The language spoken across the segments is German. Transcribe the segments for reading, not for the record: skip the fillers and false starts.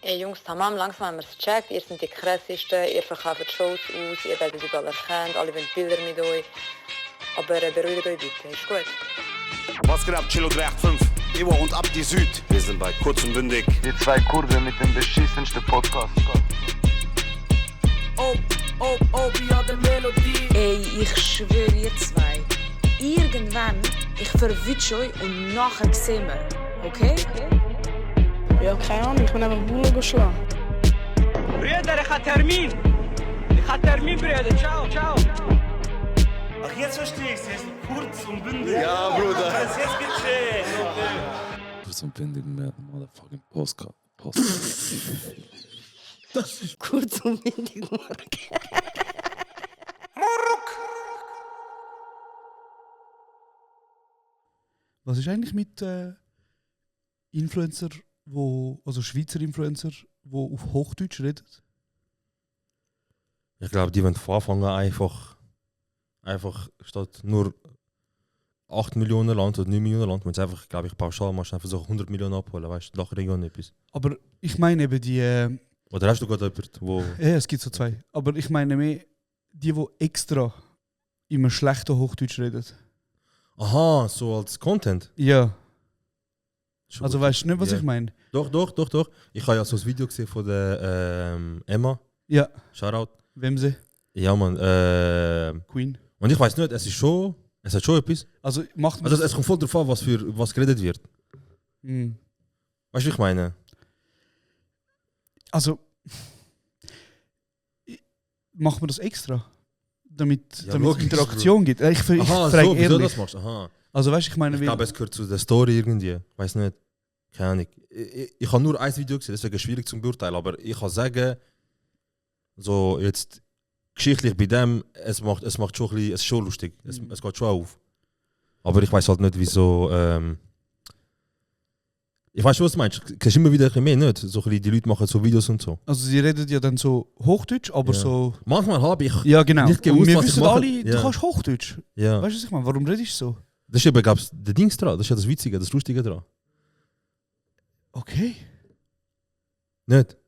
Ey Jungs, tamam, langsam haben wir es gecheckt. Ihr seid die krassesten, ihr verkauft Shows aus, ihr werdet überall erkannt, alle wollen Bilder mit euch. Aber beruhigt euch bitte, ist gut. Was geht ab, Chilo 385? Ivo und Abdi Süd. Wir sind bei Kurz und Bündig. Die zwei Kurven mit dem beschissensten Podcast. ja, der Melodie. Ey, ich schwöre ihr zwei. Irgendwann, ich verwünsche euch und nachher sehen wir. Okay? Ja, keine Ahnung, ich bin einfach Bullen geschlagen. Brüder, ich habe Termin. Brüder. Ciao. Ach, jetzt verstehe ich es. Jetzt kurz und bündig. Ja, Bruder. Jetzt gecheckt. Kurz und bündig mehr motherfucking Postcard. Das ist kurz und windig, Was ist eigentlich mit Influencer, also Schweizer Influencer, die auf Hochdeutsch reden? Ich glaube, die wollen von Anfang an einfach statt nur 8 Millionen Land oder 9 Millionen Land, wenn es einfach, glaube ich, pauschal machst, einfach so 100 Millionen abholen, weißt du, nach Region etwas. Aber ich meine eben die... Oder hast du gerade jemanden, wo... Ja, es gibt so zwei. Aber ich meine mehr die extra immer schlechter Hochdeutsch reden. Aha, so als Content? Ja. Schon Also gut. weißt du nicht, was Ja. ich meine? Doch. Ich habe ja so ein Video gesehen von der Emma. Ja. Shoutout. Wem sie? Ja, Mann. Queen. Und ich weiß nicht, es hat schon etwas. Also macht man Also es kommt voll darauf an, was geredet wird. Hm. Weißt du, wie ich meine? Also macht man das extra? Damit es logisch, Interaktion gibt? Ich frage Aha, so, wieso du ehrlich. das machst? Aha. Also weißt du, ich meine... Ich glaube, es gehört zu der Story irgendwie. Weiß nicht. Keine Ahnung. Ich habe nur ein Video gesehen, deswegen schwierig zum beurteilen. Aber ich kann sagen, so jetzt geschichtlich bei dem, es macht schon ein bisschen, es ist schon lustig. Es geht schon auf. Aber ich weiß halt nicht, wieso. Ich weiß schon, was du meinst. Du siehst immer wieder ein bisschen mehr, nicht? So ein bisschen, die Leute machen so Videos und so. Also sie reden ja dann so Hochdeutsch, aber Ja. so... Manchmal habe ich Ja, genau. nicht Und gewusst, wir was ich wissen mache. alle, du Ja. kannst Hochdeutsch. Ja. Weißt du, was ich meine? Warum redest du so? Das ist eben, glaube ich, der Dings dran. Das ist ja das Witzige, das Lustige dran. Okay. Nicht?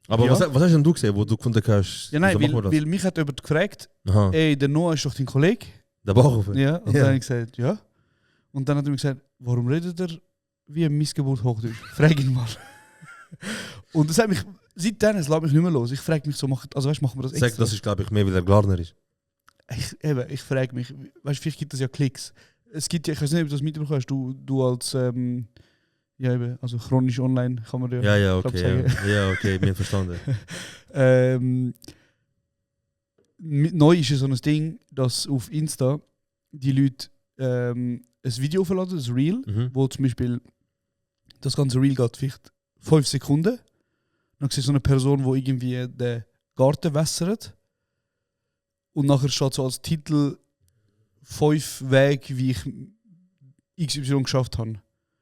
Aber Ja. was hast denn du gesehen, wo du gefunden hast? Ja, nein, wieso machen wir das? weil mich hat jemand gefragt, Aha. ey, der Noah ist doch dein Kollege. Der Bauhofen? Ja, und Ja. dann habe ich gesagt, ja. Und dann hat er mir gesagt, warum redet er wie ein Missgeburt Hochdeutsch? Frag ihn mal. Und das hat mich, seitdem, es lässt mich nicht mehr los. Ich frage mich so, machen wir das extra? Sag, das ist, glaube ich, mehr, weil er Glarner ist. Ich frage mich, weißt du, vielleicht gibt es ja Klicks. Es gibt ja, ich weiß nicht, ob du das mitbekommen hast, du als, ja eben, also chronisch online kann man Ja, glaub, okay. sagen. Ja, okay, mir verstanden. Neu ist ja so ein Ding, dass auf Insta die Leute ein Video aufladen, das Reel, Mhm. wo zum Beispiel das ganze Reel geht vielleicht 5 Sekunden. Dann siehst du so eine Person, die irgendwie den Garten wässert. Und nachher steht so als Titel 5 Wege, wie ich XY geschafft habe.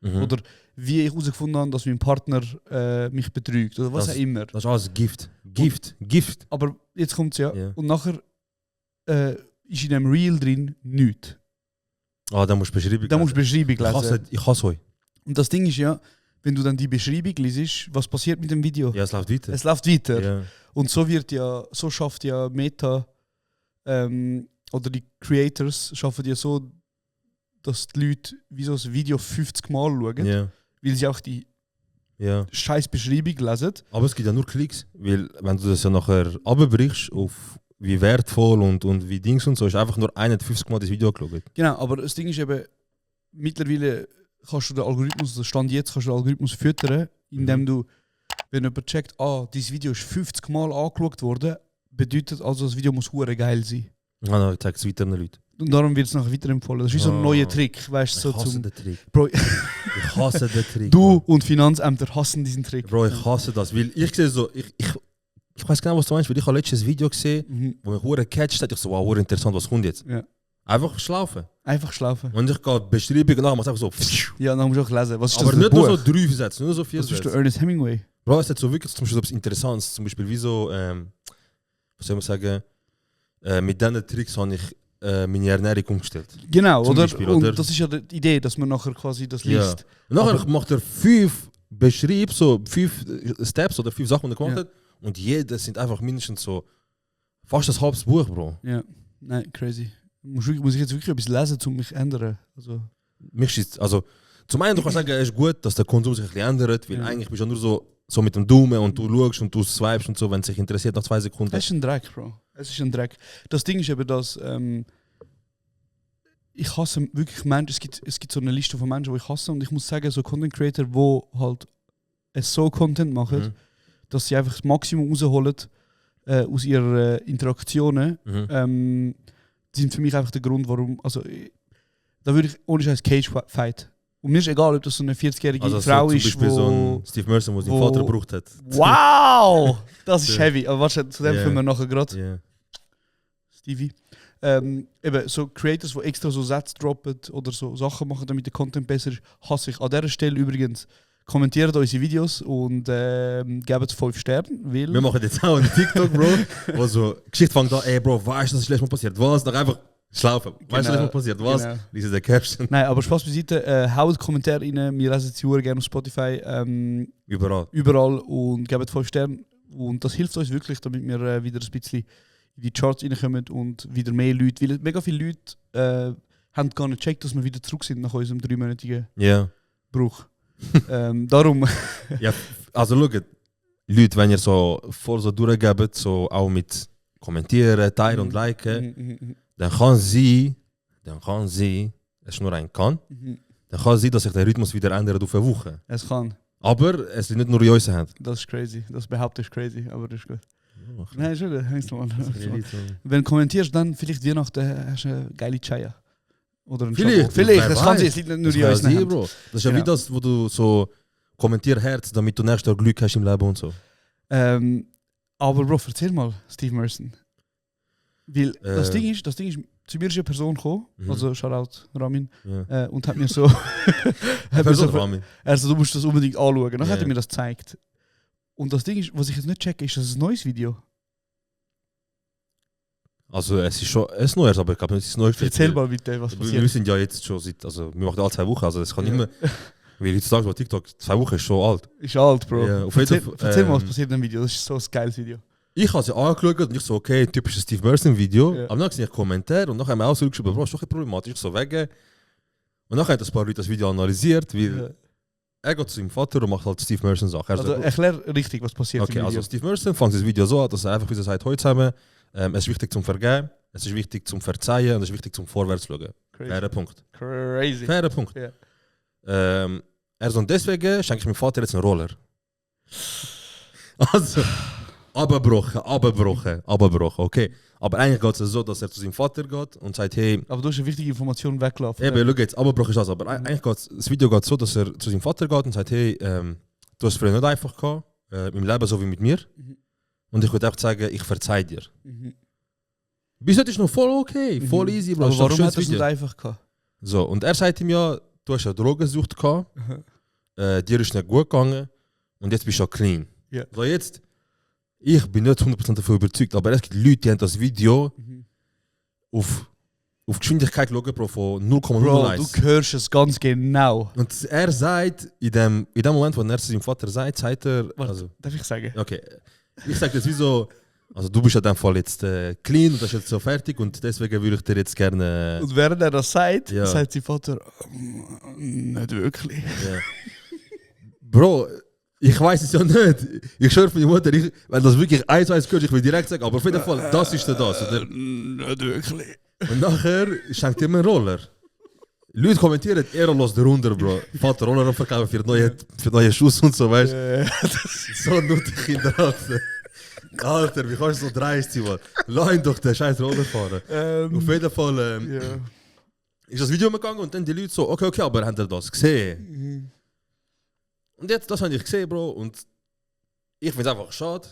Mhm. Oder wie ich herausgefunden habe, dass mein Partner mich betrügt. Oder was Das- auch immer. Das ist alles Gift. Aber jetzt kommt es ja. Ja. Und nachher ist in dem Reel drin nichts. Ah, da musst du Beschreibung Da musst du Beschreibung lesen. Ich hasse euch. Und das Ding ist ja, wenn du dann die Beschreibung liest, was passiert mit dem Video? Ja, es läuft weiter. Es läuft weiter. Ja. Und so schafft ja Meta oder die Creators schaffen ja so, dass die Leute wie so ein Video 50 Mal schauen, Ja. weil sie auch die Ja. scheiß Beschreibung lesen. Aber es gibt ja nur Klicks, weil wenn du das ja nachher abbrichst auf wie wertvoll und wie Dings und so, ist einfach nur 51 Mal das Video angeschaut. Genau, aber das Ding ist eben, mittlerweile kannst du den Algorithmus, also Stand jetzt kannst du den Algorithmus füttern, indem du, wenn jemand checkt, dieses Video ist 50 Mal angeschaut worden, bedeutet also, das Video muss hure geil sein. Ah, no, ich zeige es weiteren Leuten. Und darum wird es nachher weiterempfohlen. Das ist wie so ein neuer Trick, weißt du, so Ich hasse zum... den Trick. Bro, Ich hasse den Trick. du und Finanzämter hassen diesen Trick. Bro, ich hasse das, weil ich sehe so, ich weiß genau, was du meinst, weil ich habe letztes Video gesehen, Mhm. wo mich hure catcht hat, ich so, wow, hure interessant, was kommt jetzt? Ja. Einfach schlafen. Einfach schlafen. Und ich gehe die Beschreibung und nachher mache ich einfach so. Ja, dann musst du auch lesen. Was ist Aber das nicht für ein nur Buch? so 3 Sätze, nur so 4 Das ist der Sätze. Ernest Hemingway. Bro, es hat so wirklich zum Beispiel etwas Interessantes, zum Beispiel wie so, was soll man sagen, mit diesen Tricks habe ich meine Ernährung umgestellt. Genau, Zum oder? Beispiel, Und oder? das ist ja die Idee, dass man nachher quasi das Ja. liest. Und nachher Aber- macht er 5 beschreibt so 5 Steps oder 5 Sachen, die er gemacht hat. Und jeder sind einfach mindestens so fast das halbes Buch, Bro. Ja, nein, crazy. Muss ich jetzt wirklich etwas lesen, um mich zu ändern? Also, zum einen, du kannst sagen, es ist gut, dass der Konsum sich ein bisschen ändert, weil eigentlich bist du ja nur so mit dem Daumen und du schaust und du swipest und so, wenn es dich interessiert nach 2 Sekunden. Es ist ein Dreck, Bro. Es ist ein Dreck. Das Ding ist eben, dass ich hasse wirklich Menschen, es gibt so eine Liste von Menschen, die ich hasse, und ich muss sagen, so Content Creator, die halt so Content machen, dass sie einfach das Maximum rausholen aus ihren Interaktionen, die sind für mich einfach der Grund, warum, also da würde ich ohne Scheiß Cage-Fight. Und mir ist egal, ob das so eine 40-jährige Frau so ist, zum Beispiel so ein Steve Merson, der seinen Vater gebraucht hat. Wow! Das ist heavy. Aber warte, zu dem kommen wir nachher gerade. Yeah. Stevie. Eben, so Creators, die extra so Sätze droppen oder so Sachen machen, damit der Content besser ist, hasse ich. An dieser Stelle übrigens, kommentiert unsere Videos und gebt 5 Sterne, weil... Wir machen jetzt auch einen TikTok, Bro, wo so Geschichte fängt an, ey Bro, weißt du, was ist letztes Mal passiert? Was? Dann einfach schlafen. Weißt du, was letztes Mal passiert? Was? Genau. Lies der Caption. Nein, aber Spaß beiseite, haut Kommentare rein, wir lesen sie gerne auf Spotify. Überall und gebt 5 Sterne. Und das hilft uns wirklich, damit wir wieder ein bisschen in die Charts reinkommen und wieder mehr Leute, weil mega viele Leute haben gar nicht gecheckt, dass wir wieder zurück sind nach unserem 3-monatigen Bruch. Darum... Ja, also schaut, Leute, wenn ihr so voll so durchgebt, so auch mit Kommentieren, Teilen und Liken, dann kann sie, es ist nur ein kann, dann kann sie, dass sich der Rhythmus wieder ändert auf eine Woche. Es kann. Aber es liegt nicht nur in unseren Händen. Das ist crazy. Das behaupte ich crazy, aber das ist gut. Oh, Nein, ist gut. Wenn du kommentierst, dann vielleicht Weihnachten hast du eine geile Chaya. Oder ein Vielleicht, das kann sein, es liegt nicht nur in unseren Händen. Bro. Das ist ja wie das, wo du so kommentierst Herz, damit du nächstes Jahr Glück hast im Leben und so. Aber Bro, erzähl mal, Steve Merson. Weil das Ding ist, zu mir ist eine Person gekommen, also Shoutout Ramin, und hat mir so... Ramin. Also du musst das unbedingt anschauen. Dann hat er mir das gezeigt. Und das Ding ist, was ich jetzt nicht checke, ist das ein neues Video. Also es ist schon ein neues, aber ich glaube nicht, es ist neues. Erzähl mal bitte, was passiert. Wir sind ja jetzt schon seit, also wir machen alle 2 Wochen, also das kann nicht mehr... Weil heutzutage bei TikTok 2 Wochen ist schon alt. Ist alt, Bro. Ja, erzähl mal, was passiert in dem Video. Das ist so ein geiles Video. Ich habe sie angeschaut und ich so, okay, typisches Steve Merson-Video. Ja. Aber dann habe ich Kommentare und dann haben wir auch zurückgeschrieben, Bro, ist doch ein problematisch. Ich so wegen. Und dann haben ein paar Leute das Video analysiert, weil er geht zu seinem Vater und macht halt Steve Merson-Sachen. Also erklär richtig, was passiert okay, im Video. Also Steve Merson fängt das Video so an, dass er einfach wieder sagt, heute zusammen, es ist wichtig zum Vergeben, es ist wichtig zum Verzeihen und es ist wichtig zum Vorwärts schauen. Fairer Punkt. Crazy. Fairer Punkt. Yeah. Er so, und deswegen schenke ich meinem Vater jetzt einen Roller. Also... Abgebrochen, okay. Aber eigentlich geht es so, dass er zu seinem Vater geht und sagt, hey... Aber du hast eine wichtige Information weggelaufen. Eben, schau jetzt, abgebrochen ist das. Aber eigentlich geht das Video geht so, dass er zu seinem Vater geht und sagt, hey, du hast es früher nicht einfach gehabt, im Leben so wie mit mir. Und ich würde einfach sagen, ich verzeih dir. Bis heute ist noch voll okay, voll easy, Bro. Aber warum hat er es nicht einfach gehabt? So, und er sagt ihm ja, du hast ja Drogensucht gehabt, dir ist nicht gut gegangen und jetzt bist du ja clean. Yeah. So jetzt... Ich bin nicht 100% davon überzeugt, aber es gibt Leute, die haben das Video auf Geschwindigkeit schauen, Bro, von 0,01. Bro, du hörst es ganz genau. Und er sagt, in dem Moment, wo er zu seinem Vater sagt er... Also, darf ich sagen? Okay. Ich sage das wie so, also du bist ja in dem Fall jetzt clean und das ist jetzt so fertig und deswegen würde ich dir jetzt gerne... Und während er das sagt, sagt sein Vater, nicht wirklich. Ja. Bro... Ich weiß es ja nicht. Ich schwöre für die Mutter, wenn das wirklich 1:1 gehört, ich will direkt sagen, aber auf jeden Fall, das ist das. Oder? Nicht wirklich. Und nachher schenkt ihm einen Roller. Leute kommentieren, er lässt runter, Bro. Vater Roller abverkaufen für neue Schuss und so, weißt du? So nur die Kinder raten. Alter, wie kannst du so dreist sein, Mann? Lass ihn doch den scheiß Roller fahren. Auf jeden Fall ist das Video umgegangen und dann die Leute so, okay, aber habt ihr das gesehen? Und jetzt, das habe ich gesehen, Bro, und ich finde es einfach schade,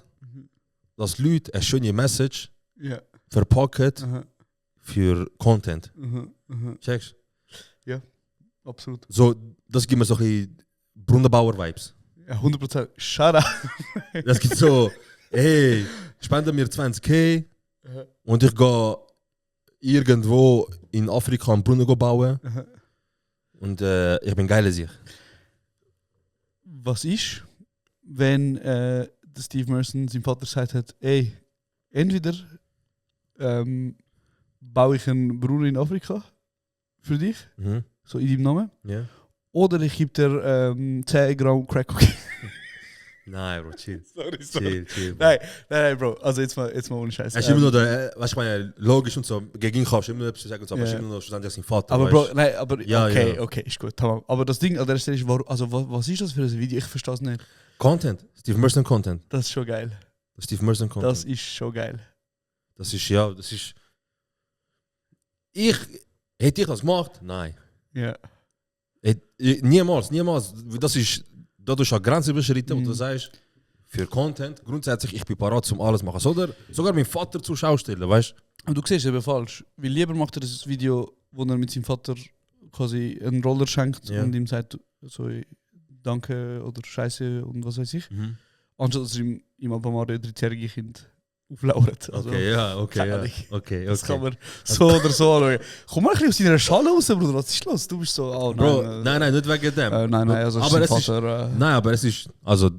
dass Leute eine schöne Message verpacken für Content. Checkst du? Ja, absolut. So, das gibt mir so ein bisschen Brunnenbauer-Vibes. Ja, 100%. Shut up. Das gibt so, hey, spende mir 20.000 und ich gehe irgendwo in Afrika einen Brunnen bauen und ich bin geil als ich. was ist, wenn der Steve Merson seinem Vater gesagt hat, ey, entweder baue ich einen Bruder in Afrika für dich, so in deinem Namen, Ja. oder ich gebe dir 10 Gramm Crack Cocaine. Nein, Bro, chill. Sorry. Chill. Nein, Bro, also jetzt mal ohne Scheiß. Es ist immer nur der, weißt du, ich meine, logisch und so, gegen ihn kannst du immer noch etwas sagen und so, aber es ist immer noch schlussendlich sein Vater. Aber weißt? Bro, nein, aber Ja, okay, ja. okay, ist gut, tamam. Aber das Ding an der Stelle ist, also was ist das für ein Video? Ich verstehe es nicht. Content, Steve Merson Content. Das ist schon geil. Steve Merson Content. Das ist schon geil. Das ist, ja, das ist... Hätte ich das gemacht? Nein. Ja. Niemals. Das ist, dadurch eine Grenze überschritten und du sagst, für Content, grundsätzlich, ich bin parat zum alles machen. Sogar mein Vater zur Schau stellen, weißt du? Aber du siehst eben falsch. Weil lieber macht er das Video, wo er mit seinem Vater quasi einen Roller schenkt Ja. und ihm sagt, so, danke oder Scheiße und was weiß ich. Anstatt dass er ihm einfach mal ein 13-jähriges Kind auflauert. Also, Okay, ja, okay, kann ja. man nicht. Okay. Das kann man so oder so anschauen. Komm mal ein bisschen aus deiner Schale raus, Bruder. Was ist los? Du bist so, oh Bro, nein, nicht wegen dem. nein, also aber sein es Vater. Nein, aber es ist, also,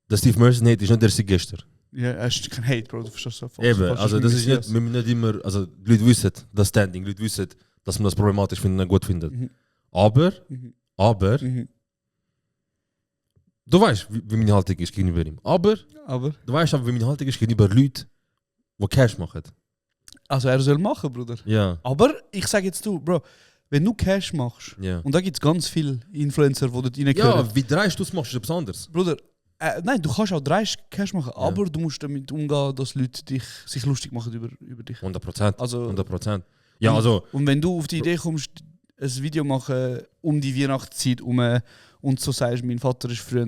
der Steve Merson Hate ist nicht der erste gestern. Ja, es ist kein Hate, Bro. Du verstehst so falsch. Eben, Falsch also das ist Messias. nicht immer, also die Leute wissen, das Standing, die Leute wissen, dass man das problematisch findet und gut findet. Mhm. Aber, Mhm. du weißt, wie meine Haltung ist gegenüber ihm. Aber, Aber, du weißt auch, wie meine Haltung ist gegenüber Leuten, die Cash machen. also er soll machen, Bruder. Ja. Aber ich sag jetzt du, Bro, wenn du Cash machst, Ja. und da gibt es ganz viele Influencer, die dort reingehören. Ja, wie dreist du es machst, ist etwas anderes. Bruder, nein, du kannst auch 30 Cash machen, aber du musst damit umgehen, dass Leute sich lustig machen über dich. 100%. Also, 100%. Ja, also, und wenn du auf die Idee kommst, ein Video machen um die Weihnachtszeit herum und so sagst, mein Vater ist früher,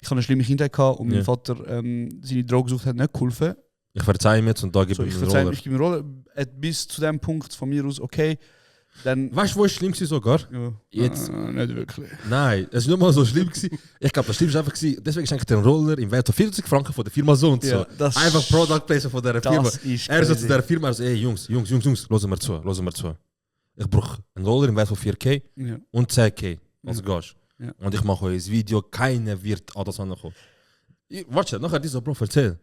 ich habe eine schlimme Kindheit gehabt und mein Vater seine Drogensucht hat nicht geholfen. ich verzeihe ihm jetzt und da gebe So, ich ich ihm einen verzeihe, Roller. ich gebe mir Rolle. Bis zu dem Punkt von mir aus, okay, dann... Weißt du, wo es schlimm war sogar? Ja, Jetzt- nicht wirklich. Nein, es war nicht mal so schlimm. Gewesen. Ich glaube, das Schlimmste war einfach, deswegen schenkt er einen Roller im Wert von 40 Franken von der Firma so und so. Ja, das- Einfach Product Placement von dieser Firma. Das ist Er so crazy. zu der Firma, er so, ey Jungs, hören wir zu. Ich brauche einen Roller im Wert von 4K Ja. und 10K als Gage. Ja. Und ich mache euch ein Video, keiner wird an das ankommen. Warte, nachher dieser Bro, erzähl.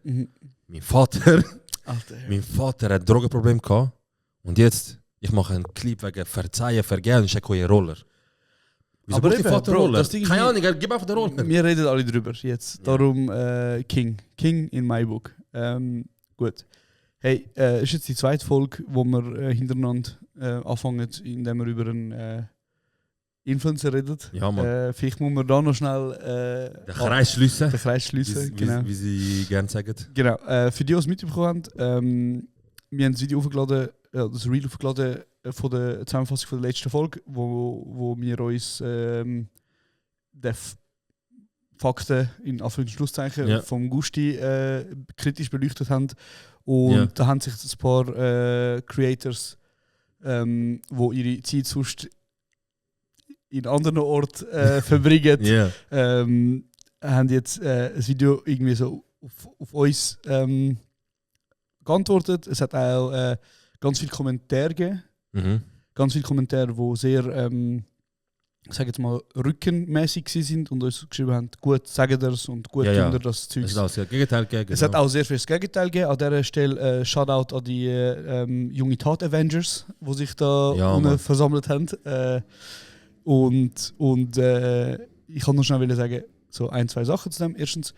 Mein Vater hat Drogenproblem gehabt und jetzt, ich mache einen Clip wegen Verzeihen, Vergehen und ich schicke euch einen Roller. Wieso Aber braucht dein eben, Vater Bro, Roller? das Ding ist Keine nicht- Ahnung, gib einfach den Roller. Wir reden alle drüber jetzt. Darum King in my book. Gut. Hey, ist jetzt die zweite Folge, wo wir hintereinander anfangen, indem wir über einen Influencer reden. Ja, Mann. Vielleicht muss man da noch schnell Den Kreis schliessen, den Kreis schliessen. Genau. wie sie gerne sagen. Genau. Für die, die es mitbekommen haben, wir haben das Video aufgeladen, das Reel aufgeladen von der Zusammenfassung von der letzten Folge, wo wir uns die Fakten in Anführungs- und Schlusszeichen Ja. vom Gusti kritisch beleuchtet haben. Und Ja. da haben sich ein paar Creators, wo ihre Zeit sonst in anderen Orten verbringen, Ja. haben jetzt ein Video irgendwie so auf uns geantwortet. Es hat auch ganz viele Kommentare gegeben. Mhm. Ganz viele Kommentare, die sehr, ich sage jetzt mal, rückenmäßig sind und uns geschrieben haben, gut, sagen das und gut, Ja. tun ihr das Zeug. Es ist auch das Gegenteil gegeben. Es hat auch sehr viel das Gegenteil gegeben. An dieser Stelle Shoutout an die junge Tat-Avengers, die sich da Ja, unten Mann. versammelt haben. Und ich kann nur schnell sagen, so ein, zwei Sachen zu dem. Erstens,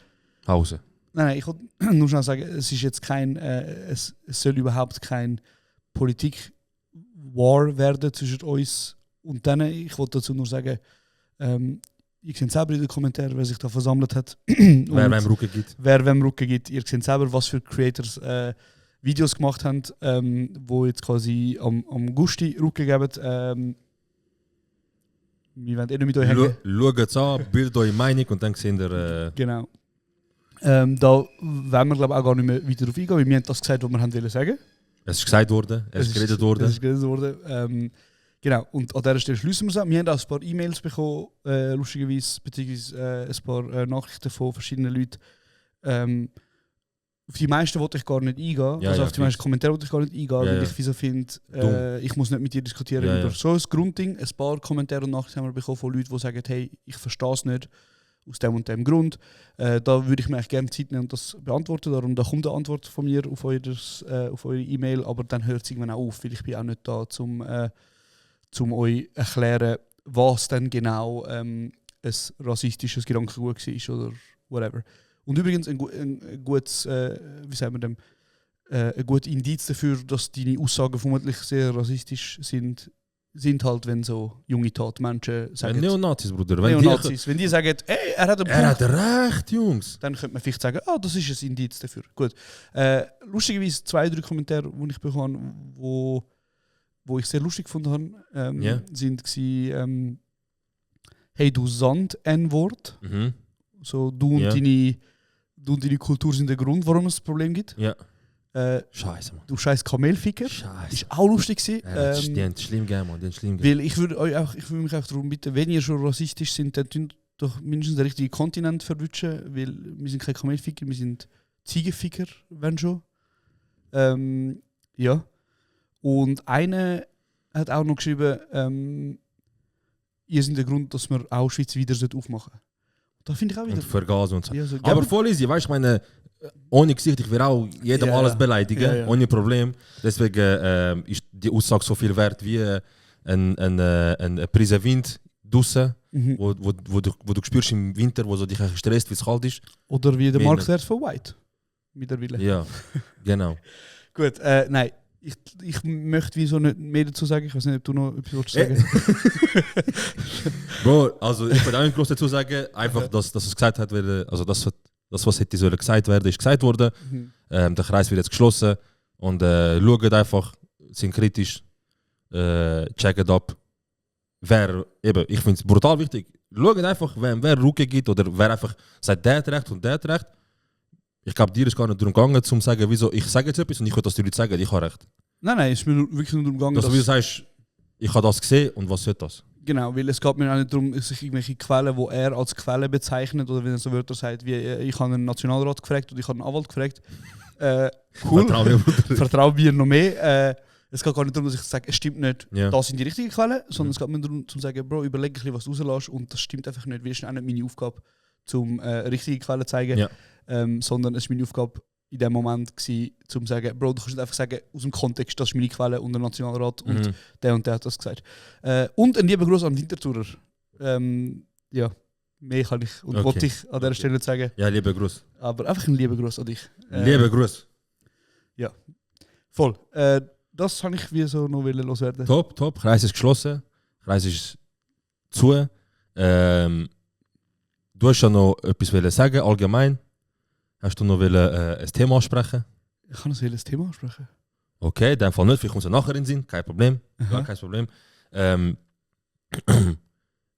Hause. nein, ich wollte nur schnell sagen, es ist jetzt kein, es soll überhaupt kein Politik-War werden zwischen uns und denen. Ich wollte dazu nur sagen, ihr seht selber in den Kommentaren, wer sich da versammelt hat. Wer wem Rücken gibt. Wer wem Rücken gibt. Ihr seht selber, was für Creators Videos gemacht haben, wo jetzt quasi am Gusti Rücken geben. Wir werden nicht mit euch hängen. Schaut es an, bildet eure Meinung und dann seht ihr... Genau. Da werden wir glaube auch gar nicht mehr weiter darauf eingehen, weil wir haben das gesagt, was wir haben wollen sagen. Es ist gesagt worden, es ist geredet worden. Es ist geredet worden. Genau, und an dieser Stelle schließen wir es an. Wir haben auch ein paar E-Mails bekommen, lustigerweise, beziehungsweise ein paar Nachrichten von verschiedenen Leuten, auf die meisten wollte ich gar nicht eingehen. Ja, Also ja, auf die meisten Kommentare wollte ich gar nicht eingehen, Ja, weil ja. ich wieso finde, Dumm. ich muss nicht mit dir diskutieren Ja, über ja. so ein Grundding. Ein paar Kommentare und Nachrichten haben wir bekommen von Leuten, die sagen, hey, ich verstehe es nicht aus dem und dem Grund. Da würde ich mir eigentlich gerne Zeit nehmen und das beantworten. Darum da kommt eine Antwort von mir auf eure E-Mail, aber dann hört es irgendwann auch auf, weil ich bin auch nicht da, zum euch erklären, was denn genau ein rassistisches Gedankengut war oder whatever. Und übrigens ein gutes, wie sagen wir dem, ein gutes Indiz dafür, dass deine Aussagen vermutlich sehr rassistisch sind halt, wenn so junge Tatmenschen sagen, Neonazis, Bruder. Wenn Neonazis, wenn die sagen, ey, er hat einen er Punkt, hat recht, Jungs. dann könnte man vielleicht sagen, das ist ein Indiz dafür. Gut. Lustigerweise 2-3 Kommentare, die ich bekommen habe, wo ich sehr lustig gefunden habe, Ja. sind gsi, hey du Sand-N-Wort. Mhm. So, du und Ja. deine Kultur sind der Grund, warum es das Problem gibt. Ja. Äh, Scheiße, Mann. du scheiß Kamelficker. Scheiße. Ist auch lustig gewesen. Die haben es schlimm gegeben, Mann. Die haben es schlimm gegeben. Weil ich würde mich auch darum bitten, wenn ihr schon rassistisch sind, dann tun doch mindestens den richtigen Kontinent verwischen, weil wir sind keine Kamelficker, wir sind Ziegenficker, wenn schon. Ja. Und einer hat auch noch geschrieben, ihr seid der Grund, dass wir Auschwitz wieder aufmachen sollten. Da finde ich auch wieder... Und vergasen und so. Ja, so, Aber voll easy, weißt du, ich meine, ohne Gesicht, ich will auch jedem Ja, alles ja. beleidigen, Ja, ja. ohne Problem. Deswegen ist die Aussage so viel wert wie ein Prise Wind draussen, Mhm. wo du spürst im Winter, wo so dich eigentlich stresst, wie es kalt ist. Oder wie der Meine- Marx sagt von White. Mittlerweile. Ja, genau. Gut, nein. Ich möchte wieso nicht mehr dazu sagen. Ich weiß nicht, ob du noch etwas willst sagen. Bro, also ich würde auch nicht groß dazu sagen, einfach, dass es gesagt hat, also das, was hätte sollen gesagt werden, ist gesagt worden. Mhm. Der Kreis wird jetzt geschlossen und schaut einfach, sind kritisch, checken ab, wer, eben, ich finde es brutal wichtig, schaut einfach, wer Rücken gibt oder wer einfach sagt, der hat recht und der hat recht. Ich glaube, dir ist gar nicht darum gegangen, zu sagen, wieso ich sage jetzt etwas und ich will, dass die Leute sagen, ich habe recht. Nein, es ist mir wirklich nur darum gegangen, Dass du wieder sagst, ich habe das gesehen und was soll das? Genau, weil es geht mir auch nicht darum, sich irgendwelche Quellen, die er als Quelle bezeichnet, oder wenn er so Wörter sagt, wie ich habe einen Nationalrat gefragt oder ich habe einen Anwalt gefragt. Cool, Vertrau mir, Bruder. vertrau mir noch mehr. Es geht gar nicht darum, dass ich sage, es stimmt nicht, Ja. das sind die richtigen Quellen, sondern es geht mir darum, zu sagen, Bro, überleg ein bisschen, was du rauslässt und das stimmt einfach nicht. Das ist auch nicht meine Aufgabe, zum richtige Quellen zu zeigen, Ja. sondern es ist meine Aufgabe, in dem Moment gewesen, zum sagen, Bro, du kannst nicht einfach sagen, aus dem Kontext, das ist meine Quelle und der Nationalrat und der hat das gesagt. Und ein lieber Gruß an Winterthurer. Ja, mehr kann ich und Okay. wollte ich an dieser Stelle nicht sagen, Ja, lieber Gruß. aber einfach ein lieber Gruß an dich. Lieber Gruß. Voll. Das habe ich wie so noch loswerden. Top, top. Kreis ist geschlossen. Kreis ist zu. Du hast ja noch etwas wollen sagen, allgemein. Hast du noch ein Thema ansprechen? Ich kann ein Thema ansprechen. Okay, in dem Fall nicht. Vielleicht kommt es nachher in den Sinn. Kein Problem. Aha. Gar kein Problem.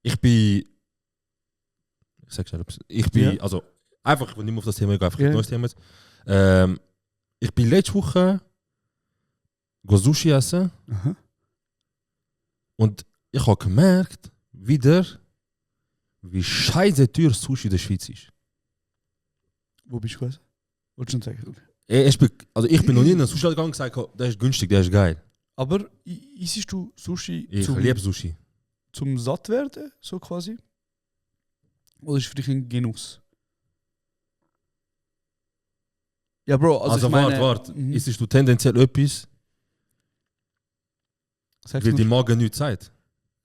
Ich bin... Ich sag schnell etwas. Ich bin... Ja. Also, einfach, ich will nicht mehr auf das Thema gehen, einfach Ja. ein neues Thema jetzt. Ich bin letzte Woche Sushi essen. Aha. Und ich habe gemerkt, wieder, wie scheiße teuer Sushi in der Schweiz ist. Wo bist du gewesen? Wolltest du nicht sagen? Okay. Ich bin noch nie in einen Sushi gegangen und gesagt, der ist günstig, der ist geil. Aber isst du Sushi Ich liebe Sushi. zum satt werden, so quasi? Oder ist es für dich ein Genuss? Ja, Bro, also, ich meine... warte. Mhm. Isst du tendenziell etwas, Sag's weil nur. dein Magen nichts sagt?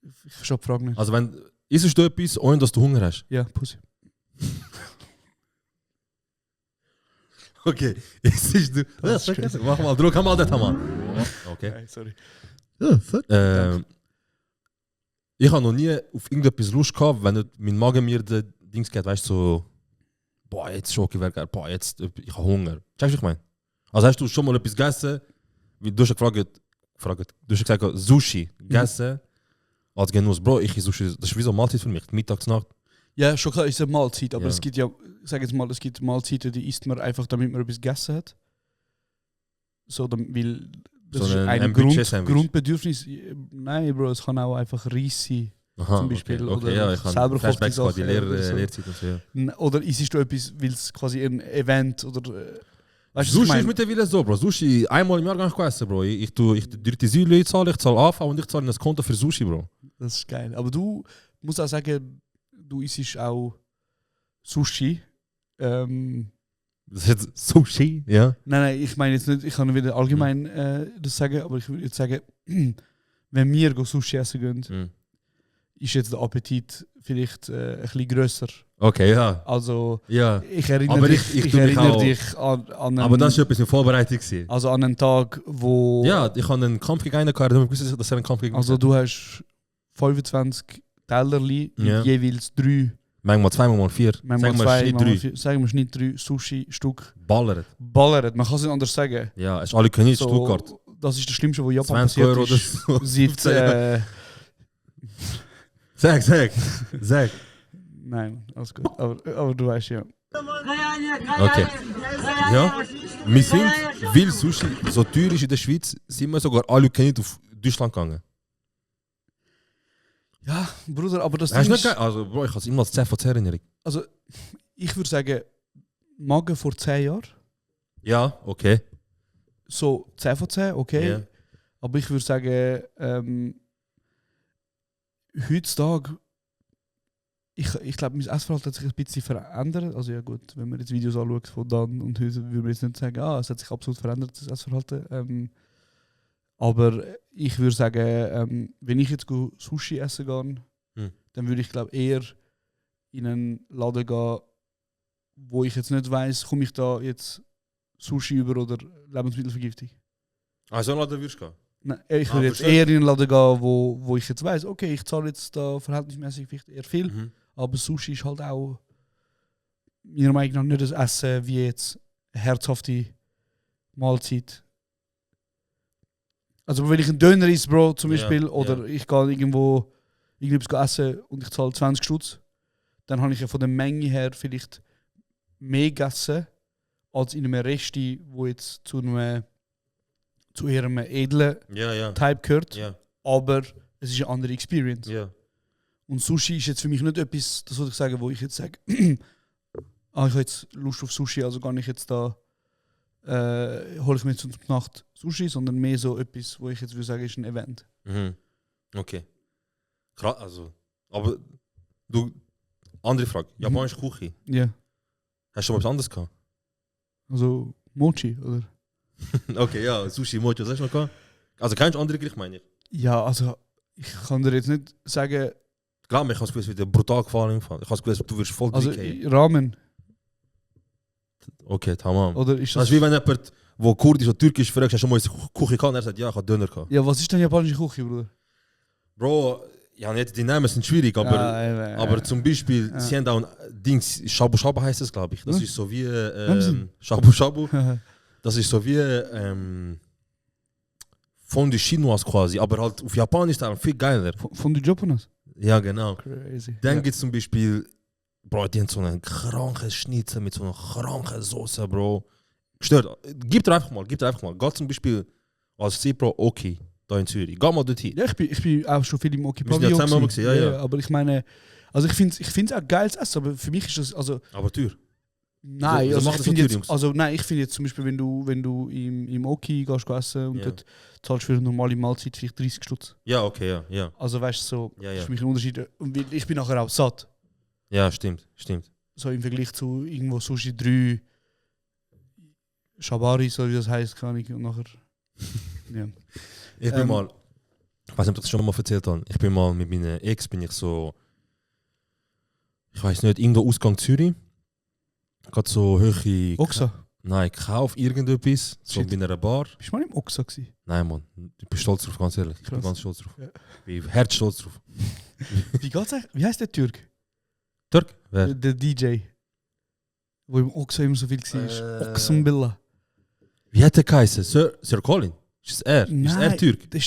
Ich verstehe die Frage nicht. Also isst du etwas, ohne dass du Hunger hast? Ja, Pussy. Okay. Isst du... Das ist crazy. Mach mal, drück mal das mal. Okay. Nein, sorry. Ich habe noch nie auf irgendetwas Lust gehabt, wenn nicht mein Magen mir den Dings geht, weißt du, so, boah, jetzt Schoki wäre geil, boah, jetzt, ich habe Hunger. Checkst du, was ich meine? Also hast du schon mal etwas gegessen, wie du hast gefragt, du hast gesagt, Sushi gegessen, als Genuss, Bro, ich esse Sushi, das ist wie so eine Mahlzeit für mich, Mittagsnacht. Ja, schon klar, ist eine Mahlzeit, aber Ja. es gibt ja, sag jetzt mal, es gibt Mahlzeiten, die isst man einfach, damit man etwas gegessen hat. So, weil das So ist ein ein Budget-Sandwich. Grundbedürfnis. Nein, Bro, es kann auch einfach Reis sein. Aha, Zum Beispiel, okay, oder ja, ich selber habe kochte Flashbacks gehabt, die Sachen oder so. Lehrzeit und so, ja. Oder isst du etwas, weil es quasi ein Event oder Weißt du, was ich Sushi ist meine? mittlerweile so, Bro. Sushi, einmal im Jahr kann ich essen, Bro. Ich durch die Säule zahle, ich zahle AV und ich zahle das Konto für Sushi, Bro. Das ist geil. Aber du musst auch sagen, du isst auch Sushi. Das ist jetzt Sushi, ja? Nein, ich meine jetzt nicht, ich kann wieder allgemein das sagen, aber ich würde jetzt sagen, wenn wir Sushi essen gehen, ist jetzt der Appetit vielleicht ein bisschen grösser. Okay, ja. Also, Ja. ich erinnere Aber dich, ich tue mich erinnere auch- dich an einen, Aber das war etwas mit Vorbereitung. Gewesen. also an einen Tag, wo... Ja, ich habe einen Kampf gegen einen gehabt, ich wusste, dass er einen Kampf gegen mich Also hat. du hast 25 Tellerli mit Ja. jeweils 3, Manchmal 2, manchmal 4. manchmal Sag mal 2, Schnitt manchmal 3. 4, sagen wir Schnitt 3 Sushi-Stück Ballert. ballert. Man kann es nicht anders sagen. Ja, es ist alle können nicht Stuttgart. Das ist das Schlimmste, was Japan 20 passiert Euro oder ist. so. Seit, Sag. nein, alles gut. Aber du weißt ja. Okay. Ja, wir sind, weil Sushi so teuer ist in der Schweiz, sind wir sogar alle können auf Deutschland gegangen. Ja, Bruder, aber das Das ist Ding nicht geil. Also, Bro, ich habe es immer als 10 von 10 Erinnerung. Also, ich würde sagen, Magen vor 10 Jahren. Ja, okay. So 10 von 10, okay. Ja. Aber ich würde sagen, heutzutage, ich glaube, mein Essverhalten hat sich ein bisschen verändert. Also ja gut, wenn man jetzt Videos anschaut von dann und heute, würde man jetzt nicht sagen, es hat sich absolut verändert, das Essverhalten. Aber ich würde sagen, wenn ich jetzt Sushi essen gehe, dann würde ich glaube eher in einen Laden gehen, wo ich jetzt nicht weiss, komme ich da jetzt Sushi über oder Lebensmittelvergiftung. Also, ein Laden würdest du gehen? Nein, ich würde jetzt verstehe. eher in einen Laden gehen, wo ich jetzt weiss, okay, ich zahle jetzt da verhältnismäßig vielleicht eher viel, aber Sushi ist halt auch meiner Meinung nach nicht das Essen wie jetzt eine herzhafte Mahlzeit. Also wenn ich einen Döner esse, Bro, zum Beispiel, oder ich gehe irgendwo irgendetwas essen und ich zahle 20 Stutz, dann habe ich ja von der Menge her vielleicht mehr gegessen, als in einem Resti, wo jetzt zu ihrem edlen Type gehört. Ja. Aber es ist eine andere Experience. Ja. Und Sushi ist jetzt für mich nicht etwas, das würde ich sagen, wo ich jetzt sage, ich habe jetzt Lust auf Sushi, also gar nicht jetzt da, hole ich mir jetzt zur Nacht Sushi, sondern mehr so etwas, wo ich jetzt würde sagen, ist ein Event. Mhm. Okay. Krass, also. Aber du, andere Frage. Japanische Küche. Ja. Hast du schon mal was anderes gehabt? Also Mochi, oder? Okay, ja, Sushi, Mochi, was hast du noch gehabt? Also kennst du andere Gerichte, meine ich? Ja, also ich kann dir jetzt nicht sagen, Klar, mir hat es wieder brutal gefallen. Ich habe es gewusst, du wirst voll also durchgehen. Ramen, Okay, tamam. oder ist Das das... ist wie wenn jemand, der kurdisch oder türkisch fragt, hast du schon mal Küche gehabt? Und er sagt, ja, ich habe Döner gehabt. Ja, was ist denn japanische Küche, Bruder? Bro, ja, nicht, die Namen sind schwierig, aber, aber zum Beispiel, sie haben auch ein Dings, Shabu Shabu heißt es, glaube ich. Das ist so wie Shabu Shabu. Das ist so wie Fondue Chinois quasi, aber halt auf Japanisch ist das viel geiler. Von den Japanese? Ja, genau. Crazy. Dann gibt es zum Beispiel, Bro, die haben so einen kranken Schnitzel mit so einer kranken Soße, Bro. Gestört. Gib dir einfach mal. Geh zum Beispiel als C-Pro Oki, da in Zürich. Geh mal dorthin. Ja, ich bin auch schon viel im Wir sind ja Oki-Pavillon zusammen gewesen. gewesen, ja. Aber ich meine, also ich finde auch geiles Essen, aber für mich ist das, also... Aber teuer. Nein, Wieso also machen ich das finde so jetzt, teuer, Jungs? also nein, ich finde jetzt zum Beispiel, wenn du im Oki gehst essen und Ja. dort zahlst für eine normale Mahlzeit vielleicht 30 Stutz. Ja, okay, ja. Also weißt du, so Ja, ist ja. für mich ein Unterschied. Und weil ich bin nachher auch satt. Ja, stimmt. So im Vergleich zu irgendwo Sushi 3 Shabari, so wie das heißt, kann ich und nachher. Ja. Ich bin mal, ich weiß nicht, ob ich das schon mal erzählt habe, ich bin mal mit meiner Ex, bin ich so, ich weiß nicht, irgendwo Ausgang Zürich. Gerade so hohe... Oxa. Nein, kauf irgendetwas, so Shit. bei einer Bar. Bist du mal im Oxa gewesen? Nein, Mann, ich bin stolz drauf, ganz ehrlich. Ich bin Krass. ganz stolz drauf. Ja. Ich bin herzstolz drauf. Wie geht's eigentlich? Wie heißt der Türk? Türk? Wer? Der DJ. Wo im Oxa immer so viel war. Oxenbilla. Wie hat der geheißen? Sir Colin? Ist er? Ist er Türk? Der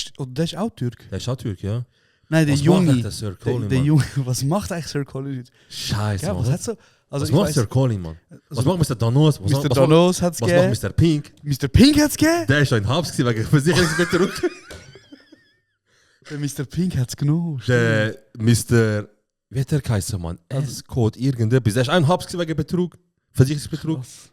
ist auch Türk. Der ist auch Türk, ja. Nein, der Was Junge. macht der Sir Colin, der Mann? Junge. Was macht eigentlich Sir Colin jetzt? Scheiße, Ja, Mann. was hat so? Also Was ich macht weiss- Sir Colin, Mann? Was also- macht Mr. Danos? Mr. Danos hat es Was gegeben. macht Mr. Pink? Mr. Pink hat es gegeben. Der ist schon in Habs gewesen, wegen Versicherungsbetrug. Der Mr. Pink hat es genommen. Der Mr. Wie hat der geheißen, Mann? S-Code, irgendetwas. Der ist ein Habs gewesen wegen Betrug. Versicherungsbetrug. Krass.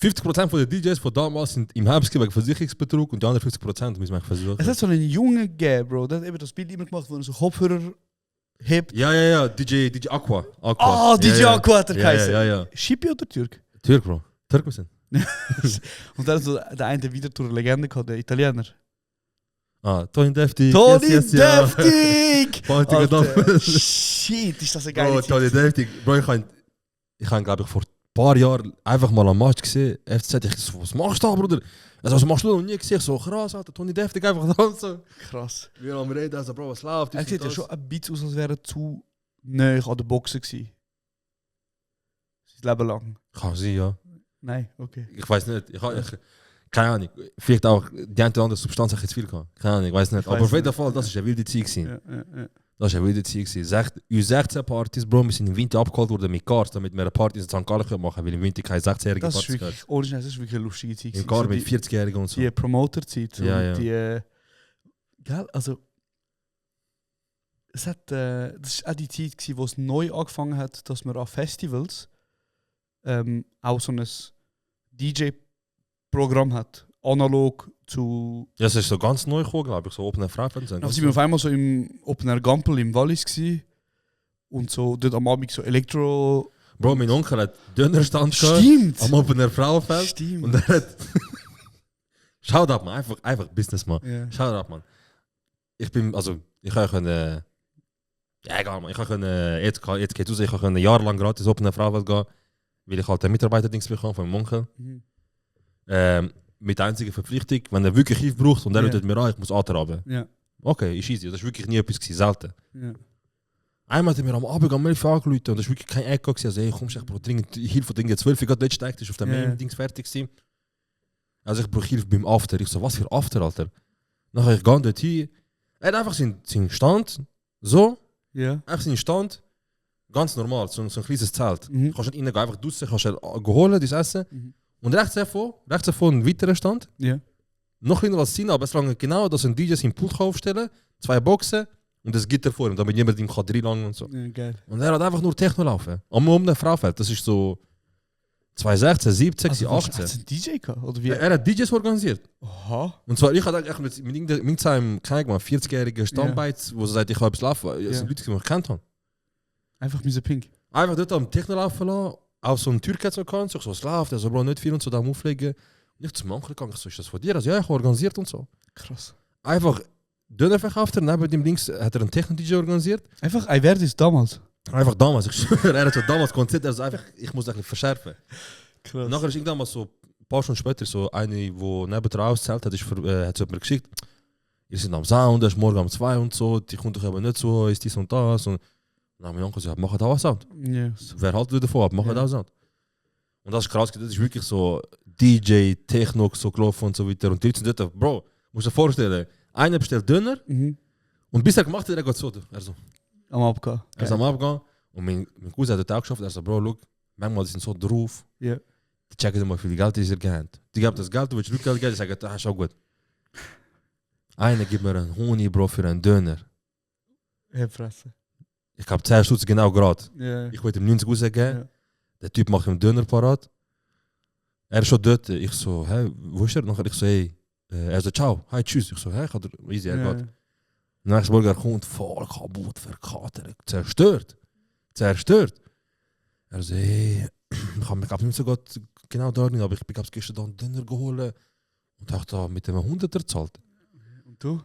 50% von den DJs von damals sind im Herbst wegen Versicherungsbetrug und die anderen 50% müssen wir versuchen. Es hat so einen Jungen gegeben, Bro. Der hat eben das Bild immer gemacht, wo er so Kopfhörer hebt. Ja, DJ Aqua. Ah, DJ Aqua hat er geheißen. Ja. Shippy oder Türk? Türk, Bro. Türk wir sind. Und dann hat so der eine wieder durch eine Legende gehabt, der Italiener. Tony Deftig. Tony yes, Deftig! Party Alter, gedacht. shit, ist das eine geile Bro, Tony Deftig. Bro, ich habe glaube ich vor ein paar Jahren einfach mal am Match gesehen. FCZ, ich so, was machst du da, Bruder? Also, was machst du noch nie gesehen? Ich so, krass, Alter, Tony Deftig einfach da und so. Krass. Wir haben reden, also, Bro, was läuft? Er sieht ja schon ein bisschen aus, als wäre er zu nahe an der Boxen gewesen. Sein Leben lang. Kann sein, ja. Nein, okay. Ich weiß nicht. Keine Ahnung. Vielleicht auch die eine oder andere Substanz hat jetzt viel gehabt. Keine Ahnung, ich weiß nicht. Aber auf jeden Fall, das ist eine wilde Zeit gewesen. Ja. Das ist eine wilde Zeit gewesen. U16-Partys, Bro, wir sind im Winter abgeholt worden mit Cars, damit wir eine Party in St. Gallen machen können, weil im Winter keine 16-jährige Das ist Partys wirklich, ohne Scheiß, das ist wirklich eine lustige Zeit. im Car mit 40-Jährigen und so. Die Promoter-Zeit. So, Ja. Die, gell, also, das ist auch die Zeit gewesen, wo es neu angefangen hat, dass man an Festivals auch so ein DJ-Programm hat. Analog zu... Ja, das ist so ganz neu gekommen, glaube ich, so Open Air Freifans. Dann sind wir auf einmal so im Open Air Gampel im Wallis gewesen. Und so dort am Abend so Elektro... Bro, mein Onkel hat Dönerstand gehabt. Stimmt! Am Open Air Frauenfeld. Stimmt. Und er hat... Schaut ab, man. Einfach Businessman. Ja. Schaut ab, man. Ich kann können... Ja, egal, man. Jetzt geht es raus, ich kann jahrelang gratis Open Air Frauenfeld gehen, weil ich halt ein Mitarbeiterdings bekomme von meinem Onkel. Mit der einzigen Verpflichtung, wenn er wirklich Hilfe braucht und er ruft mir an, ich muss antraben. Ja. Okay, ist easy. Das ist wirklich nie etwas gewesen, selten. Ja. Einmal hat er mir am Abend am 11 Uhr angerufen und das war wirklich kein Echo gewesen. Also, hey, komm, Bro, dringend Hilfe, Dinge 12 Uhr gerade letzten Tag, ist auf dem Main-Dings fertig gewesen. Also ich brauche Hilfe beim After. Ich so, was für After, Alter? Nachher ich gehe dort hin. Er hat einfach seinen Stand, so, Ja. einfach seinen Stand, ganz normal, so ein kleines Zelt. Mhm. Kannst nicht reingehen, einfach draussen, kannst du holen, das Essen. Mhm. Und rechts davon ein weiterer Stand. Ja. Noch kleiner als Sina, aber es lange genau, dass ein DJ seinen Pult aufstellen kann, 2 Boxen und das Gitter vor ihm, damit niemand ihm kann reinlangen und so. Ja, geil. Und er hat einfach nur Techno laufen. Am der Fraufeld, das ist so 2016, 17, Also, 18. hast du einen DJ gehabt? Oder wie? Er hat DJs organisiert. Aha. Und zwar, ich hatte eigentlich mit seinem, keine Ahnung, 40-jährigen Stammbeits, wo sie sagt, ich habe etwas laufen. Es sind Leute, die ich kennt habe. Einfach mit Pink. Einfach dort am Techno laufen lassen, auch so ein Türk hat so gekannt, so es läuft, also Bro, nicht viel und so da auflegen. Und ich zum Onkel gegangen, ich so, ist das von dir? Also, ja, ich habe organisiert und so. Krass. Einfach Döner verkauft er, neben dem Links hat er einen Techno-DJ organisiert. Einfach Ivertis damals. Einfach damals, ich schwöre, er hat so damals Konzert, er ist einfach, ich muss eigentlich verschärfen. Krass. Und nachher ist irgendwann mal so, ein paar Stunden später, so eine, die neben der auszählt hat, hat sie mir geschickt, ihr seid am Sound, es ist morgen um 2 und so, die kommt doch eben nicht so, ist dies und das. Und dann habe ich Onkel gesagt, mach da was Sound. Yes. Wer haltet ihr davon ab, mach da Sound. Und das ist krass, das ist wirklich so DJ, Techno, so gelaufen und so weiter. Und die Leute sind dort, Bro, musst du dir vorstellen, einer bestellt Döner und bis er gemacht hat, er geht so. Er so. Am Abgehen. Er ist am Abgehen und mein Cousin hat dort auch geschafft, er so, Bro, look, manchmal sind so drauf. Ja. Die checken immer, wie viel Geld ist er gehabt. Die geben das Geld, du willst Rückgeld geben, die sagen, das ist auch gut. Einer gibt mir einen Honig, Bro, für einen Döner. Ja, Fresse. Ich habe 10 Stutz genau gerade. Ja. Ich wollte ihm 90 rausgeben. Ja. Der Typ macht ihm Döner parat. Er ist schon dort. Ich so, hä, wo ist er? Nachher ich so, hey. Er so, ciao, hi, tschüss. Ich so, hä, ich hatte easy, er geht. Nächstes Morgen er kommt voll kaputt, verkatert, zerstört. Er so, hey, ich habe mich nicht so gut genau da nicht, aber ich bin gestern da einen Döner geholt und habe da mit dem 100er gezahlt. Und du?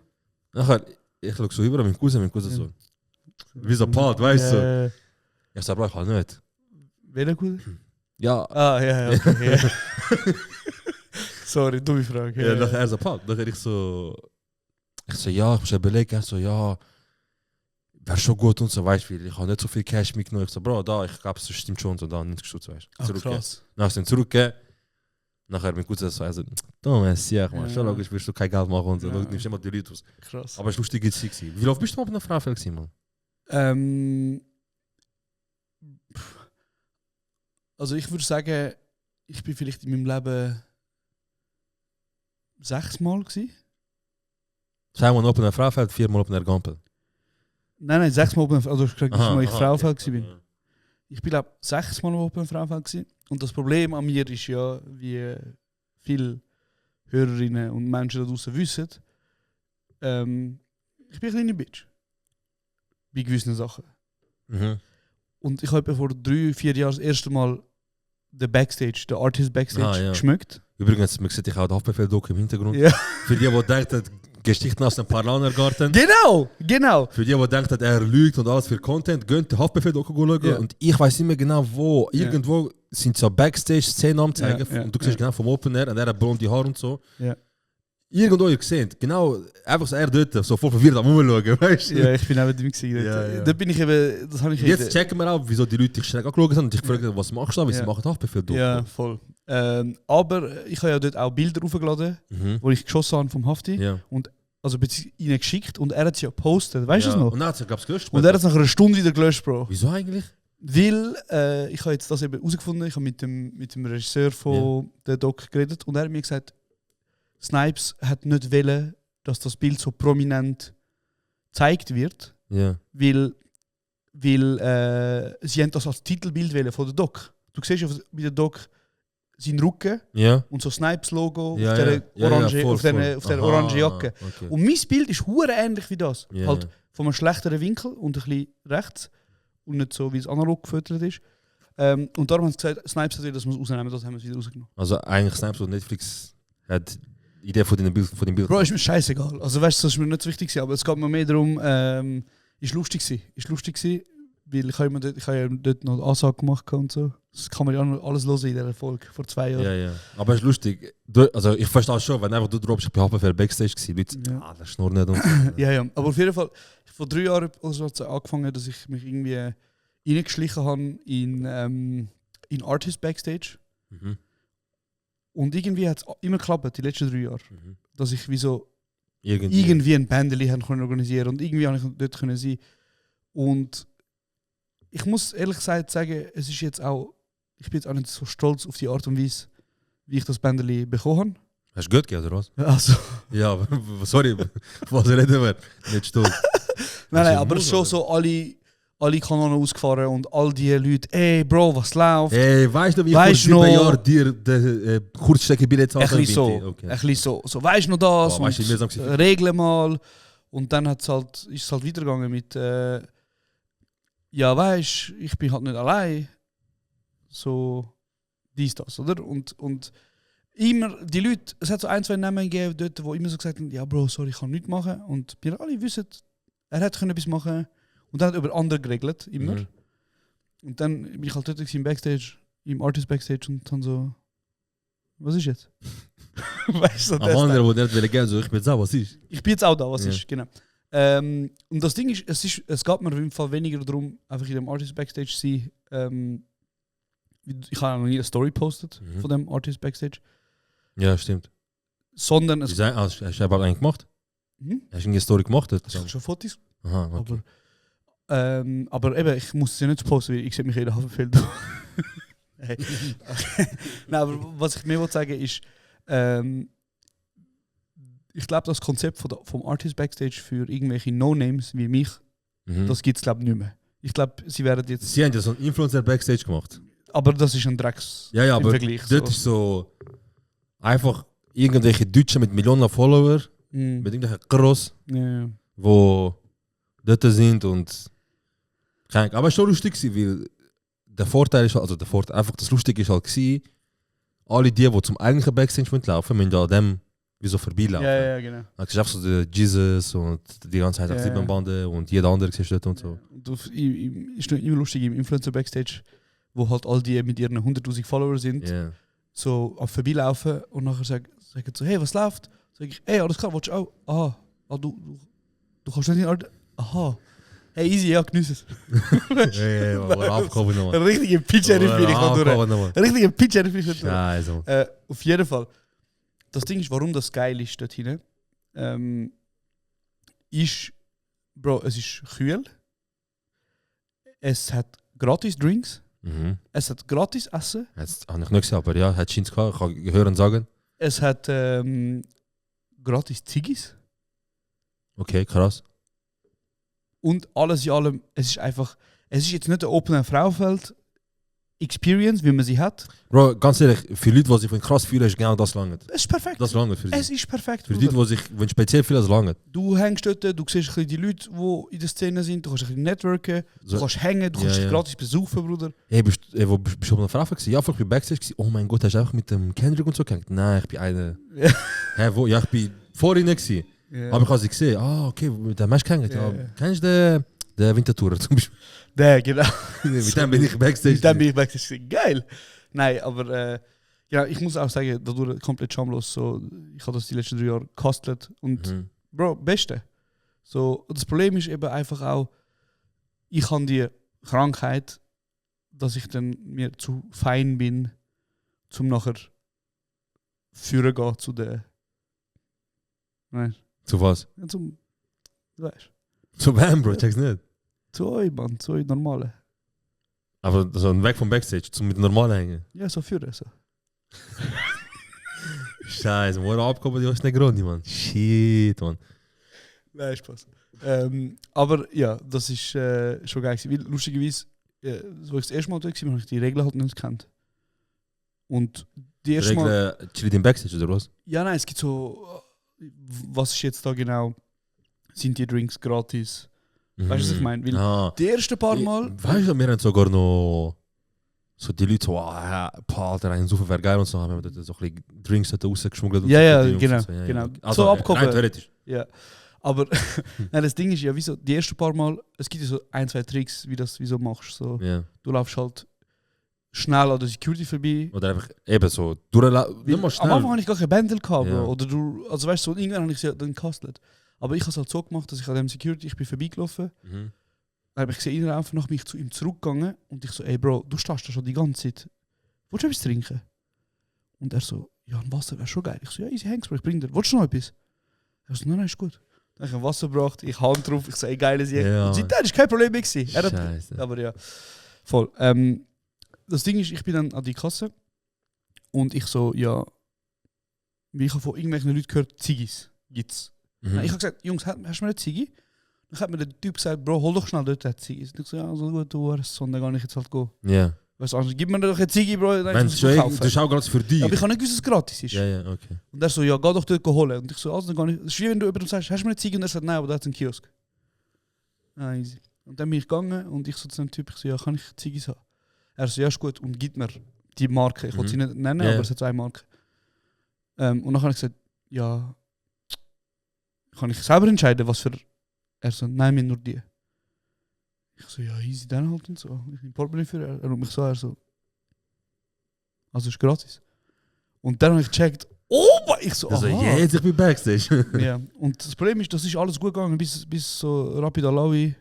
Nachher, ich schaue so über mein Cousin so, wie so Part, weißt du? Ich sage, Bro, ich kann nicht. Wer gut? Ja. Ah, ja, okay. Ja. Sorry, dumme Frage. Ja, nachher er so, Part. Nachher ich so, ja, ich muss überlegen. Er so, ja, wäre schon gut und so, weißt du, ich habe nicht so viel Cash mitgenommen. Ich so, Bro, da, ich glaube, es stimmt schon und so, da, nicht gestutzt, weißt du. Ach, krass. Nachher sind zurückgegeben. Nachher mein Cousin so, also, du, Messiach, man, schon logisch, wirst du kein Geld machen und so, du nimmst immer die Leute aus. Krass. Aber es war lustig, wie oft bist du mal bei einer Frau gewesen, Mann? Also ich würde sagen, ich bin vielleicht in meinem Leben 6 Mal gewesen. 2 Mal auf einer Fraufeld, 4 Mal auf einer Gampel. Nein, 6 Mal auf einer, also ich habe gesagt, weil ich Fraufeld okay. bin. Ich bin glaube 6 Mal auf einer Fraufeld gewesen. Und das Problem an mir ist ja, wie viele Hörerinnen und Menschen da draußen wissen, ich bin eine kleine Bitch. Bei gewissen Sachen. Mhm. Und ich habe vor 3-4 Jahren das erste Mal den Artist Backstage geschmückt. Übrigens, man sieht auch den Haftbefehl-Doku im Hintergrund. Ja. Für die denken, Geschichten aus dem Parlanergarten. Genau! Für die denken, er lügt und alles für Content, gehen den Haftbefehl-Doku schauen. Ja. Und ich weiß nicht mehr genau wo. Irgendwo sind so Backstage-Szenen am zeigen. Ja, Und du siehst genau vom Open Air und er hat blonde Haare und so. Ja. Irgendwo ihr gesehen, genau, einfach so er dort, so voll verwirrt am Rumschauen, weißt du? Ja, ich bin eben dem gewesen. Ja. Da bin ich eben, das habe ich Jetzt checken wir auch, wieso die Leute dich schräg angeschaut haben und ich gefragt was machst du da, weil sie machen Haftbefehl-Doku. Ja, voll. Aber ich habe ja dort auch Bilder hochgeladen, wo ich geschossen habe vom Hafti. Ja. Und also ihnen geschickt und er hat sie ja gepostet, weißt du das noch? Und er hat sie, glaube ich, gelöscht. Und er hat es nach einer Stunde wieder gelöscht, Bro. Wieso eigentlich? Weil ich habe jetzt das eben herausgefunden, ich habe mit dem Regisseur von der Doc geredet und er hat mir gesagt, Snipes hat nicht wollen, dass das Bild so prominent gezeigt wird, weil sie haben das als Titelbild wollen von der Doc. Du siehst ja bei der Doc seinen Rücken und so Snipes-Logo auf der orange Jacke. Okay. Und mein Bild ist hure ähnlich wie das. Halt von einem schlechteren Winkel und ein bisschen rechts und nicht so, wie es analog gefüttert ist. Und darum haben sie gesagt, Snipes hat wieder, dass wir es rausnehmen, das haben wir es wieder rausgenommen. Also eigentlich Snipes und Netflix hat die Idee von den Bildern. Bro, ist mir scheißegal. Also weißt du, das ist mir nicht so wichtig, aber es geht mir mehr darum, ist lustig gewesen, weil ich habe ja dort noch eine Ansage gemacht und so. Das kann man ja noch alles hören in dieser Folge vor 2 Jahren. Ja. Aber es ist lustig. Also ich verstehe schon, wenn einfach du droppst, ich bin Haftbefehl Backstage gewesen, Leute, das schnurrt nicht. Und ja. Aber auf jeden Fall, vor 3 Jahren also hat es angefangen, dass ich mich irgendwie reingeschlichen habe in Artist Backstage. Mhm. Und irgendwie hat es immer geklappt, die letzten 3 Jahre. Mhm. Dass ich wie so irgendwie ein Bändeli organisieren und irgendwie habe ich dort können sein. Und ich muss ehrlich gesagt sagen, es ist jetzt auch, ich bin jetzt auch nicht so stolz auf die Art und Weise, wie ich das Bändeli bekommen habe. Hast du gut gegeben, oder was? Also. Ja, aber sorry, was reden wir? Nicht stolz. Nein, aber schon so alle Kanonen ausgefahren und all die Leute, ey Bro, was läuft? Ey, weißt du, wie ich vor 7 Jahren dir den Kurzstrecke-Billett habe? Ein bisschen so. Weißt du noch das? Regeln mal. Und dann ist es halt weitergegangen mit, ja weißt, ich bin halt nicht allein. So, das, oder? Und immer, die Leute, es hat so 1-2 Namen gegeben dort, die immer so gesagt haben, ja Bro, sorry, ich kann nichts machen. Und wir alle wissen, er hätte etwas machen können. Und dann hat er über andere geregelt, immer. Mhm. Und dann bin ich halt dort im Backstage, im Artist Backstage und dann so, was ist jetzt? Weißt du, am anderen, wo nicht will gehen, so, ich bin jetzt auch, was ist? Ich bin jetzt auch da, was ist, genau. Und das Ding ist, es geht mir auf jeden Fall weniger darum, einfach in dem Artist Backstage zu sein. Ich habe noch nie eine Story gepostet von dem Artist Backstage. Ja, stimmt. Sondern es... Hast du aber eigentlich gemacht? Hast du eine Story gemacht? Ich habe schon Fotos. Aha, okay. Aber eben, ich muss es ja nicht posten, weil ich sehe mich in der Haftbefehl. Hey. Nein, aber was ich mir sagen ist, ich glaube, das Konzept vom Artist Backstage für irgendwelche No-Names wie mich, das gibt es glaube ich nicht mehr. Ich glaube, sie werden jetzt... Sie haben ja so einen Influencer Backstage gemacht. Aber das ist ein Drecks im aber Vergleich. Das ist so einfach irgendwelche Deutschen mit Millionen Follower, mit irgendwelchen Cross, wo dort sind und... Aber es war schon lustig, weil der Vorteil ist, also einfach das Lustige ist halt gewesen, alle die zum eigentlichen Backstage laufen, müssen an dem wie so vorbeilaufen. Ja, genau. Dann siehst du einfach so den Jesus und die ganze Zeit die Bande und jeder andere siehst dort und so. Ist immer lustig im Influencer Backstage, wo halt all die mit ihren 100'000 Follower sind, so auf vorbeilaufen und nachher sagen so, hey, was läuft? Sag ich, hey, alles klar, willst du auch? Aha, du kannst nicht in Art. Aha. Hey, easy, ja, genieß es. Ja, abgekommen nochmal. Ein richtiger Pitcher bin ich da durch. Ein richtiger Pitcher bin ich da durch. Scheiße. Auf jeden Fall. Das Ding ist, warum das geil ist dort hinten, ist, Bro, es ist kühl. Es hat gratis Drinks. Es hat gratis Essen. Jetzt habe ich nicht gesehen, aber ja, hat Schins gehabt, ich kann hören sagen. Es hat gratis Ziggis. Okay, krass. Und alles in allem, es ist jetzt nicht ein Open Frauenfeld, Experience, wie man sie hat. Bro, ganz ehrlich, für Leute, die sich krass fühlen, ist genau das lange. Es ist perfekt. Das lange für Es sie. ist perfekt. Für Bruder. Leute, die sich speziell fühlen, das lange. Du hängst dort, du siehst ein bisschen die Leute, die in der Szene sind, du kannst ein bisschen networken, du So. kannst hängen, du kannst Ja, dich ja. gratis besuchen, Bruder. Hey, bist du auf einer Frage gewesen? Ja, ich bin Backstage gewesen. Oh mein Gott, hast du einfach mit dem Kendrick und so gehängt? Nein, ich bin einer. Ja. Hä, wo? Ja, ich bin vor ihnen gewesen. Ja. Aber ich habe sie gesehen. Ah, okay, mit dem hast du gehängt. Ja. Ja. Kennst du den Wintertourer zum Beispiel? Der, genau. Mit dem bin ich Backstage. Mit dem bin ich Backstage. Geil. Nein, aber ja, ich muss auch sagen, dadurch komplett schamlos. So, ich habe das die letzten 3 Jahre gekostet und Mhm. Bro, Beste. So, das Problem ist eben einfach auch, ich habe die Krankheit, dass ich dann mir zu fein bin, zum nachher führen gehen zu der. Nein, Zu was? ja, zum. Du weißt. Zu wem, Bro? Check's nicht. Zu euch, Mann, zu euch normalen. Aber so ein Weg vom Backstage, zum mit normal hängen. Ja, so führen. So. Scheiße, wo er abgekommen, die hast nicht Grund, Mann. Shit, Mann. Nein, Spaß. Aber ja, das ist schon geil gewesen. Weil lustigerweise, so ich das erste Mal da war, habe ich die Regeln halt nicht gekannt. Und die erste Mal. Regeln, chillt im Backstage oder was? Ja, nein, es gibt so. Was ist jetzt da genau? Sind die Drinks gratis? Weißt du, was ich meine? Weil Ah. die ersten paar Mal. Weißt du, wir haben sogar noch so die Leute so, Alter, ein Super wäre geil und so, haben wir dort so ein bisschen Drinks dort rausgeschmuggelt. und Ja, so ja, für die Jungs genau, und so. genau. Also, So abgehoben. rein theoretisch. Ja. Aber nein, das Ding ist ja, wieso, die ersten paar Mal, es gibt ja so 1, 2 Tricks, wie das wieso machst. So, Ja. du laufst halt schnell an der Security vorbei. Oder einfach eben so, durchlaufen. Weil Nicht mal am schnell. Anfang hatte ich gar kein Bändel gehabt, Bro. Ja. Oder du, also weißt du, so, irgendwann habe ich sie dann gekastelt. Aber ich habe es halt so gemacht, dass ich an dem Security, ich bin vorbeigelaufen, Mhm. dann habe ich gesehen, ihn einfach nach mich zu ihm zurückgegangen und ich so, ey Bro, du stehst da schon die ganze Zeit. Willst du etwas trinken? Und er so, ja, ein Wasser wäre schon geil. Ich so, ja, easy, Hanks, Bro, ich bring dir. Willst du noch etwas? Er so, nein, ist gut. Dann habe ich ein Wasser gebracht, ich Hand drauf, ich so, ey, geiles Jahr. Ja. Und seitdem ist kein Problem mehr gewesen. Er hat, Scheiße. aber ja, voll. Das Ding ist, ich bin dann an die Kasse und ich so, ja, wie ich habe von irgendwelchen Leuten gehört, Ziggis gibt's. Mhm. Ich habe gesagt, Jungs, hast du mir eine Ziggi? Dann hat mir der Typ gesagt, Bro, hol doch schnell dort eine Ziggi. Und ich so, ja, so gut, du hast dann kann ich jetzt halt gehen. Ja. Weißt du, gib mir doch eine Ziggi, Bro, dann Wenn muss es ich schon kaufen. du schaust gerade für dich. Ja, aber ich kann nicht wissen, dass es gratis ist. Ja, ja, okay. Und er so, ja, geh doch dort holen. Und ich so, also, dann kann ich. Es ist wie wenn du jemandem sagst, hast du mir eine Ziggi? Und er sagt, nein, aber da hat einen Kiosk. Ah, easy. Und dann bin ich gegangen und ich so zu dem Typ, ich so, ja, kann ich Ziggis haben? Er so, ja, ist gut. Und gib mir die Marke. Ich wollte sie nicht nennen, Ja. aber es hat 2 Marken. Und dann habe ich gesagt, ja, kann ich selber entscheiden, was für. Er so, nein, mir nur die. Ich so, ja, easy, dann halt und so. Ich nehme Portemonnaie für er. Er ruft mich so, er so, also ist gratis. Und dann habe ich gecheckt, oh, ich so, Also, aha. jetzt ich bin Backstage. Ja, und das Problem ist, das ist alles gut gegangen, bis so Rapid Alawi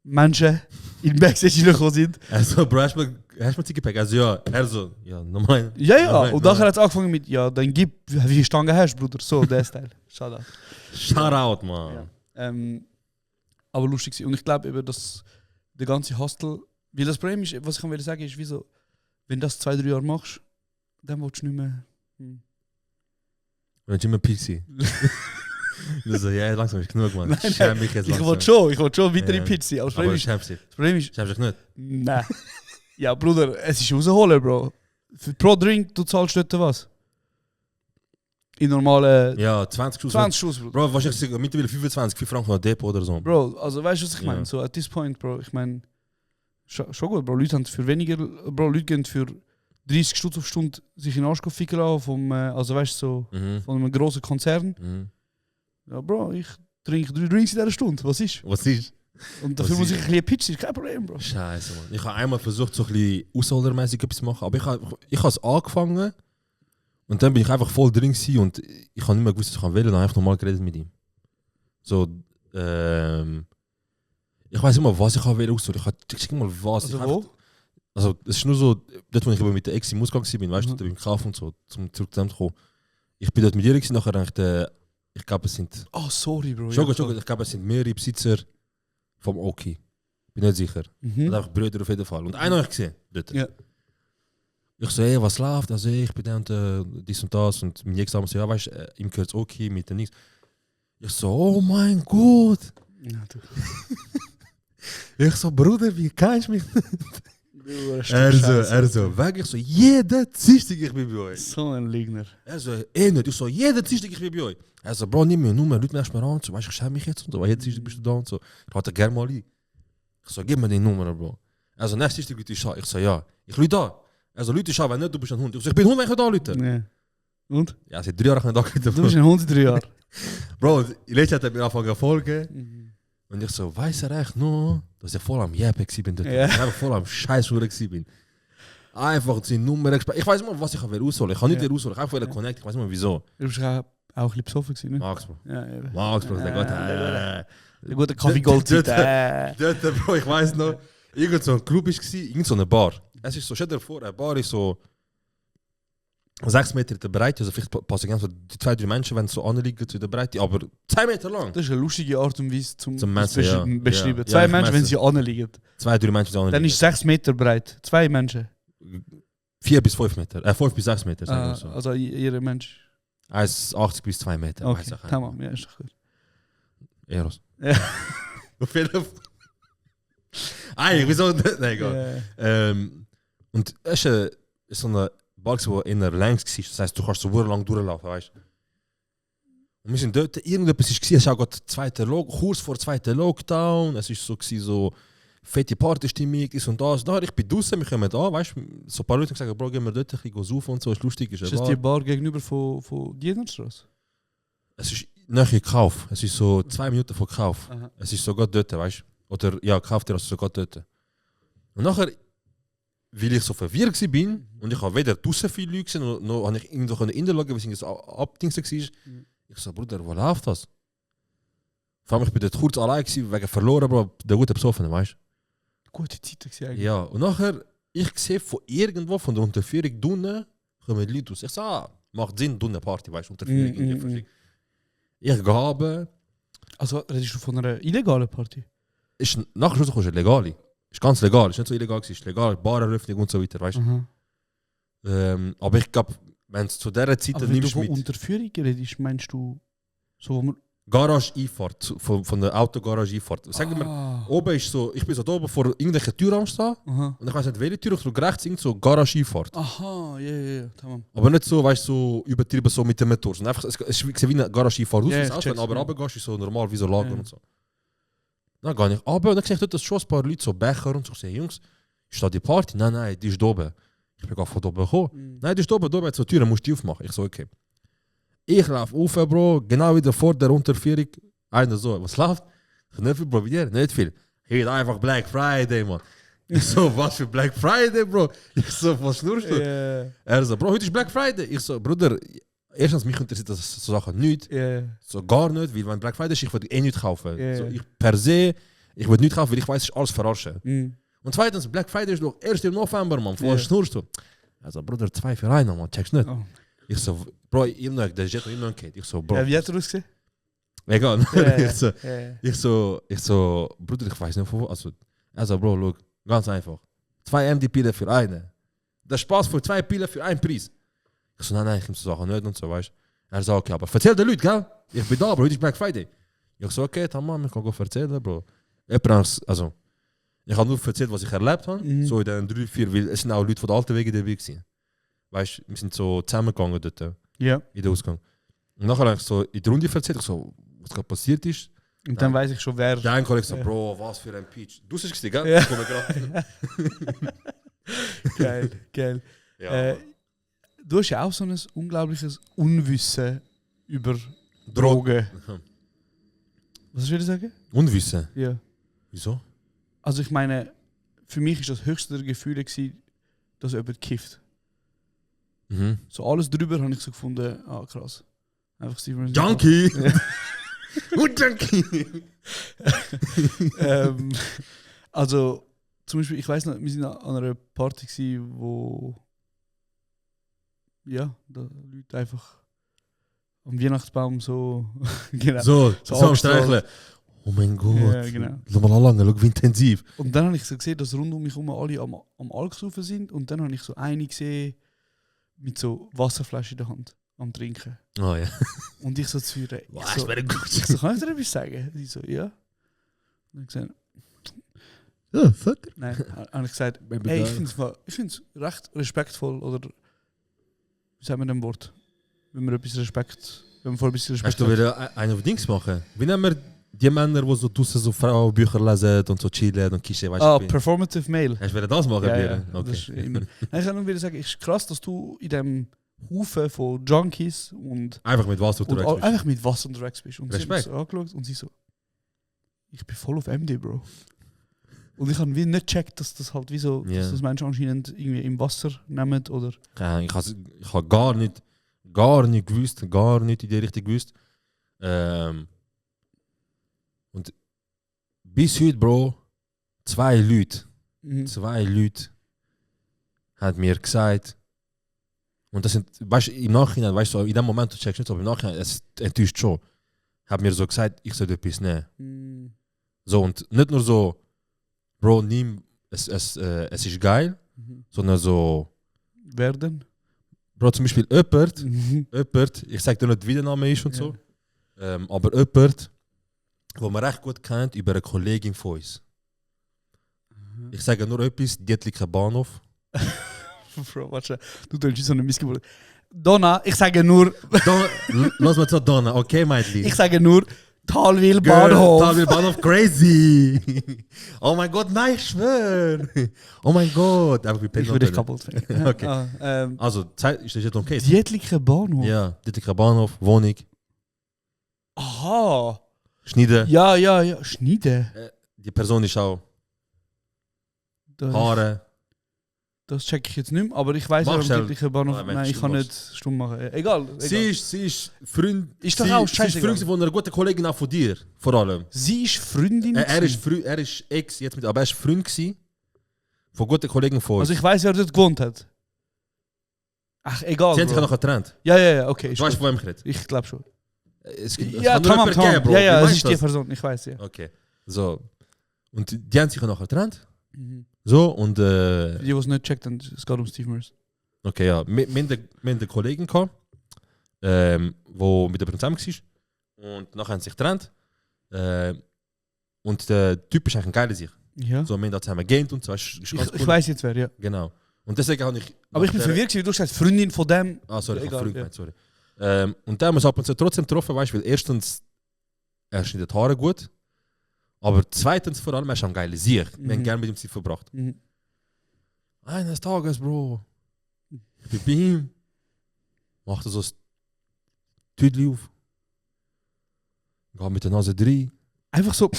Menschen in den Backstage gekommen sind. Also, Bro, hast du mal Ticketpack? Also, ja, er so, ja, normal. Ja, ja, Normal, und nachher hat es angefangen mit, ja, dann gib, wie viele Stangen hast du, Bruder? So, der Style. Schade. Shoutout, man. Ja. Aber lustig gewesen. Und ich glaube eben, dass der ganze Hostel, weil das Problem ist, was ich will sagen, ist, wieso, wenn du das 2, 3 Jahre machst, dann willst du nicht mehr. Und dann immer PC. Also, ja, langsam ist genug, man. Ich schäme mich jetzt Ich langsam. wollte schon weiter in Ja. Pizza. Aber das Aber Problem du ist, schämst dich. das Problem ist, Schämst dich nicht? nein. Ja, Bruder, es ist rausholen, Bro. Pro Drink, du zahlst dort was? In normalen Ja, 20 Schuss. 20 Schuss, Bro. Bro, wahrscheinlich mittlerweile 25, 4 Franken nach Depot oder so. Bro, also weißt du, was ich meine? Ja. So, at this point, Bro, ich meine, schon gut, Bro. Leute haben für weniger, Bro, Leute gehen für 30 Stutz auf Stunde sich in den Arsch ficken lassen, vom, also weißt du, so, Mhm. von einem grossen Konzern. Mhm. Ja, Bro, ich trinke 3 Drinks in dieser Stunde, was ist? Was ist? Und dafür Was muss ist? ich ein bisschen Pizza, ist kein Problem, Bro. Scheiße, Mann. Ich habe einmal versucht, so ein bisschen ausholdermäßig etwas zu machen, aber ich habe es angefangen und dann bin ich einfach voll drin gewesen und ich habe nicht mehr gewusst, was ich wählen und habe einfach normal geredet mit ihm. So, ich weiß immer, was ich will ausholen. Ich sag mal was. Also ich wo? einfach- Also, es ist nur so, dort, wo ich eben mit der Ex im Ausgang war, weißt du, da bin ich gekauft und so, zum zurück zu kommen. Ich bin dort mit ihr gewesen, nachher dachte ich glaube, es sind. Oh, sorry, Bro. Schon ja, gut, ich glaube, es sind mehrere Besitzer vom Oki. Bin nicht sicher. Mhm. Und einfach Brüder auf jeden Fall. Und einen habe ich gesehen. Dort. Ja. Ich so, hey, was läuft? Also, ich bin da und dies und das. Und mein Ex sagt so, ja, weißt du, ihm gehört Oki mit dem nichts. Ich so, oh mein Gott. Ja, du. Ich so, Bruder, wie kennst du mich? Er so, weg, ich so, jeden Dienstag ich bin bei euch. So ein Lügner. Er so, nicht, ich so, jeden Dienstag ich bin bei euch. Er so, Bro, nimm mir Nummer, Leute mir erstmal an, so, weißt du, ich schäme mich jetzt und so, weil jeden Dienstag bist du da und so. Ich hatte gerne mal ein. Ich so, gib mir die Nummer, Bro. Er so, nächstes Dienstag Leute ich an. Ich so, ja. Ich Leute da. Er so, Leute ich an, wenn nicht, du bist ein Hund. Ich so, ich bin Hund, wenn ich da, Leute. Ja. Und? Ja, seit 3 Jahren kann ich da. Du bist ein Hund in 3 Jahren. Bro, letztes Jahr hat mir angefangen zu folgen. Und ich so, weiß er echt noch, dass ich voll am Jeppe bin dort. Ja. Ich einfach voll am Scheißhuren bin. Einfach seine Nummer. Ich weiß immer, was ich ausholen. Ich kann nicht ausholen. Ich einfach connect. Ich weiß immer, wieso. Du bist auch ein bisschen besoffen gewesen, ne? Max, Bro. Ja, eben. Max, Bro, der Gott. Der gute Kaffee-Gold-Zeit. Dort, Bro, ich weiß noch, irgend so ein Club war, irgend so eine Bar. Es ist so, stell dir vor, eine Bar ist so 6 Meter in der Breite, also vielleicht passen ganz so 2-3 Menschen, wenn sie so anliegen zu der Breite, aber 2 Meter lang. Das ist eine lustige Art und Weise zum Messen, ja. beschreiben. Ja. 2 Ja, Menschen, wenn messen. sie anliegen. 2-3 Menschen so Dann anliegen. ist 6 Meter breit. 2 Menschen. 4 bis 5 Meter. 5 bis 6 Meter, sagen wir so. Also jeder Mensch. 1,80 bis 2 Meter. Okay, weiß ich nicht. tamam, ja, ist doch gut. Eros. Ja. Auf jeden Fall. Wieso? Nein, egal. Und es ist so eine Bar, die in der Längs war. Das heisst, du kannst so lang durchlaufen, weißt du? Und wir sind dort, irgendetwas war, es ist auch gerade kurz vor 2. Lockdown. Es war so fette Partystimmung, ist und das. Ich bin draußen, wir kommen da, weißt du? So ein paar Leute haben gesagt, Bro, gehen wir dort ein bisschen saufen und so, ist lustig. Ist das die Bar gegenüber von Gienernstrasse? Es ist nachher Kauf. Es ist so 2 Minuten vor Kauf. Aha. Es ist sogar dort, weißt du? Oder ja, kauft ihr also sogar dort. Und nachher, weil ich so verwirrt war und ich habe weder draußen viele Leute gesehen, noch habe ich irgendwo in der Lage, wie es abdingsen war. Ich so, Bruder, wo läuft das? Vor allem, ich bin dort kurz allein gewesen, wegen verloren, aber der gute Besoffene, weißt du? Gute Zeit war eigentlich. Ja, und nachher, ich sehe von irgendwo, von der Unterführung drinnen, kommen die Leute aus. Ich so, macht Sinn, drinnen Party, weißt du, Unterführung. Ich gehe. Also, redest du von einer illegalen Party? Ist nachher rausgekommen, ist legal. Ist ganz legal, ist nicht so illegal, ist legal, Bareröffnung und so weiter, weißt du? Aber ich glaube, wenn es zu dieser Zeit Aber wenn du nimmst von mit Unterführung redest, meinst du so, wo man... Garage-Einfahrt, von der Autogarage-Einfahrt. Sagen wir, oben ist so, ich bin so da oben vor irgendwelchen Türen am Stehen und ich weiß nicht, welche Tür, ich drücke rechts irgend so Garage-Einfahrt. Aha, ja, tamam. Aber nicht so, weißt du, so übertrieben so mit dem Motor, sondern einfach, es sieht wie eine Garage-Einfahrt aus, Ja, wie ich es check's, aber ja. runtergehst, ist so normal wie so Lager und so. Dann gehe ich runter und dann sehe ich dort, dass schon ein paar Leute so Becher und so, ich sage, Jungs, ist da die Party? Nein, die ist da oben. Ich bin gerade von da oben gekommen. Nein, die ist da oben hat so Türen, musst du die aufmachen. Ich so, okay. Ich laufe auf, Bro, genau wieder vor der Unterführung. Einer so, was läuft? Ich nicht viel probieren, nicht viel. Hier einfach Black Friday, man. Ich so, was für Black Friday, Bro? Ich so, was schnurst du? Er so, Bro, heute ist Black Friday. Ich so, Bruder, erstens, mich interessiert das so Sachen nicht. So gar nicht, weil wenn Black Friday ist, ich würde eh nicht kaufen. So, ich per se, ich würde nicht kaufen, weil ich weiß, es ist alles verarschen. Und zweitens, Black Friday ist doch erst im November, man. Vorher schnurst du. Also, Bruder, 2 für 1, man, checkst nicht. Oh. Ich so, Bro, der Jet immer geht. Ich so, Bro. Ja, wie hat er ausgesehen? Egal. Ja. Ich so, Bruder, ich weiß nicht, also, Bro, look, ganz einfach. 2 MD-Pillen für eine. Der Spaß für 2 Pillen für einen Preis. Ich so, nein, ich nehme so Sachen nicht und so, weißt du. Er so, okay, aber erzähl den Leuten, gell? Ich bin da, Bro, heute ist Black Friday. Ich so, okay, tamam, ich kann go erzählen, Bro. Also, ich habe nur erzählt, was ich erlebt habe. So in den 3-4, weil es sind auch Leute von der alten Wege dabei gewesen. Weißt du, wir sind so zusammengegangen dort, Ja. in den Ausgang. Und nachher habe ich so in der Runde erzählt, ich so, was gerade passiert ist. Und dann weiß ich schon, wer... Dann habe ich so, Bro, was für ein Peach. Du bist es, gell? Ja. Ich komme gerade. Geil. Ja. Du hast ja auch so ein unglaubliches Unwissen über Drogen. Was würdest du sagen? Unwissen? Ja. Wieso? Also ich meine, für mich ist das höchste der Gefühle gewesen, dass jemand kifft. So alles drüber habe ich so gefunden, krass. Einfach Steven. Junkie! Und Junkie! Also, zum Beispiel, ich weiß noch, wir sind an einer Party gewesen, wo ja, da Leute einfach am Weihnachtsbaum so genau. So am angestrahlt. Streicheln. Oh mein Gott. Ja, genau. Lass mal lange, schau wie intensiv. Und dann habe ich so gesehen, dass rund um mich herum alle am Alksaufen sind. Und dann habe ich so eine gesehen mit so Wasserflasche in der Hand am Trinken. Oh ja. Und ich so zu ihr, Wow, ich so, kann ich dir etwas sagen? Sie so, ja. Und ich gesagt, Ja, fucker. Nein, habe ich gesagt, Baby ey, girl. ich finde es recht respektvoll, oder wie sagen wir dem Wort? Wenn man vor etwas Respekt Hast du wieder einen auf Dings machen? Wie nennen wir die Männer, die so draussen so Frauenbücher lesen und so chillen und kischen, weißt du? Performative Male. Hast du wieder das machen? Ja, wieder? ja, Okay. das ist immer. Nein, ich kann nur wieder sagen, es ist krass, dass du in dem Haufen von Junkies und Einfach mit was du und unterwegs bist. einfach mit Wasser unterwegs bist. Und sie haben Respekt. so angeschaut und sie so, ich bin voll auf MD, Bro. Und ich habe wie nicht gecheckt, dass das halt wie so, Ja. dass das Menschen anscheinend irgendwie im Wasser nehmen oder. Ja, ich habe gar nicht gewusst, gar nicht in die Richtung gewusst. Und bis heute, Bro, zwei Leute haben mir gesagt, und das sind, weißt du, im Nachhinein, weißt du, in dem Moment, du checkst nicht, aber im Nachhinein, es enttäuscht schon, haben mir so gesagt, ich soll etwas nehmen. So, und nicht nur so, Bro, nimm, es ist geil, sondern so, Werden. Bro, zum Beispiel jemand, ich sag dir nicht, wie der Name ist und so, aber jemand, wo man recht gut kennt, über eine Kollegin von uns. Ich sage nur etwas, Dietliker Bahnhof. Bro, warte, du tust so eine Missgeburt. Donna, ich sage nur, Lass mal zu Donna, okay, Meidli? ich sage nur, Talwil Bahnhof. Talwil Bahnhof, crazy! Oh mein Gott, nein, ich schwör! Oh mein Gott! Aber wie Ich würde dich kaputt finden. Okay. Also, ist das jetzt okay? Dietliker Bahnhof? Ja, Dietliker Bahnhof, Wohnung, Aha. Schneiden. Ja. Schneiden. Die Person ist auch Haare. Das check ich jetzt nicht mehr, aber ich weiß ja, Mach schnell. Dietliker Bahnhof. Ah, wenn Nein, du ich kann stumm nicht stumm machen. Egal. Sie ist Freund. Ist doch sie, auch sie ist scheißegal. Freund von einer guten Kollegin auch von dir, vor allem. Sie ist Freundin. Er ist Ex, jetzt mit, aber er ist Freund gewesen, von guten Kollegen von uns. Also ich weiß, wer dort gewohnt hat. Ach, egal. Sie haben sich Bro. noch getrennt. Ja, okay. Du weißt, von wem ich rede? Ich glaube schon. Es gibt, Ja, kann nur tamam. jemand geben, Bro. Ja, Wie es meinst ist du die das? Person, ich weiß, ja. Okay. So. Und die haben sich noch getrennt. Mhm. So, und Die, die es nicht checkt, dann es geht um Steve Murs. okay, ja. Wir haben einen Kollegen gehabt, der mit der zusammen war. Und nachher haben sie sich getrennt. Und der Typ ist eigentlich ein geiler sich. Ja. So, wir haben da zusammen gegamed und so. Ich weiß jetzt wer, ja. Genau. Und deswegen habe ich... Aber ich bin verwirrt, wie du sagst, Freundin von dem. Ah, sorry, ich Egal, habe Freund ja. gemeint, sorry. Und der haben wir uns ab und zu trotzdem getroffen, weißt du, weil erstens, er schneidet Haare gut, aber zweitens vor allem, er ist ein geiler Sieg. Wir haben gerne mit ihm Zeit verbracht. Mhm. Eines Tages, Bro, ich bin bei ihm, macht er so das Tüdli auf, geht mit der Nase rein Einfach so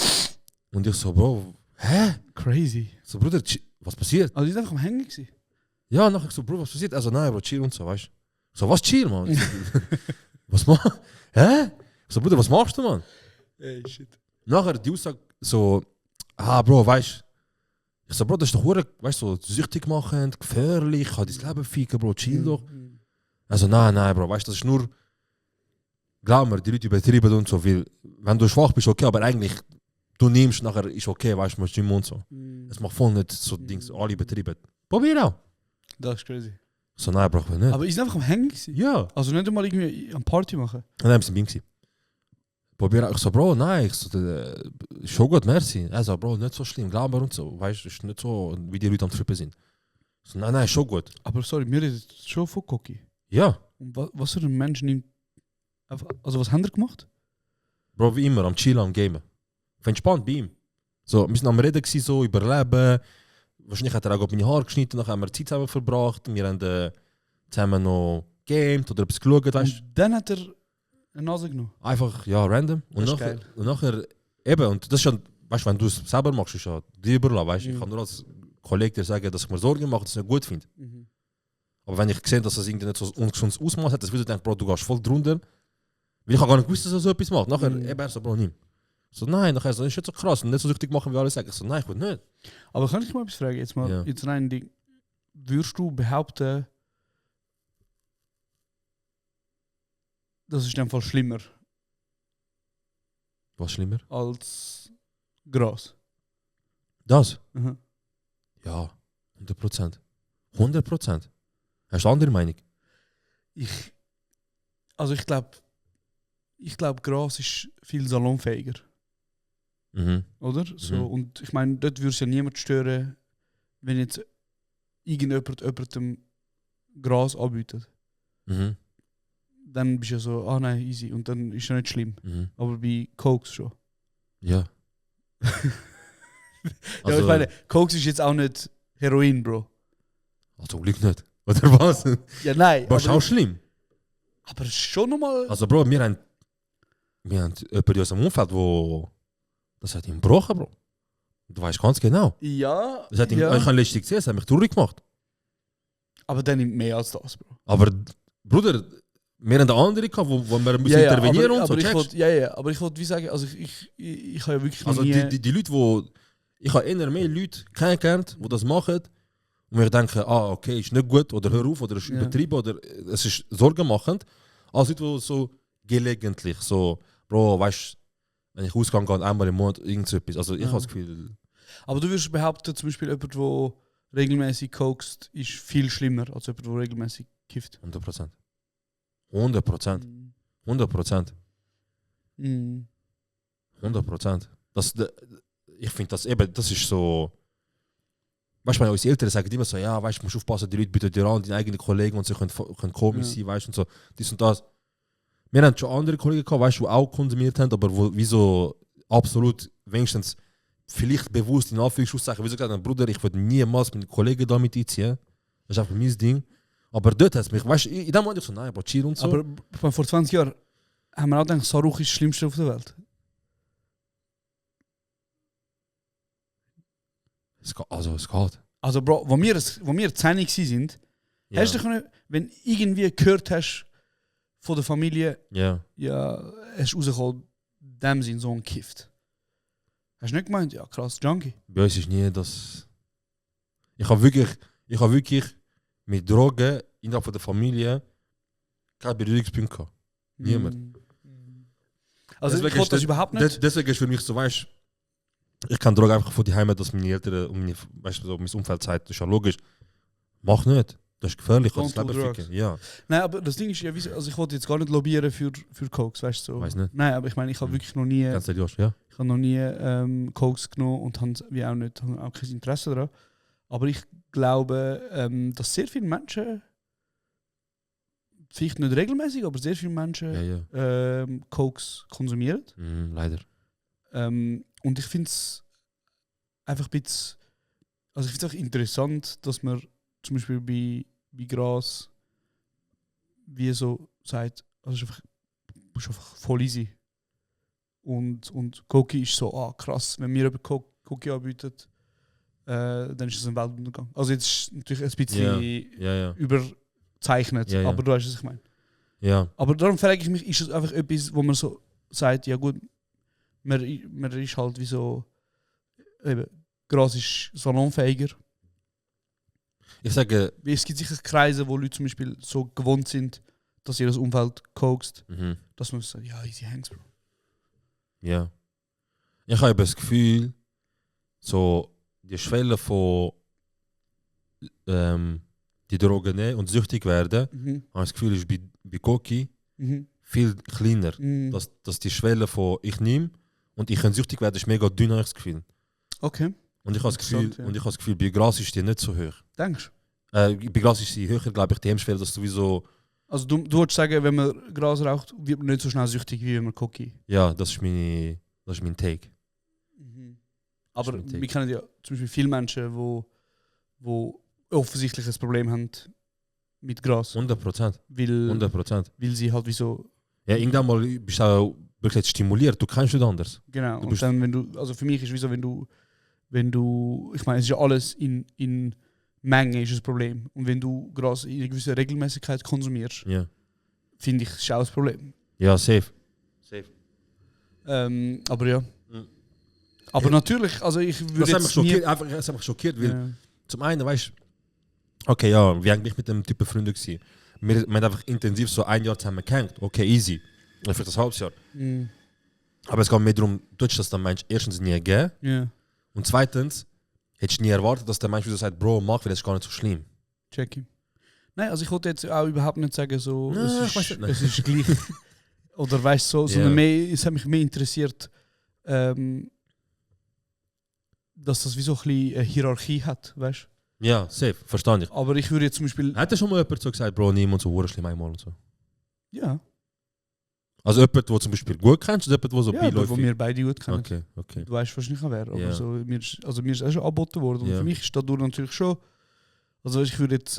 und ich so, Bro, hä? crazy. So, Bruder, was passiert? Also die sind einfach am Hängen gewesen. Ja, nachher so, Bro, was passiert? Also, nein, Bro, chill und so, weißt du. So, was chill, Mann? Was machst hä? So, Bruder, was machst du, Mann? Ey, shit. Nachher die Aussage so, Bro, weißt ich so, Bro, das ist doch hure, weißt du, so süchtig machend, gefährlich, kann dein Leben ficken, Bro, chill doch. Also, nein, Bro, weißt du, das ist nur, glaub mir, die Leute übertrieben und so, weil, wenn du schwach bist, okay, aber eigentlich, du nimmst, nachher ist okay, weißt du, musst du und so. Es macht voll nicht so Dings, alle übertrieben. Probier auch. Das ist crazy. So, nein, Bro, ich will nicht. Aber die sind einfach am Hängen gewesen. Ja. Also nicht einmal irgendwie am Party machen. Nein, wir sind beim. Probier auch. Ich so, Bro, nein, ich so, schon gut, merci. Er so, Bro, nicht so schlimm, glaub mir und so. Weißt du, es ist nicht so, wie die Leute am Trippen sind. Ich so, nein, schon gut. Aber sorry, mir redet schon von Cocky. Ja. Und was für ein Mensch nimmt. Also was haben die gemacht? Bro, wie immer, am Chillen, am Gamen. Ich bin entspannt bei ihm. So, wir sind am Reden gewesen, so, über Leben. Wahrscheinlich hat er auch meine Haare geschnitten, nachher haben wir Zeit zusammen verbracht. Wir haben zusammen noch gamed oder etwas geschaut, weißt du. Und dann hat er eine Nase genommen. Einfach, ja, random. Und Das ist nachher, geil. und nachher, eben, und das ist ja, weißt du, wenn du es selber machst, ist ja dir überlassen, weißt du. Ich kann nur als Kollege dir sagen, dass ich mir Sorgen mache, dass ich es nicht gut finde. Aber wenn ich sehe, dass es irgendwie nicht so ein ungesundes Ausmaß hat, dann würde ich denken, Bro, du gehst voll drunter. Weil ich habe gar nicht gewusst, dass er so etwas macht. Nachher, eben, er so, Bro, nimm. So, nein, nachher so, das ist nicht so krass und nicht so süchtig machen, wie alle sagen. Ich so, nein, ich will nicht. Aber kann ich mal etwas fragen? Jetzt mal, Ja. jetzt rein Ding. Würdest du behaupten, das ist in dem Fall schlimmer Was schlimmer? als Gras? Das? Mhm. Ja, 100%. 100%. Hast du eine andere Meinung? Ich glaube, Gras ist viel salonfähiger. oder? So, und ich meine, dort würde es ja niemand stören, wenn jetzt jemandem Gras anbietet. Dann bist du ja so, nein, easy. Und dann ist ja nicht schlimm. Aber bei Cokes schon. Ja. Ja, ich meine, Cokes ist jetzt auch nicht Heroin, Bro. Zum Glück nicht. Oder was? Ja, nein. Aber ist auch schlimm. Aber es ist schon nochmal... Also Bro, wir haben jemanden aus unserem Umfeld, wo das hat ihn gebrochen, Bro. Du weißt ganz genau. Ja, Das hat ihn, ich habe letztens gesehen, das hat mich traurig gemacht. Aber der nimmt mehr als das, Bro. Aber Bruder, wir haben andere gehabt, wo wir müssen intervenieren aber, und so. Aber ich wollte wie sagen, also ich habe ja wirklich also nie... die Leute, wo ich habe eher mehr Leute kennengelernt, die das machen und mir denken, okay, ist nicht gut oder hör auf oder ist übertrieben oder es ist sorgenmachend. Als Leute, die so gelegentlich so, Bro, weißt du, wenn ich ausgehe, gehe einmal im Monat irgend so etwas. Also ich habe das Gefühl... Aber du würdest behaupten, zum Beispiel jemand, der regelmäßig kokst, ist viel schlimmer als jemand, der regelmäßig kifft. 100%. 100%. 100%. 100%. Ich finde das eben, das ist so. Weißt du, unsere Eltern sagen immer so, ja, weißt du, musst aufpassen, die Leute bieten dir an, deine eigenen Kollegen und sie können komisch sein, weißt du, und so, dies und das. Wir haben schon andere Kollegen gehabt, weißt du, die auch konsumiert haben, aber wo wie so absolut wenigstens vielleicht bewusst in Anführungszeichen, wie so gesagt, Bruder, ich würde niemals mit Kollegen damit einziehen. Das ist einfach mein Ding. Aber dort hat es mich, weißt du, in dem Moment ich so, nein, aber chill und so. Aber vor 20 Jahren haben wir auch gedacht, Saruch ist das Schlimmste auf der Welt. Es geht. Also Bro, wo wir 10 sind, hast du dich, wenn irgendwie gehört hast von der Familie, hast du rausgekommen, in dem Sinn so ein Gift. Hast du nicht gemeint, ja krass, Junkie? Bei uns ist nie das... Ich habe wirklich mit Drogen innerhalb von der Familie keine Berührungspunkte gehabt. Niemand. Also deswegen ich wollte das überhaupt nicht. Deswegen ist für mich so, weißt ich kann Drogen einfach von die Heimat, dass meine Eltern und meine, weißt du, so, mein Umfeld sagt, das ist ja logisch. Mach nicht. Das ist gefährlich, kannst das Leben ficken. Ja. Nein, aber das Ding ist ja, also ich wollte jetzt gar nicht lobbyieren für Cokes, weißt du so. Weiß nicht. Nein, aber ich meine, ich habe wirklich noch nie... Ganz seriös, ja. Ich habe noch nie Cokes genommen und habe wie auch nicht, habe auch kein Interesse daran. Aber ich glaube, dass sehr viele Menschen, vielleicht nicht regelmäßig, aber sehr viele Menschen Cokes konsumieren. Leider. Und ich finde es einfach ein bisschen, also ich finde es auch interessant, dass man zum Beispiel bei Gras wie so sagt, also ist einfach voll easy. Und Coki ist so, krass, wenn mir jemand Coki anbietet, dann ist es ein Weltuntergang. Also jetzt ist es natürlich ein bisschen überzeichnet, aber du weißt, was ich meine. Ja. Aber darum frage ich mich, ist es einfach etwas, wo man so sagt, ja gut, man ist halt wie so, eben, Gras ist salonfähiger. Ich sage... Es gibt sicher Kreise, wo Leute zum Beispiel so gewohnt sind, dass ihr das Umfeld kokst, dass man sagt, ja, easy hands, Bro. Ja. Ich habe das Gefühl, so die Schwelle von die Drogen nehmen und süchtig werden, habe das Gefühl, ist bei Coki viel kleiner. Dass die Schwelle von ich nehme und ich kann süchtig werden, ist mega dünn, habe ich das Gefühl. Okay. Und ich habe das Gefühl, bei Gras ist die nicht so hoch. Denkst du? Bei Gras ist sie höher, glaube ich, die Hemmschwelle, dass du sowieso... Also du würdest sagen, wenn man Gras raucht, wird man nicht so schnell süchtig, wie wenn man Coki. Ja, das ist mein Take. Aber wir kennen ja zum Beispiel viele Menschen, die offensichtlich ein Problem haben mit Gras. 100%. 100%. Weil sie halt wie so... Ja, irgendwann mal bist du auch wirklich stimuliert, du kannst nicht anders. Genau, und dann, wenn du... Also für mich ist es wie so, wenn du... Ich meine, es ist ja alles in Menge ist ein Problem. Und wenn du Gras in einer gewissen Regelmäßigkeit konsumierst, finde ich, ist auch ein Problem. Ja, safe. Aber ja. Aber natürlich, also ich würde jetzt das hat mich schockiert, weil zum einen, weißt du, okay, ja, wir haben mich mit dem Typ befreundet gewesen. Wir haben einfach intensiv so ein Jahr zusammen gehängt. Okay, easy. Oder vielleicht das Halbjahr. Aber es geht mehr darum, du hättest das dann Mensch erstens nie gegeben. Und zweitens, hättest du nie erwartet, dass der Mensch wieder sagt, Bro, mach, weil das ist gar nicht so schlimm. Check. Nein, also ich wollte jetzt auch überhaupt nicht sagen, so, es ist gleich. Oder weißt du, sondern mehr, es hat mich mehr interessiert, dass das wie so ein bisschen eine Hierarchie hat, weißt du? Ja, safe, verstehe ich. Aber ich würde jetzt zum Beispiel... Hat schon mal jemand so gesagt, Bro, niemand so schlimm einmal und so? Ja, Also jemand, der zum Beispiel gut kennst, oder jemand, der so ja aber beiläufig? wo wir beide gut kennen. Okay. Du weißt wahrscheinlich auch wer. Aber Ja. so, mir ist auch schon angeboten worden. Und Ja. für mich ist dadurch natürlich schon... Also ich würde jetzt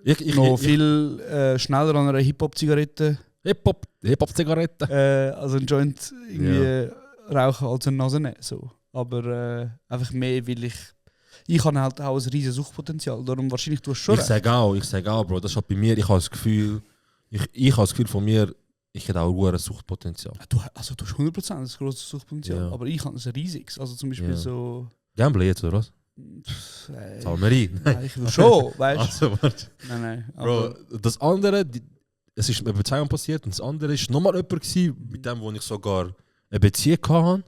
Ich noch viel schneller an einer Hip-Hop-Zigarette Hip-Hop-Zigarette. also ein Joint irgendwie rauchen als eine Nase nehmen. So. Aber einfach mehr, weil ich habe halt auch ein riesiges Suchtpotenzial. Darum wahrscheinlich du hast schon Ich sage auch, Bro, das ist halt bei mir, ich habe das Gefühl, ich habe das Gefühl von mir, ich hätte auch ein Suchtpotenzial. Du hast 100% ein grosses Suchtpotenzial. Ja. Aber ich habe ein riesiges. Also zum Beispiel Ja. so... Gamble jetzt, oder was? Zahlen wir rein. Nein, ich will schon, weißt du? Also, warte. Nein. Bro, Aber, das andere, es ist über 2 Jahre passiert, und das andere ist nochmal jemand gewesen, mit dem, wo ich sogar eine Beziehung hatte.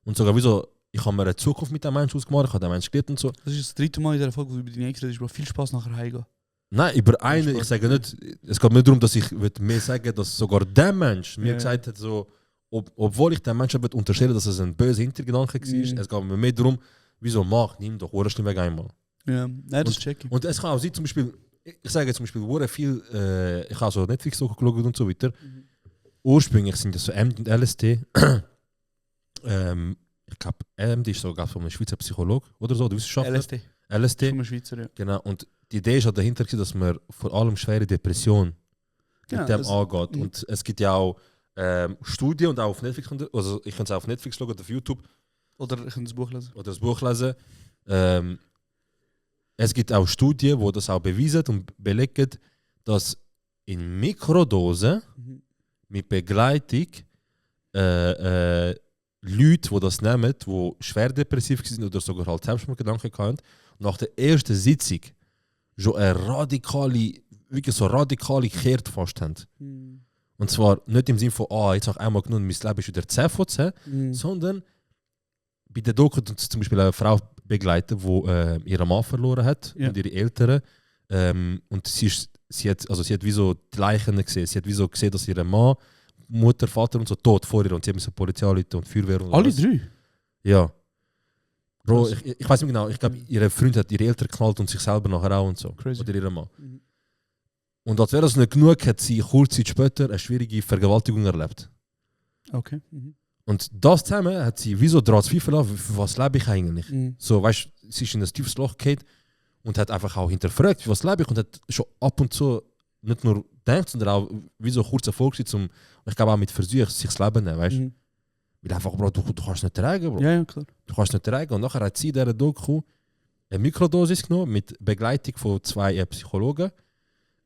Und sogar wie so, ich habe mir eine Zukunft mit dem Menschen ausgemacht, ich habe den Menschen geliebt und so. das ist das 3. Mal in dieser Folge, wo du über deine Ex redest. Bro, viel Spaß nachher heimgehen. Nein, über einen, ich sage nicht, es geht mir darum, dass ich mehr sagen, dass sogar der Mensch mir gesagt hat, so, obwohl ich den Menschen unterstelle, dass es ein böser Hintergedanke war, es geht mir mehr darum, wieso nimm doch schlimm weg einmal. Ja, nein, das check ich. Und es kann auch sein, zum Beispiel, ich sage zum Beispiel, wo viel, ich habe so Netflix geschaut und so weiter. Ursprünglich sind das so MD und LSD. Ich glaube, MD ist sogar von einem Schweizer Psychologe oder so, der Wissenschaftler. LSD. Von einem Schweizer, ja. Genau. Und die Idee ist halt dahinter, dass man vor allem schwere Depression mit dem angeht. Und es gibt ja auch Studien und auch auf Netflix, also ich kann es auch auf Netflix schauen oder auf YouTube. Oder ich kann das Buch lesen. Oder das Buch lesen. Es gibt auch Studien, die das auch beweisen und belegen, dass in Mikrodosen mit Begleitung Leute, die das nehmen, die schwer depressiv sind oder sogar halt Selbstmordgedanken hatten, nach der ersten Sitzung schon eine wirklich so radikale Kehrt fast haben. Und zwar nicht im Sinne von, jetzt habe ich einmal genommen, mein Leben ist wieder 10 von 10, sondern bei der Doku zum Beispiel eine Frau begleiten, die ihren Mann verloren hat und ihre Eltern. Und sie hat wie so die Leichen gesehen. Sie hat wie so gesehen, dass ihr Mann, Mutter, Vater und so tot vor ihr und sie haben so Polizei und Feuerwehr und alle 3? Ja. Bro, ich weiß nicht genau, ich glaube, ihre Freund hat ihre Eltern geknallt und sich selber nachher auch und so. Crazy. Oder ihren Mann. Und als wäre das nicht genug, hat sie kurze Zeit später eine schwierige Vergewaltigung erlebt. Okay. Und das zusammen hat sie wie so daran Zweifel an, für was lebe ich eigentlich? So, weißt du, sie ist in ein tiefes Loch gefallen und hat einfach auch hinterfragt, für was lebe ich, und hat schon ab und zu nicht nur gedacht, sondern auch wie so kurz Erfolg zum, ich glaube auch mit Versuch, sich das Leben zu nehmen, weißt du? Weil einfach, Bro, du kannst nicht tragen, Bro. Ja, klar. Du kannst nicht tragen. Und nachher hat sie in dieser Doku eine Mikrodosis genommen mit Begleitung von 2 Psychologen.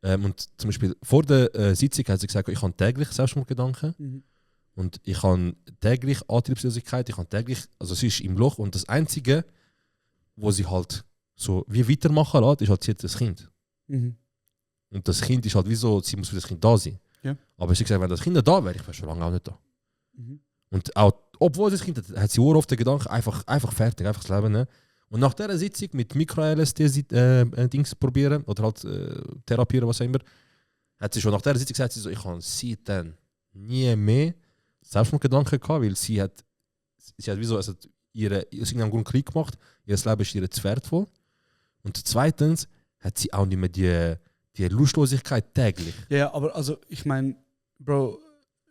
Und zum Beispiel vor der Sitzung hat sie gesagt, ich habe täglich Selbstmordgedanken. Und ich habe täglich Antriebslosigkeit, ich habe täglich, also sie ist im Loch, und das Einzige, wo sie halt so wie weitermachen lässt, ist halt, sie hat das Kind. Und das Kind ist halt wie so, sie muss für das Kind da sein. Ja. Aber sie hat gesagt, wenn das Kind nicht da wäre, ich wäre schon lange auch nicht da. Und auch, obwohl sie das Kind hat, hat sie oft den Gedanken, einfach fertig, einfach das Leben nehmen. Und nach dieser Sitzung mit Mikro-LSD-Dings probieren oder halt therapieren, was auch immer, hat sie schon nach dieser Sitzung gesagt, so, ich habe seitdem nie mehr Selbstmordgedanken gehabt, weil sie hat wie so, also aus irgendeinem Grund Krieg gemacht, ihr Leben ist ihr zu wertvoll. Und zweitens hat sie auch nicht mehr die Lustlosigkeit täglich. Ja, aber also ich meine, Bro,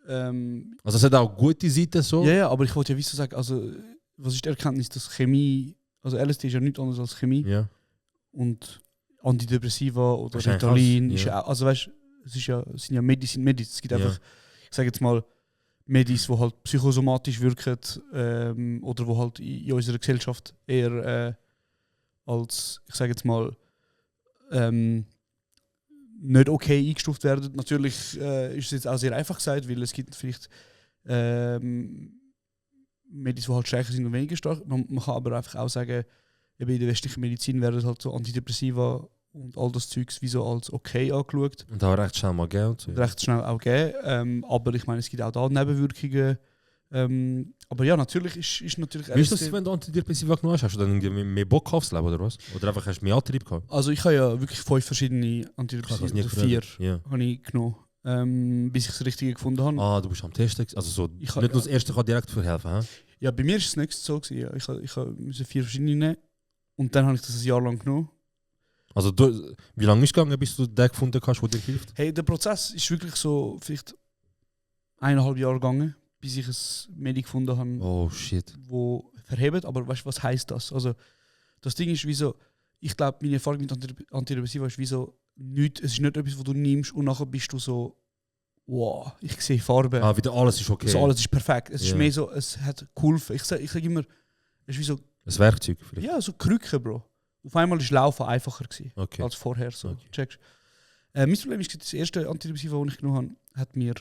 also es hat auch gute Seiten so. Ja, aber ich wollte ja wieso sagen, also was ist die Erkenntnis, dass Chemie, also LSD ist ja nichts anderes als Chemie. Ja. Und Antidepressiva oder Wahrscheinlich Ritalin alles, ist ja. ja auch, also weißt du, es sind ja Medis. Es gibt einfach, ich sage jetzt mal, Medis, die halt psychosomatisch wirken oder wo halt in unserer Gesellschaft eher als, ich sage jetzt mal, nicht okay eingestuft werden. Natürlich ist es jetzt auch sehr einfach gesagt, weil es gibt vielleicht Medis, die halt stärker sind und weniger stark. Man kann aber einfach auch sagen, eben in der westlichen Medizin werden halt so Antidepressiva und all das Zeugs wie so als okay angeschaut. Und auch recht schnell mal Geld. So. Recht schnell auch geben. Aber ich meine, es gibt auch da Nebenwirkungen. Aber ja, natürlich ist natürlich... Wie ist das, wenn du Antidepressiva genommen hast? Hast du dann irgendwie mehr Bock aufs Leben oder was? Oder einfach hast du mehr Antrieb gehabt? Also ich habe ja wirklich 5 verschiedene Antidepressiva, Ich habe das nie 4 ja. habe ich genommen, bis ich das Richtige gefunden habe. Du bist am Testen. Also so, Ich nicht hab- nur das erste kann direkt für helfen. He? Ja, bei mir ist es nicht so gewesen. Ja. Ich musste 4 verschiedene nehmen und dann habe ich das ein Jahr lang genommen. Also wie lange ist es gegangen, bis du den gefunden hast, der dir hilft? Hey, der Prozess ist wirklich so vielleicht 1,5 Jahre gegangen, bis ich ein Medi gefunden habe, Oh shit. wo verhebt. Aber weißt du, was heisst das? Also das Ding ist wie so, ich glaube, meine Erfahrung mit Antidepressiva ist wie so, es ist nicht etwas, was du nimmst und nachher bist du so, wow, ich sehe Farben. Wieder alles ist okay. So, alles ist perfekt. Es ist Ja. mehr so, es hat geholfen. Ich sag immer, es ist wie so, Ein Werkzeug vielleicht. ja, so Krücken, Bro. Auf einmal war Laufen einfacher gewesen, Okay. als vorher. So. Okay. Checkst. Mein Problem ist, das erste Antidepressiva, das ich genommen habe, hat mir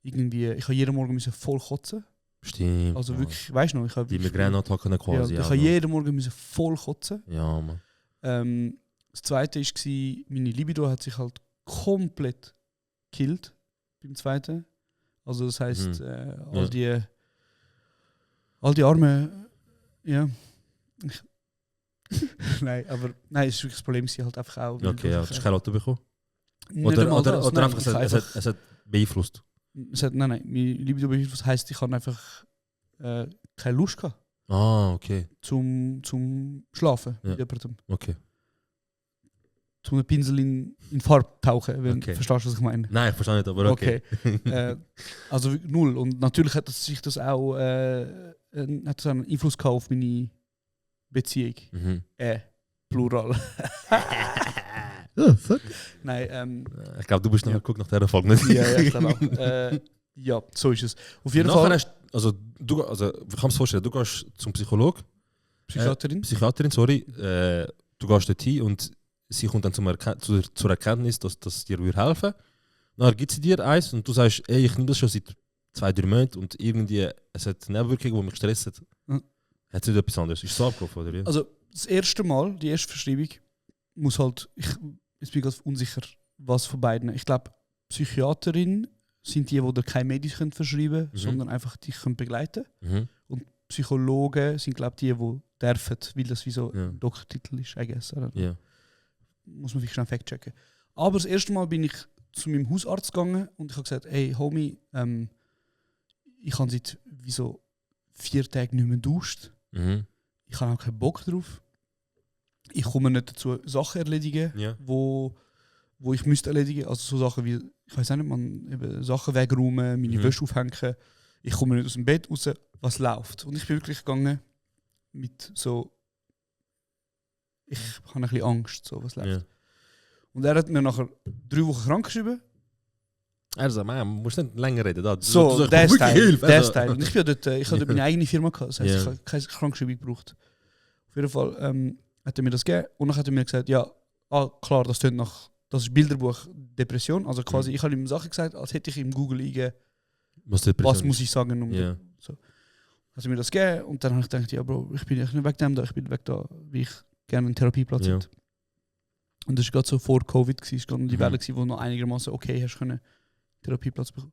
irgendwie, ich habe jeden Morgen müssen voll kotzen. Stimmt. Also ja. wirklich, weißt du noch, ich habe Die Migräneattacken ja, quasi. ich auch habe noch. jeden Morgen müssen voll kotzen. Ja, Mann. Das zweite war, meine Libido hat sich halt komplett gekillt beim zweiten. Also das heisst, all die Arme, ja. nein, es ist wirklich das Problem, sie halt einfach auch. Okay, ja. Hast du keine Lotto bekommen? Nicht Oder einmal das, nein, einfach, ich habe es hat beeinflusst. nein, meine Libido beeinflusst heisst, ich habe einfach keine Lust gehabt Okay. zum Schlafen Ja. mit jemandem. Okay. Zum einen Pinsel in Farbe tauchen, wenn Okay. verstehst du, was ich meine. Nein, ich verstehe nicht, aber okay. Also wirklich null. Und natürlich hat sich das auch hat das einen Einfluss gehabt auf meine Beziehung. Mhm. Plural. Oh, fuck. Nein, Ich glaube, du bist noch geguckt nach dieser Folge nicht. ja, ich glaube auch. Ja, so ist es. Auf jeden Nachher Fall. hast, also, ich kann es vorstellen, du gehst zum Psychologen. Psychiaterin. Sorry. Du gehst dorthin und sie kommt dann zur Erkenntnis, dass das dir helfen würde. Dann gibt sie dir eins und du sagst, ey, ich nehme das schon seit 2-3 Monaten und irgendwie, es hat Nebenwirkungen, die mich stressen. Mhm. Hat es nicht etwas anderes? Ist es so abgelaufen, oder? Also das erste Mal, die erste Verschreibung, muss halt, jetzt bin ich ganz unsicher, was von beiden. Ich glaube, Psychiaterin sind die dir keine Medizin verschreiben können, sondern einfach dich begleiten können. Und Psychologen sind, glaube ich, die dürfen, weil das wie so ein Doktortitel ist, I guess. Ja. Muss man vielleicht schnell fact-checken. Aber das erste Mal bin ich zu meinem Hausarzt gegangen und ich habe gesagt, hey Homie, ich habe seit wie so 4 Tagen nicht mehr duscht. Ich habe auch keinen Bock drauf. Ich komme nicht dazu, Sachen erledigen, wo ich müsste erledigen. Also so Sachen wie, ich weiß nicht, eben Sachen wegräumen, meine Wäsche aufhängen. Ich komme nicht aus dem Bett raus, was läuft. Und ich bin wirklich gegangen mit so, ich habe ein bisschen Angst, so was läuft. Ja. Und er hat mir nachher 3 Wochen krank geschrieben. Er sagt, man muss nicht länger reden. Da. So, der Hilfe. Teil. Und ich bin dort, ich hatte meine eigene Firma gehabt, das heisst, Ja. ich habe keine Krankschreibung gebraucht. Auf jeden Fall hat er mir das gegeben und dann hat er mir gesagt, ja, klar, das ist Bilderbuch Depression. Also quasi, ich habe ihm Sachen gesagt, als hätte ich ihm Google eingegeben, was muss ich sagen, um Ja. so. Hat er mir das gegeben und dann habe ich gedacht, ja Bro, ich bin nicht weg dem da, ich bin weg da, wie ich gerne einen Therapieplatz Ja. hätte. Und das war gerade so vor Covid, es war die Welle, wo noch einigermaßen okay hast können Therapieplatz bekommen.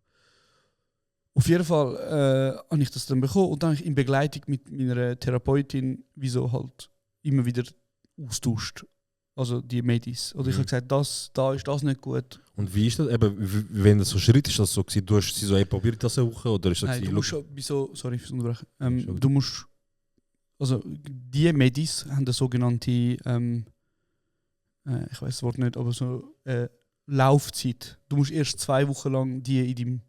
Auf jeden Fall habe ich das dann bekommen und dann habe ich in Begleitung mit meiner Therapeutin wieso halt immer wieder austauscht. Also die Medis. Oder ich habe gesagt, da ist das nicht gut. Und wie ist das? Eben, wenn das so Schritt ist, das so gewesen, du hast sie so probiert das eine Woche oder ist das Nein, du musst sorry fürs Unterbrechen. Du musst, also die Medis haben eine sogenannte, ich weiß das Wort nicht, aber so Laufzeit. Du musst erst 2 Wochen lang die in deinem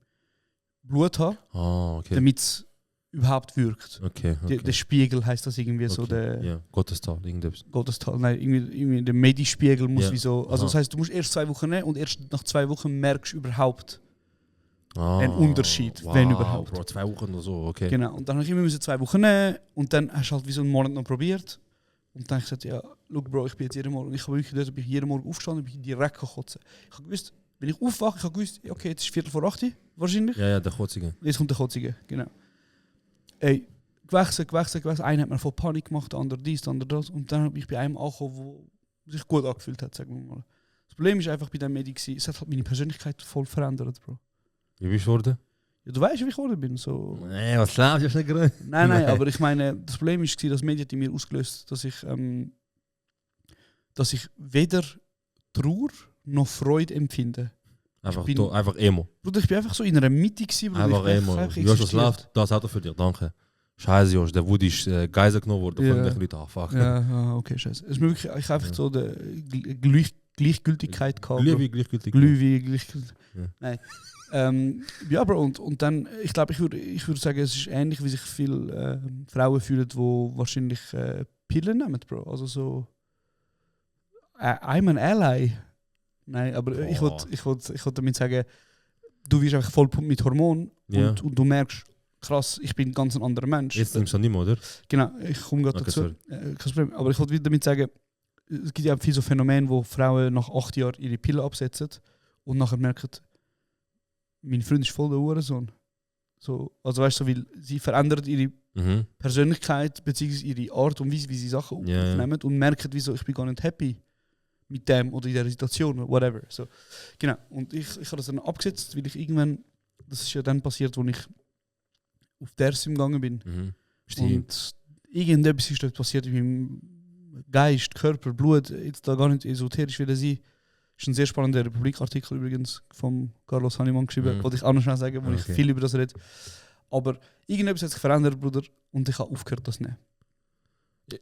Blut haben, okay. damit es überhaupt wirkt. Okay. Der Spiegel heißt das irgendwie so, der Ja, Gottestal, irgendetwas. Gottestal, nein, irgendwie der Medispiegel muss Ja. wie so, also das heißt, du musst erst 2 Wochen nehmen und erst nach 2 Wochen merkst du überhaupt einen Unterschied, wenn überhaupt. Bro, 2 Wochen oder so, okay. Genau, und dann habe ich immer 2 Wochen nehmen und dann hast du halt wie so einen Monat noch probiert. Und dann habe ich gesagt, ja, look Bro, ich bin jetzt jeden Morgen, ich habe wirklich dort, bin ich jeden Morgen aufgestanden, bin ich direkt kotzen. Ich habe gewusst, wenn ich aufwache, ich habe gewusst, okay, jetzt ist 7:45 wahrscheinlich. Ja, der Kotzige. Jetzt kommt der Kotzige, genau. Ey, gewechselt. Einer hat mir voll Panik gemacht, der andere dies, der andere das. Und dann habe ich bei einem angekommen, der sich gut angefühlt hat, sagen wir mal. Das Problem ist einfach bei dem Medi, es hat halt meine Persönlichkeit voll verändert, Bro. Wie bist du geworden? Ja, du weißt, wie ich geworden bin. So. Nee, was läuft jetzt nicht gerade? Nein, aber ich meine, das Problem ist, das Medi hat in mir ausgelöst, dass ich weder Trauer noch Freude empfinde. Einfach Emo. Bruder, ich bin einfach so in einer Mitte gewesen, Bruder. Einfach Ich bin Emo. einfach Wie hast du das existiert. läuft? Das Auto für dich, danke. Scheiße, Josh, der Woody ist Geisel genommen worden Ja. von den Leuten. Fuck. Ja, okay, scheiße. Es ist mir wirklich, ich habe einfach so die Gleichgültigkeit gehabt. Bro. Gleichgültig. Gleichgültig. Ja. Nein. Ja, Bro, und dann, ich glaube, ich würde sagen, es ist ähnlich, wie sich viele Frauen fühlen, die wahrscheinlich Pillen nehmen, Bro. Also so, I'm an ally. Nein, aber ich wollte damit sagen, du wirst einfach voll mit Hormonen Ja. und du merkst, krass, ich bin ganz ein anderer Mensch. Jetzt nimmst du nicht mehr, oder? Genau, ich komme gerade Okay, dazu. sorry. Kein Problem. Aber ich wollte wieder damit sagen, es gibt ja viele so Phänomene, wo Frauen nach 8 Jahren ihre Pille absetzen und nachher merken, mein Freund ist voll der Hurensohn. So, also weißt du, so, weil sie verändert ihre Mhm. Persönlichkeit bzw. ihre Art und Weise, wie sie Sachen Ja, ja. aufnehmen und merken, wieso ich bin gar nicht happy mit dem oder in der Situation, whatever. So, genau. Und ich habe das dann abgesetzt, weil ich irgendwann, das ist ja dann passiert, als ich auf der Sim gegangen bin. Mhm. Stimmt. Und irgendetwas ist dort passiert in meinem Geist, Körper, Blut, jetzt da gar nicht esoterisch wieder sein. Das ist ein sehr spannender Republik-Artikel übrigens von Carlos Hannemann geschrieben, wollte ich auch noch schnell sagen, wo ich viel über das rede. Aber irgendetwas hat sich verändert, Bruder, und ich habe aufgehört, das zu nehmen.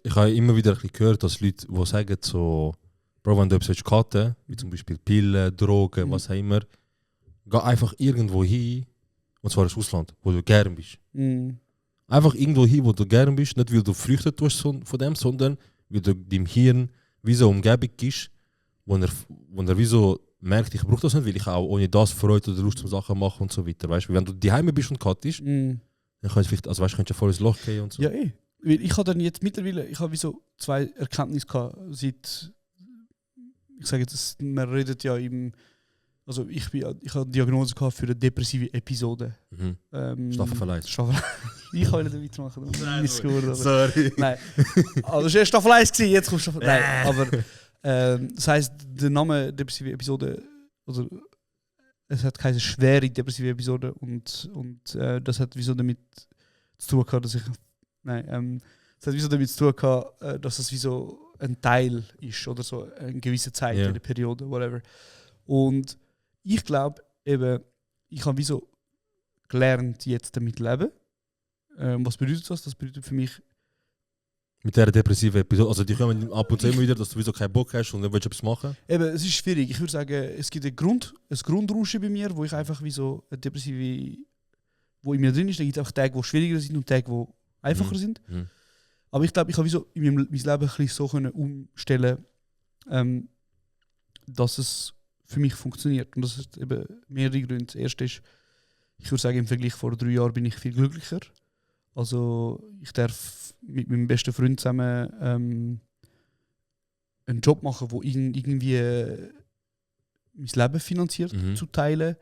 Ich habe immer wieder ein bisschen gehört, dass Leute, die sagen, so, Bro, wenn du etwas cutten, wie zum Beispiel Pillen, Drogen, was auch immer, geh einfach irgendwo hin, und zwar ins Ausland, wo du gern bist. Einfach irgendwo hin, wo du gern bist, nicht weil du Früchte tust von dem, sondern weil du deinem Hirn wie so eine Umgebung gibst, wo er wie so merkt, ich brauche das nicht, weil ich auch ohne das Freude oder Lust zum Sachen machen und so weiter. Weißt du, wenn du daheim bist und cuttest, dann kannst du vielleicht, also weißt du, könntest du voll ins Loch gehen und so. Ja, Weil ich habe dann jetzt mittlerweile, ich habe wie so 2 Erkenntnisse gehabt, seit, ich sage jetzt, man redet ja im, also ich habe eine Diagnose gehabt für eine depressive Episode. Staffelverleih. Ich kann nicht weitermachen. Nein, sorry. Nein. Also es war Staffel 1, jetzt kommt Staffel. Nein, aber das heisst, der Name depressive Episode, also es hat keine schwere depressive Episode und das hat wieso damit zu tun gehabt, dass ich. Nein, es hat wieso damit zu tun gehabt, dass es wie so ein Teil ist oder so eine gewisse Zeit, eine Periode, whatever. Und ich glaube eben, ich habe wieso gelernt, jetzt damit leben. Was bedeutet das? Das bedeutet für mich. Mit dieser depressiven Episode, also die kommen ab und zu immer wieder, dass du wieso keinen Bock hast und dann willst du etwas machen? Eben, es ist schwierig. Ich würde sagen, es gibt ein Grundrauschen bei mir, wo ich einfach wie so eine depressive, wo in mir drin ist. Da gibt es einfach Tage, die schwieriger sind und Tage, die einfacher sind. Aber ich glaube, ich habe wie so in mein Leben ein bisschen so können umstellen, dass es für mich funktioniert. Und das hat eben mehrere Gründe. Das erste ist, ich würde sagen, im Vergleich vor 3 Jahren bin ich viel glücklicher. Also ich darf mit meinem besten Freund zusammen einen Job machen, der irgendwie mein Leben finanziert, zu teilen.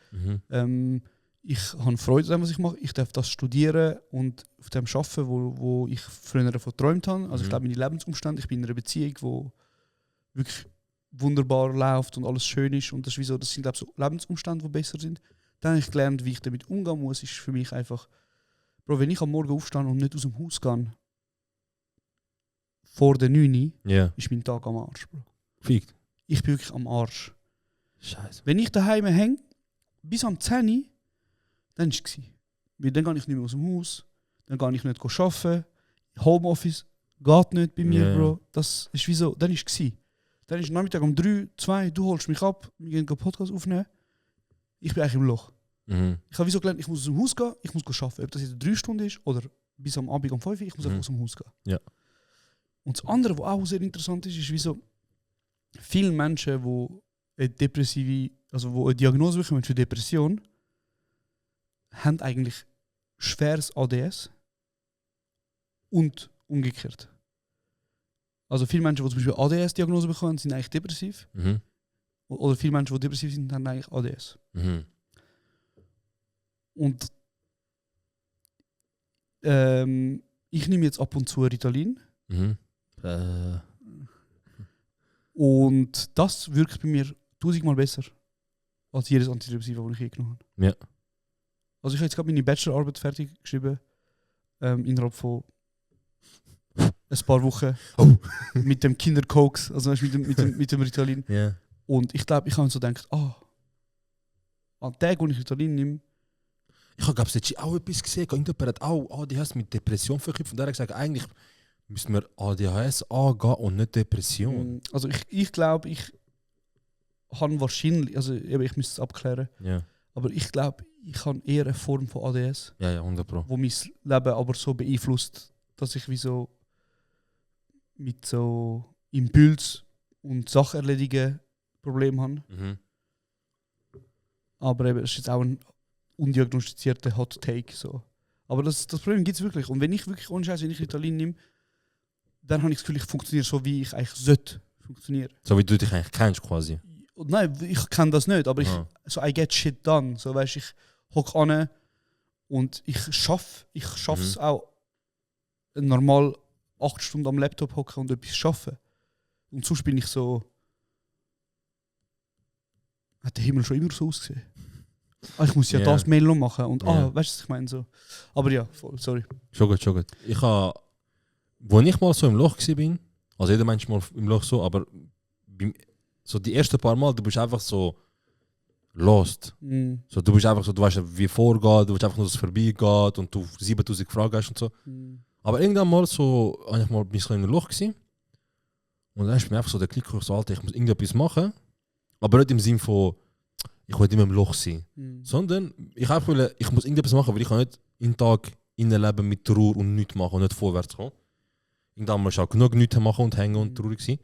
Ich habe Freude an dem, was ich mache. Ich darf das studieren und auf dem arbeiten, wo ich früher davon geträumt habe. Also ich glaube, meine Lebensumstände, ich bin in einer Beziehung, die wirklich wunderbar läuft und alles schön ist. Und das sind glaube ich, so Lebensumstände, die besser sind. Dann habe ich gelernt, wie ich damit umgehen muss. Ist für mich einfach, Bro, wenn ich am Morgen aufstehe und nicht aus dem Haus gehe, vor der 9 ist mein Tag am Arsch, Bro. Fickt. Ich bin wirklich am Arsch. Scheiße. Wenn ich daheim hänge, bis am 10 dann war es. Weil dann gehe ich nicht mehr aus dem Haus, dann gehe ich nicht arbeiten. Homeoffice geht nicht bei mir, Bro. Das ist wie so, dann war es. Dann ist Nachmittag um 3, 2, du holst mich ab, wir gehen einen Podcast aufnehmen. Ich bin eigentlich im Loch. Ich habe wie so gelernt, ich muss aus dem Haus gehen, ich muss arbeiten. Ob das jetzt 3 Stunden ist oder bis am Abend um 5 Uhr, ich muss einfach aus dem Haus gehen. Ja. Und das andere, was auch sehr interessant ist wie so, viele Menschen, die eine Diagnose bekommen für Depression, haben eigentlich schweres ADS und umgekehrt. Also viele Menschen, die zum Beispiel ADS-Diagnose bekommen, sind eigentlich depressiv. Oder viele Menschen, die depressiv sind, haben eigentlich ADS. Und ich nehme jetzt ab und zu Ritalin. Und das wirkt bei mir 1000-mal besser als jedes Antidepressiva, das ich je genommen habe. Ja. Also ich habe jetzt gerade meine Bachelorarbeit fertig geschrieben, innerhalb von ein paar Wochen mit dem Kinderkoks, also mit dem Ritalin. Yeah. Und ich glaube, ich habe so gedacht, an Tagen, wo ich Ritalin nehme, Ich habe, glaube ich, auch etwas gesehen. Irgendjemand hat auch ADHS mit Depression verknüpft. Und der hat gesagt, eigentlich müssen wir ADHS angehen und nicht Depression. Also ich glaube, ich habe wahrscheinlich, also ich müsste es abklären, Ja, aber ich glaube, ich habe eher eine Form von ADS, ja, 100%. wo mein Leben aber so beeinflusst, dass ich wie so mit so Impuls und Sacherledigen Probleme habe. Mhm. Aber eben, es ist jetzt auch ein undiagnostizierter Hot Take. So. Aber das Problem gibt es wirklich. Und wenn ich wirklich ohne Scheiß, wenn ich Ritalin nehme, dann habe ich das Gefühl, ich funktioniere so, wie ich eigentlich sollte funktionieren. So wie du dich eigentlich kennst, quasi. Und nein, ich kann das nicht, aber so I get shit done. So, weißt, ich hocke an und ich schaffe es auch normal 8 Stunden am Laptop hocken und etwas schaffen. Und sonst bin ich so. Hat der Himmel schon immer so ausgesehen? Ich muss ja das Mail noch machen und weißt du, was ich meine? So. Aber ja, voll, sorry. Schon gut. Ich habe, wo ich mal so im Loch war, also jeder Mensch mal im Loch so, aber so die ersten paar Mal, du bist einfach so lost. So, du bist einfach so, du weißt nicht, wie vorgeht, du willst einfach nur, dass es vorbeigeht und du 7000 Fragen hast und so. Aber irgendwann mal so, bin ich so in einem Loch gewesen. Und dann ist mir einfach so der Klick, so, Alter, ich muss irgendetwas machen. Aber nicht im Sinn von, ich will immer im Loch sein. Sondern ich wollte, ich muss irgendetwas machen, weil ich kann nicht jeden Tag leben mit Trauer und nichts machen und nicht vorwärts kommen. Irgendwann muss ich auch genug nichts machen und hängen und traurig sein.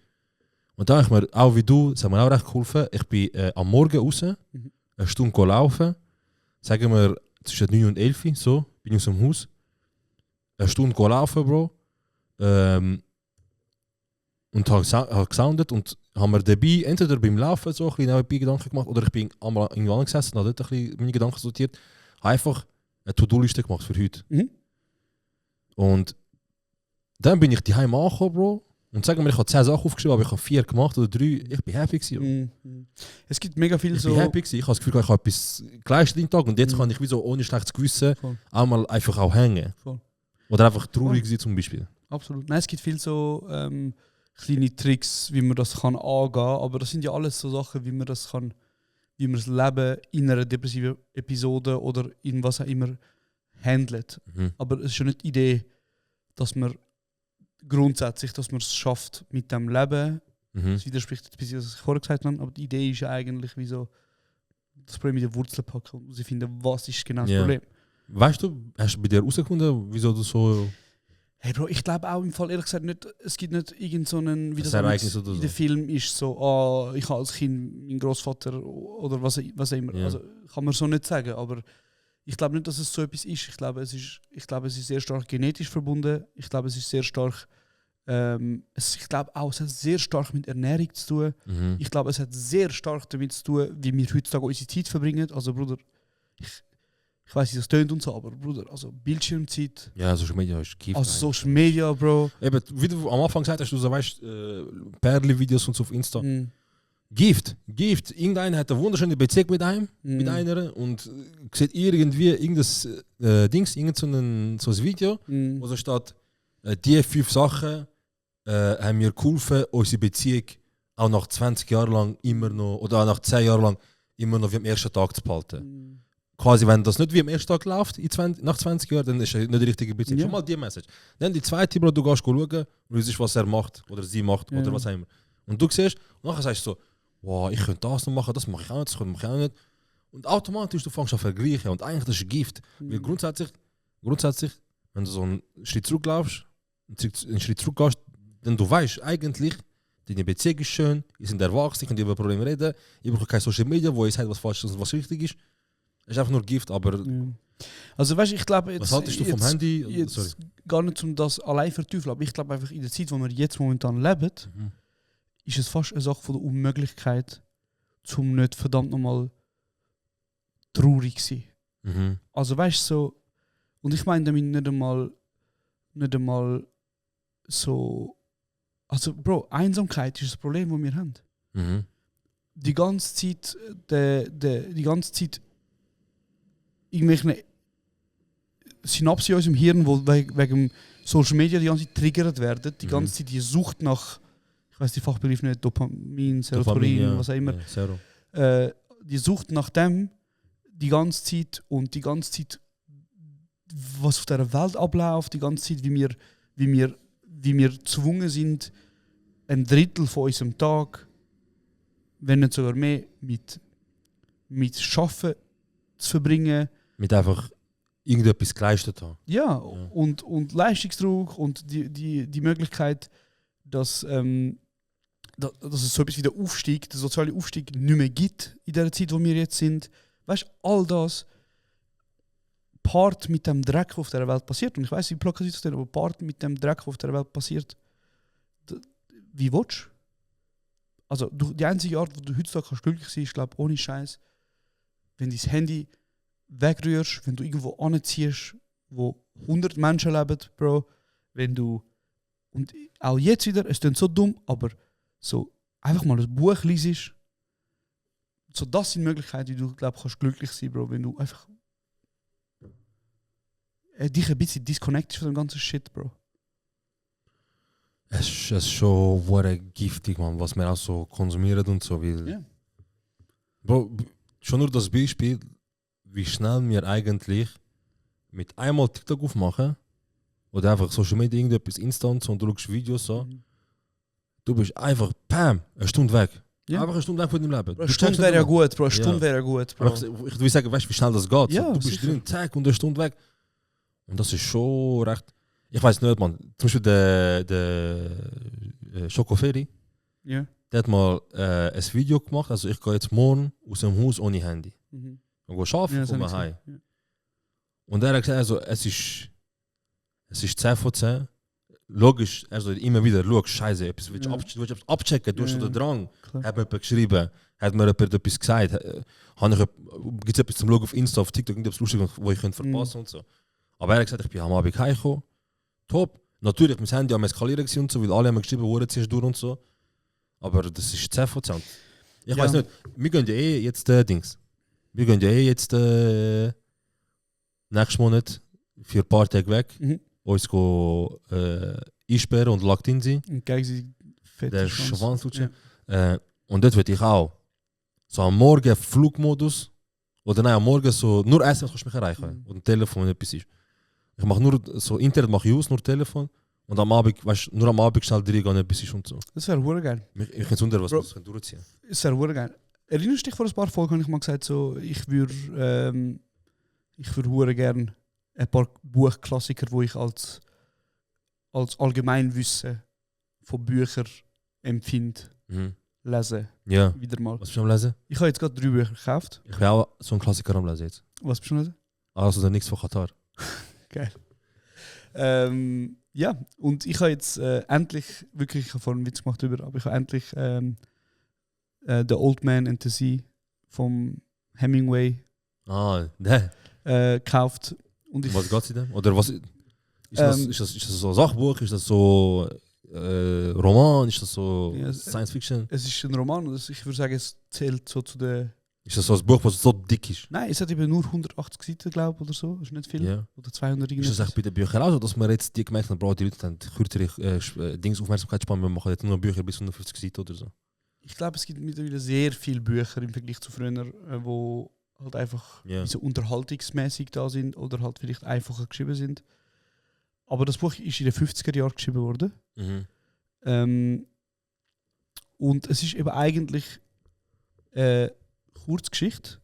Und da habe ich mir, auch wie du, das hat mir auch recht geholfen. Ich bin am Morgen raus, eine Stunde laufen. Sagen wir zwischen 9 und 11 so, bin ich aus dem Haus. Eine Stunde laufen, Bro. Und habe gesoundet und haben wir dabei entweder beim Laufen so ein bisschen Gedanken gemacht oder ich bin einmal irgendwann gesessen und habe dort ein bisschen meine Gedanken sortiert. Habe einfach eine To-Do-Liste gemacht für heute. Und dann bin ich daheim angekommen, Bro. Und sagen wir, ich habe 10 Sachen aufgeschrieben, aber ich habe 4 gemacht oder 3. Ich bin happy gewesen. Es gibt mega viel so. Ich bin happy gewesen. Ich habe das Gefühl, ich habe etwas geleistet den Tag und jetzt kann ich wie so ohne schlechtes Gewissen auch mal einfach auch hängen. Voll. Oder einfach traurig sein zum Beispiel. Absolut. Nein, es gibt viel so kleine Tricks, wie man das kann angehen, aber das sind ja alles so Sachen, wie man das Leben in einer depressiven Episode oder in was auch immer handelt. Aber es ist ja nicht die Idee, dass man grundsätzlich, dass man es schafft mit dem Leben. Das widerspricht ein bisschen, was ich vorher gesagt habe, aber die Idee ist ja eigentlich, wie so das Problem mit den Wurzeln packen und herausfinden, was ist genau das Problem. Weißt du, hast du bei dir herausgefunden, wieso du so... Hey Bro, ich glaube auch im Fall ehrlich gesagt nicht, es gibt nicht irgend so einen, wie das Ereignis in oder dem so. Film ist, so, ich habe als Kind meinen Großvater oder was auch immer. Ja. Also kann man so nicht sagen, aber ich glaube nicht, dass es so etwas ist. Ich glaube, es ist sehr stark genetisch verbunden. Ich glaube, es ist sehr stark, ich glaube auch, es hat sehr stark mit Ernährung zu tun. Ich glaube, es hat sehr stark damit zu tun, wie wir heutzutage unsere Zeit verbringen. Also Bruder, ich weiß nicht, das tönt und so, aber Bruder, also Bildschirmzeit. Ja, Social Media ist Gift. Also Social Media, Bro. Eben, wie du am Anfang gesagt hast, du so weißt, Perli-Videos und so auf Insta. Gift. Irgendeiner hat eine wunderschöne Beziehung mit einem, mit einer und sieht irgendwie irgendein so ein Video, wo so steht, die 5 Sachen haben mir geholfen, unsere Beziehung auch nach 20 Jahren lang immer noch, oder auch nach 10 Jahren lang immer noch wie am ersten Tag zu behalten. Quasi, wenn das nicht wie am ersten Tag läuft, nach 20 Jahren, dann ist es nicht die richtige Beziehung. Schon mal die Message. Dann die zweite, Bro, du gehst schauen und du siehst, was er macht oder sie macht oder was auch immer. Und du siehst, und nachher sagst du so, wow, ich könnte das noch machen, das mache ich auch nicht, das mache ich auch nicht. Und automatisch, du fängst an zu vergleichen und eigentlich das ist Gift. Weil grundsätzlich, wenn du so einen Schritt zurücklaufst, einen Schritt zurückgehst, dann du weißt eigentlich, deine Beziehung ist schön, ihr seid erwachsen, ich kann über Probleme reden, ich brauche keine Social Media, wo ihr sagt, was falsch ist und was richtig ist. Es ist einfach nur Gift, aber... Also weißt, ich glaube jetzt... Was haltest du vom Handy? Jetzt gar nicht um das allein verteufeln, aber ich glaube einfach in der Zeit, wo wir jetzt momentan leben, ist es fast eine Sache von der Unmöglichkeit, zum nicht verdammt nochmal traurig zu sein. Also weißt du, so... Und ich meine damit nicht einmal so... Also Bro, Einsamkeit ist das Problem, das wir haben. Die ganze Zeit... Die ganze Zeit irgendwelche Synapsen in unserem Hirn, die wegen Social Media die ganze Zeit triggert werden, die ganze Zeit die Sucht nach, ich weiß die Fachbegriff nicht, Dopamin, Serotonin, was auch immer. Ja, die Sucht nach dem, die ganze Zeit und die ganze Zeit, was auf dieser Welt abläuft, die ganze Zeit, wie wir gezwungen sind, ein Drittel von unserem Tag, wenn nicht sogar mehr, mit Arbeiten zu verbringen. Mit einfach irgendetwas geleistet haben. Ja, und Leistungsdruck und die Möglichkeit, dass es so etwas wie der Aufstieg, der soziale Aufstieg nicht mehr gibt in der Zeit, wo wir jetzt sind. Weißt du, all das paart mit dem Dreck, der auf der Welt passiert. Und ich weiß, wie plakativ das ist, aber paart mit dem Dreck, der auf der Welt passiert. Wie willst du? Also, die einzige Art, wo du heutzutage glücklich sein kannst, ist, glaube ich, ohne Scheiß, wenn du dein Handy wegrührst, wenn du irgendwo anziehst, wo 100 Menschen leben, Bro, wenn du, und auch jetzt wieder, es klingt so dumm, aber so einfach mal ein Buch liest, so das sind Möglichkeiten, wie du, glaube ich, kannst glücklich sein, Bro, wenn du einfach dich ein bisschen disconnectest von dem ganzen Shit, Bro. Es ist schon giftig, man, was wir auch so konsumieren und so. Weil Ja. Bro, schon nur das Beispiel, wie schnell wir eigentlich mit einmal TikTok aufmachen oder einfach Social Media irgendetwas instant und du schaust Videos so, du bist einfach, bam, eine Stunde weg. Ja. Einfach eine Stunde weg von deinem Leben. Bro, eine Stunde wäre ja gut, Bro. Eine Stunde wäre ja gut, Bro. Ich will sagen, weißt du, wie schnell das geht? Ja, So, du bist sicher. drin, zack, und eine Stunde weg. Und das ist schon recht. Ich weiß nicht, man. Zum Beispiel der Schokoferi, Ja. der hat mal ein Video gemacht. Also, ich gehe jetzt morgen aus dem Haus ohne Handy. Mhm. Und gehe arbeiten, Ja, das komme hab ich heim. gesehen. Ja. Und er hat gesagt, also, es ist 10 von 10. Logisch, also immer wieder, schau, Scheiße, etwas willst du Ja. etwas abchecken, du hast Ja, so den Drang. klar. Hat mir jemand geschrieben, hat mir jemand etwas gesagt, gibt es etwas zum Schauen auf Insta, auf TikTok, irgendetwas Lustiges, wo ich verpassen und so. Aber er hat gesagt, ich bin am Abend heimgekommen, top. Natürlich, mein Handy am Eskalieren gewesen und so, weil alle haben mir geschrieben, wo ziehst du durch und so. Aber das ist 10 von 10. Ich Ja. weiß nicht, wir gehen ja jetzt Dings. Wir gehen ja jetzt nächsten Monat für ein paar Tage weg, Mhm. uns einsperren und locked in sein. Und gegen sie fette Der Chance. Schwanz Ja. und dort würde ich auch so am Morgen Flugmodus oder nein, am Morgen so nur SMS kannst du mich erreichen und ein Telefon wenn etwas ist. Ich mache nur so Internet mache ich aus, nur Telefon und am Abend, weißt, nur am Abend schnell reingehen, etwas ist und so. Das wäre hure geil. Ich finde es wundern, was Bro. wir das durchziehen. Das wäre hure geil. Erinnerst du dich, vor ein paar Folgen habe ich mal gesagt, so, ich würde hure gerne ein paar Buchklassiker, wo ich als Allgemeinwissen von Büchern empfinde, Mhm. lesen. Ja. Wieder mal. Was bist du am Lesen? Ich habe jetzt gerade 3 Bücher gekauft. Ich bin auch so ein Klassiker am Lesen jetzt. Was bist du am lesen? Also der Nix von Katar. Geil. Ja, und ich habe jetzt endlich, wirklich, ich habe vorhin einen Witz gemacht darüber, aber ich habe endlich The Old Man and the Sea vom Hemingway Ne. gekauft. Und ich, Was geht es in dem? Oder was? Ist das so ein Sachbuch? Ist das so Roman? Ist das so Ja, Science Fiction? es ist ein Roman und ich würde sagen, es zählt so zu der... Ist das so ein Buch, das so dick ist? Nein, es hat eben nur 180 Seiten, glaube ich, oder so. Das ist nicht viel. Ja. Oder 200 Ist das echt bei den Büchern auch so, dass man jetzt die gemerkt hat, die Leute haben kürzere Dings Aufmerksamkeitsspanne, wir machen jetzt nur Bücher bis 150 Seiten oder so? Ich glaube, es gibt mittlerweile sehr viele Bücher im Vergleich zu früher, wo halt einfach Ja. so unterhaltungsmäßig da sind oder halt vielleicht einfacher geschrieben sind. Aber das Buch ist in den 50er Jahren geschrieben worden. Mhm. Und es ist eben eigentlich eine Kurzgeschichte,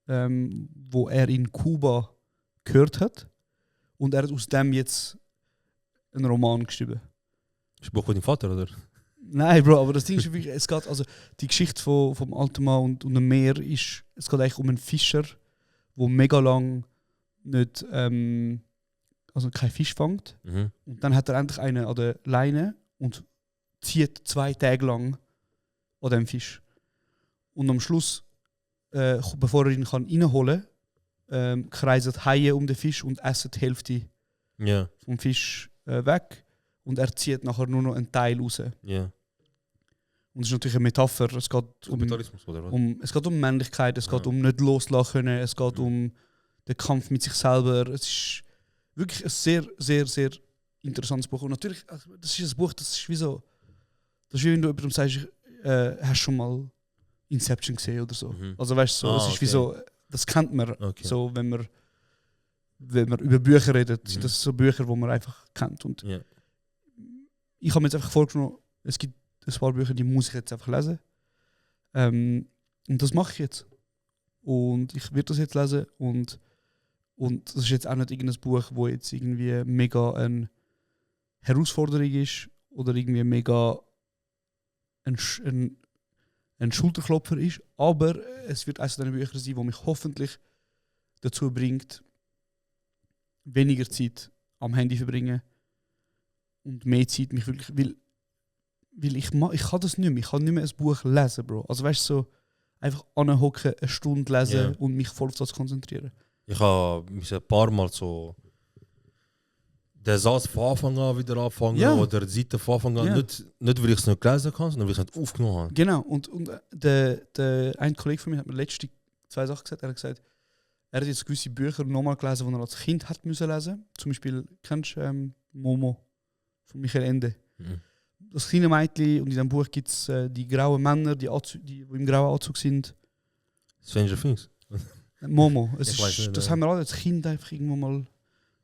wo er in Kuba gehört hat. Und er hat aus dem jetzt einen Roman geschrieben. Ist das Buch von deinem Vater, oder? Nein, Bro, aber das Ding ist wirklich, es geht, also die Geschichte vom alten Mann und dem Meer ist, es geht eigentlich um einen Fischer, der mega lang nicht, also kein Fisch fängt. Mhm. Und dann hat er endlich einen an der Leine und zieht 2 Tage lang an dem Fisch. Und am Schluss, bevor er ihn reinholen kann, kreisen Haie um den Fisch und essen die Hälfte Ja, vom Fisch weg. Und er zieht nachher nur noch einen Teil raus. ja. Und das ist natürlich eine Metapher. Es geht Kapitalismus, oder was? es geht um Männlichkeit, es geht um nicht loslassen können, es geht um den Kampf mit sich selber. Es ist wirklich ein sehr, sehr, sehr interessantes Buch. Und natürlich, das ist ein Buch, das ist wie so, das ist wie wenn du jemandem sagst, hast du schon mal Inception gesehen oder so. Mhm. Also weißt du, so, es ist wie okay. so, das kennt man. Okay. So, wenn man über Bücher redet, sind das so Bücher, die man einfach kennt. Und Ja. ich habe mir jetzt einfach vorgenommen, es gibt ein paar Bücher, die muss ich jetzt einfach lesen. Und das mache ich jetzt. Und ich werde das jetzt lesen. Und das ist jetzt auch nicht irgendein Buch, wo jetzt irgendwie mega eine Herausforderung ist oder irgendwie mega ein Schulterklopfer ist. Aber es wird eines dieser Bücher sein, die mich hoffentlich dazu bringt, weniger Zeit am Handy verbringen und mehr Zeit mich wirklich, weil ich kann das nicht mehr. Ich kann nicht mehr ein Buch lesen, Bro. Also weißt du, so einfach anhocken, eine Stunde lesen Ja. und mich voll auf das konzentrieren. Ich habe ein paar Mal so den Satz von Anfang an wieder anfangen Ja. oder die Seite von Anfang an. Ja. Nicht, weil ich es nicht gelesen kann, sondern weil ich es nicht aufgenommen habe. Genau, und der ein Kollege von mir hat mir letzte 2 Sachen gesagt. Er hat gesagt, er hat jetzt gewisse Bücher nochmal gelesen, die er als Kind hat müssen lesen. Zum Beispiel, kennst du Momo von Michael Ende? Mhm. Das kleine Mädchen, und in diesem Buch gibt es die grauen Männer, die im grauen Anzug sind. Stranger Things. Momo. Es Ich weiß ist, nicht, das haben wir alle als Kind einfach irgendwo mal.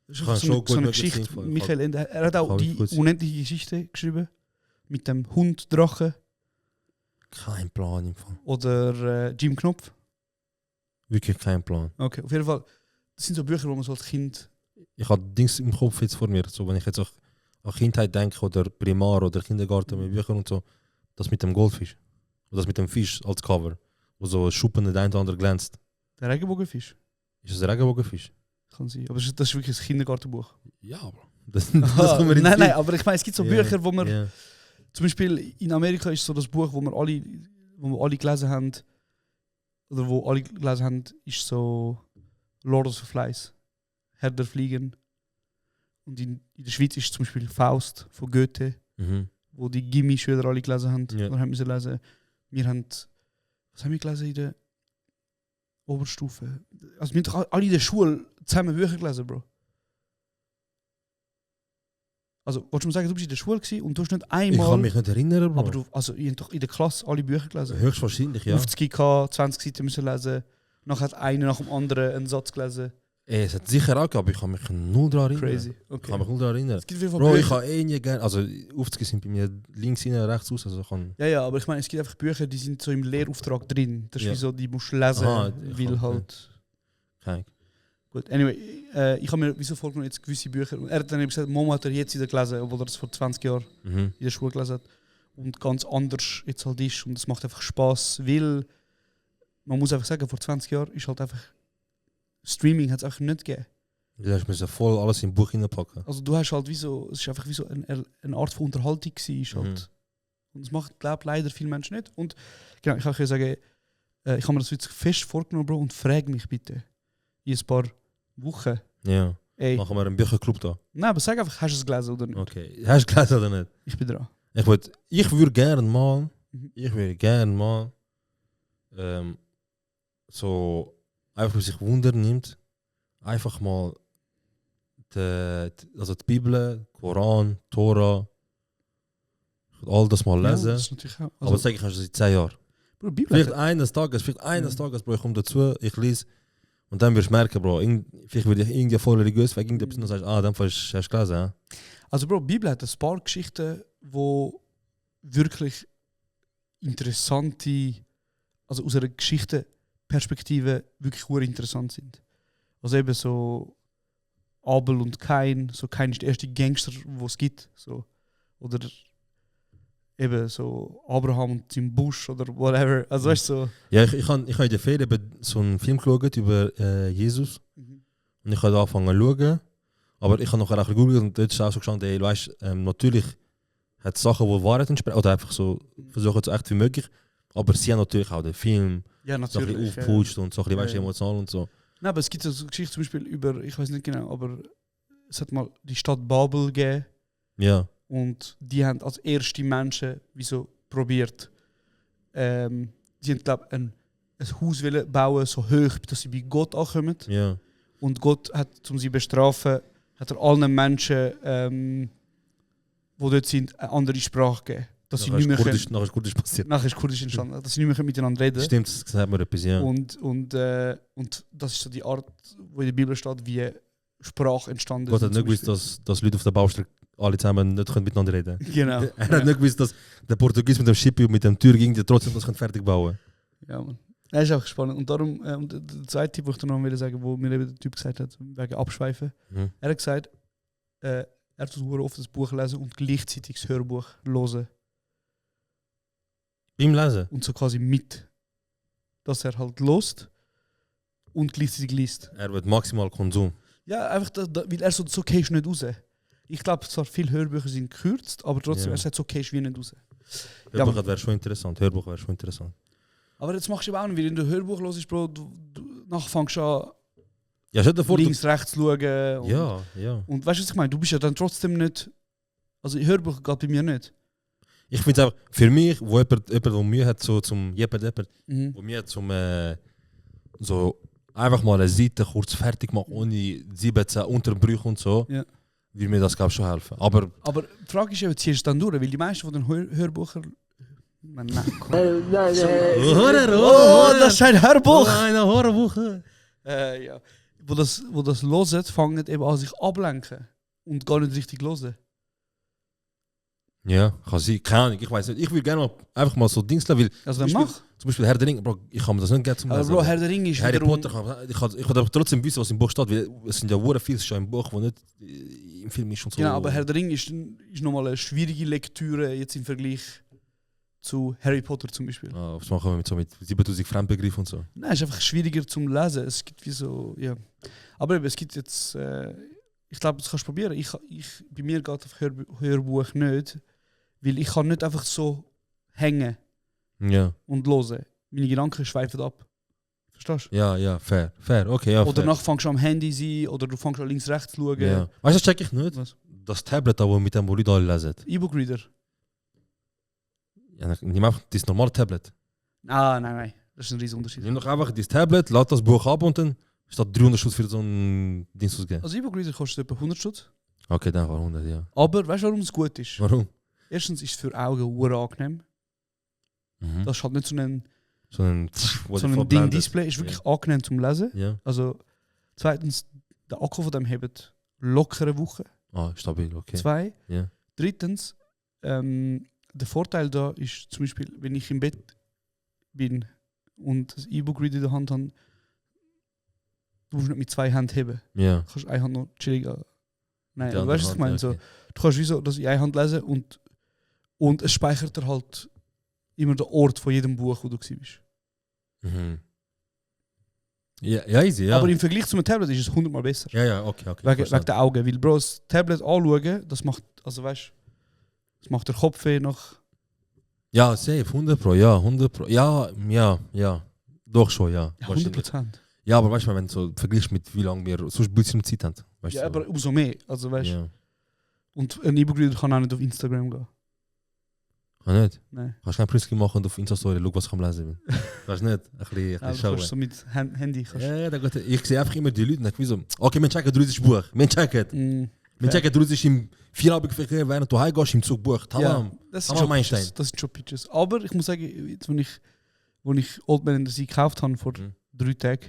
Das ist Kann einfach schon so gut eine möglich Geschichte sein, von Michael Ende. Er hat auch Kann ich die gut sein. unendliche Geschichte geschrieben. Mit dem Hund, Drache. Kein Plan im Fall. Oder Jim Knopf. Wirklich kein Plan. Okay, auf jeden Fall. Das sind so Bücher, wo man so als Kind. Ich habe Dings im Kopf jetzt vor mir. So, wenn ich jetzt auch an Kindheit denke oder Primar oder Kindergarten mit Büchern und so, das mit dem Goldfisch. Oder das mit dem Fisch als Cover. Wo so Schuppen der ein oder andere glänzt. Der Regenbogenfisch. Ist das ein Regenbogenfisch? Kann sein. Aber das ist wirklich ein Kindergartenbuch. Ja, aber. Das kommt mir in den Nein, Sinn. aber ich meine, es gibt so Ja, Bücher, wo man. ja. Zum Beispiel in Amerika ist so das Buch, wo wir alle gelesen haben. Oder wo alle gelesen haben, ist so Lord of the Flies. Herr der Fliegen. Und in der Schweiz ist zum Beispiel Faust von Goethe, Mhm. wo die Gimmi-Schüler alle gelesen haben. Ja. Oder haben müssen lesen. Wir haben. Was haben wir gelesen in der Oberstufe? Also wir haben doch alle in der Schule zusammen Bücher gelesen, Bro. Also, wolltest du mir sagen, du bist in der Schule gewesen und du hast nicht Ich einmal. kann mich nicht erinnern, Bro. aber du, also, ihr habt doch in der Klasse alle Bücher gelesen. Höchstwahrscheinlich, ja. 50 gehabt, 20 Seiten müssen lesen. Nachher hat einer nach dem anderen einen Satz gelesen. Es hat sicher auch gehabt, aber ich kann mich null daran erinnern. Crazy. Ich Okay. kann mich null daran erinnern. Es gibt auf jeden Fall Bro, ich Bücher. habe nie gerne. Also, 50 sind bei mir links rein, rechts aus. Also kann, Ja, aber ich meine, es gibt einfach Bücher, die sind so im Lehrauftrag drin. Das ist Ja. wie so, die musst du lesen, Aha, weil okay. halt. kein. Gut, anyway, ich habe mir wieso vorgenommen jetzt gewisse Bücher. Und er hat dann eben gesagt, Momo hat er jetzt wieder gelesen, obwohl er das vor 20 Jahren Mhm. in der Schule gelesen hat. Und ganz anders jetzt halt ist. Und es macht einfach Spaß, weil man muss einfach sagen, vor 20 Jahren ist halt einfach Streaming hat es einfach nicht gegeben. Du hast mir voll alles im Buch reinpacken. Also du hast halt wie so, es ist einfach wie so eine Art von Unterhaltung gewesen, ist halt. Und das macht, glaube ich, leider viele Menschen nicht. Und genau, ich kann euch sagen, ich habe mir das jetzt fest vorgenommen, Bro, und frage mich bitte in ein paar Wochen. Ja. Ey, Machen wir einen Bücherclub da. nein, aber sag einfach, hast du es gelesen oder nicht? Okay. Hast du gelesen oder nicht? Ich bin dran. Ich würde gerne mal. Mhm. Ich würde gerne mal. So. Einfach, was sich Wunder nimmt. Einfach mal. Also die Bibel, Koran, Tora. Ich würde all das mal Ja, lesen. das ist natürlich auch. Aber das sage ich schon seit 10 Jahren. Bro, Bibel Vielleicht hat- eines Tages, Bro, ich komme dazu, ich lese. Und dann wirst du merken, Bro, vielleicht werde ich irgendwie voll religiös, weil irgendetwas und dann sagst, dann hast du gelesen. Ja? Also Bro, die Bibel hat ein paar Geschichten, die wirklich interessante, also aus einer Geschichtenperspektive wirklich sehr interessant sind. Also eben so Abel und Kain, so Kain ist der erste Gangster, den es gibt. So. Oder eben so Abraham und sein Busch oder whatever. Also weißt du so. Ja, ich habe in der Ferien so einen Film geschaut über Jesus. Und ich habe angefangen zu schauen. Aber ich habe nachher auch gegoogelt und dort ist auch so gestanden, ey, weißt, natürlich hat es Sachen, die Wahrheit entsprechen, oder einfach so versuchen, so echt wie möglich. Aber sie haben natürlich auch den Film Ja, so ein bisschen natürlich. aufgepusht und so ein bisschen, weißt, Ja, ja. emotional und so. Nein, aber es gibt so Geschichten zum Beispiel über, ich weiß nicht genau, aber es hat mal die Stadt Babel gegeben. Ja. Und die haben als erste Menschen wie so probiert. Die haben, glaube ich, ein Haus wollen bauen, so hoch, dass sie bei Gott ankommen. Ja. Und Gott hat, um sie zu bestrafen, hat er allen Menschen, die dort sind, eine andere Sprache gegeben. dass sie Nachher nicht mehr Nachher ist Kurdisch passiert. nachher ist Kurdisch entstanden, dass sie nicht mehr miteinander reden. Stimmt, das sagt mir etwas, ja. Und das ist so die Art, wo in der Bibel steht, wie Sprache entstanden Gott hat ist. nicht gewusst, dass Leute auf der Baustelle alle zusammen nicht können miteinander reden Genau. Er hat nicht gewusst, dass der Portugies mit dem Schippi und mit dem Tür ging, die trotzdem das fertig bauen. Ja, Mann. Das ist auch spannend. Und darum, und der zweite Tipp, den ich noch will sagen, wo mir eben der Typ gesagt hat, wegen Abschweifen. Mhm. Er hat gesagt, er tut oft das Buch lesen und gleichzeitig das Hörbuch hören. Beim Lesen? Und so quasi mit. Dass er halt lost und gleichzeitig liest. Er wird maximal Konsum. Ja, einfach, weil er so gehst du nicht raus. Ich glaube, zwar viele Hörbücher sind gekürzt, aber trotzdem, Ja. er sagt, so gehst du wie nicht raus. Hörbuch wäre schon interessant. Hörbuch wäre schon interessant. Aber jetzt machst du eben auch nicht, weil in der Hörbuch los ist, Bro, nachher fängst du an, Ja, stell dir vor, links, rechts zu schauen. Und, ja. Und weißt du, was ich meine? Du bist ja dann trotzdem nicht. Also, Hörbuch geht bei mir nicht. Ich finde es einfach, für mich, wo jemand der Mühe hat, so zum Mhm. wo mir zum so einfach mal eine Seite kurz fertig machen, ohne 17 Unterbrüche und so, Ja. würde mir das glaube ich schon helfen. Aber Aber die Frage ist ja, ziehst du es dann durch? Weil die meisten von den Hörbüchern. Nein, komm. Oh, das ist ein Hörbuch! eine Hörbuch. Ja. Wo das hören, fangen eben an sich ablenken. Und gar nicht richtig hören. Ja, kann sein. Keine Ahnung, ich weiß nicht. Ich würde gerne mal einfach mal so Dings lassen, weil Also, dann zum mach. Beispiel Herr der Ringe, Bro, ich kann mir das nicht gerne zum Aber Lesen. Bro, Herr der Ringe ist Harry wiederum- Potter, ich kann aber trotzdem wissen, was im Buch steht, weil es sind ja sehr viele schon im Buch, die nicht im Film ist und so. Genau, aber Herr der Ringe ist nochmal eine schwierige Lektüre jetzt im Vergleich zu Harry Potter zum Beispiel. Was machen wir mit 7000 Fremdbegriffen und so? Nein, es ist einfach schwieriger zum Lesen. Es gibt wie so, ja. Aber eben, es gibt jetzt, ich glaube, das kannst du probieren. Bei mir geht auf Hörbuch nicht, weil ich kann nicht einfach so hängen Ja. und hören. Meine Gedanken schweifen ab. Verstehst du? Ja, fair, okay, ja. Oder fair. nachher fängst du am Handy sein oder du fängst an links, rechts zu schauen. Ja. Weißt du, das check ich nicht. Was? Das Tablet, wo mit dem wo Leute alle lesen. E-Book-Reader? Ja, nimm einfach das normale Tablet. Ah, nein. Das ist ein riesen Unterschied. Nimm doch einfach das Tablet, lad das Buch ab und dann statt 300 Schuss für so einen Dienst ausgeben. Also E-Book-Reader kostet etwa 100 Stutz. Okay, dann war 100, ja. Aber weißt du, warum es gut ist? Warum? Erstens ist es für Augen angenehm. Mhm. Das ist halt nicht so ein So ein Ding-Display. Ist wirklich angenehm zum Lesen. Ja. Also, zweitens, der Akku von dem hebt locker eine Woche. Ah, stabil, okay. 2. Ja. Drittens, der Vorteil da ist zum Beispiel, wenn ich im Bett bin und das E-Book-Reader in der Hand habe, du musst nicht mit 2 Händen heben. Ja. Du kannst eine Hand noch chillig. Nein, Die aber weißt du, was ich andere meine? Hand, So, okay. du kannst wie so das in einer Hand lesen und es speichert dir halt immer den Ort von jedem Buch, wo du warst. Mhm. Ja, easy, ja. Aber im Vergleich zum Tablet ist es 100-mal besser. Ja, okay. Wegen der Augen. Weil, Bro, das Tablet anschauen, das macht, also weißt, das macht der Kopf weh nach. Ja, safe, 100 Pro, ja, 100 Pro. Ja. Doch schon, ja. Ja, Wahrscheinlich. 100%. Ja, aber weißt du, wenn du so vergleichst mit wie lange wir sonst ein bisschen Zeit haben. Weißt Ja, du, aber umso mehr. Also weißt ja. und ein E-Book-Reader kann auch nicht auf Instagram gehen. Kann nicht. Nein. Kannst kein Prinzip machen und auf Insta-Story, schau, was ich am Lesen bin. Kannst nicht. Ein bisschen Ja, du schauen. kannst so mit Handy. Kannst. Ja, da geht, ich sehe einfach immer die Leute und denke, wieso? Okay, wir checken russisch Buch. Wir checken. Wir checken russisch im Feierabendverkehr, während du heimgehst im Zug Buch. Ja, das sind Tamam, schon Einstein. Pitches. Das sind schon Pitches. Aber ich muss sagen, jetzt, wo ich Old Man in the Sea gekauft habe vor 3 Tagen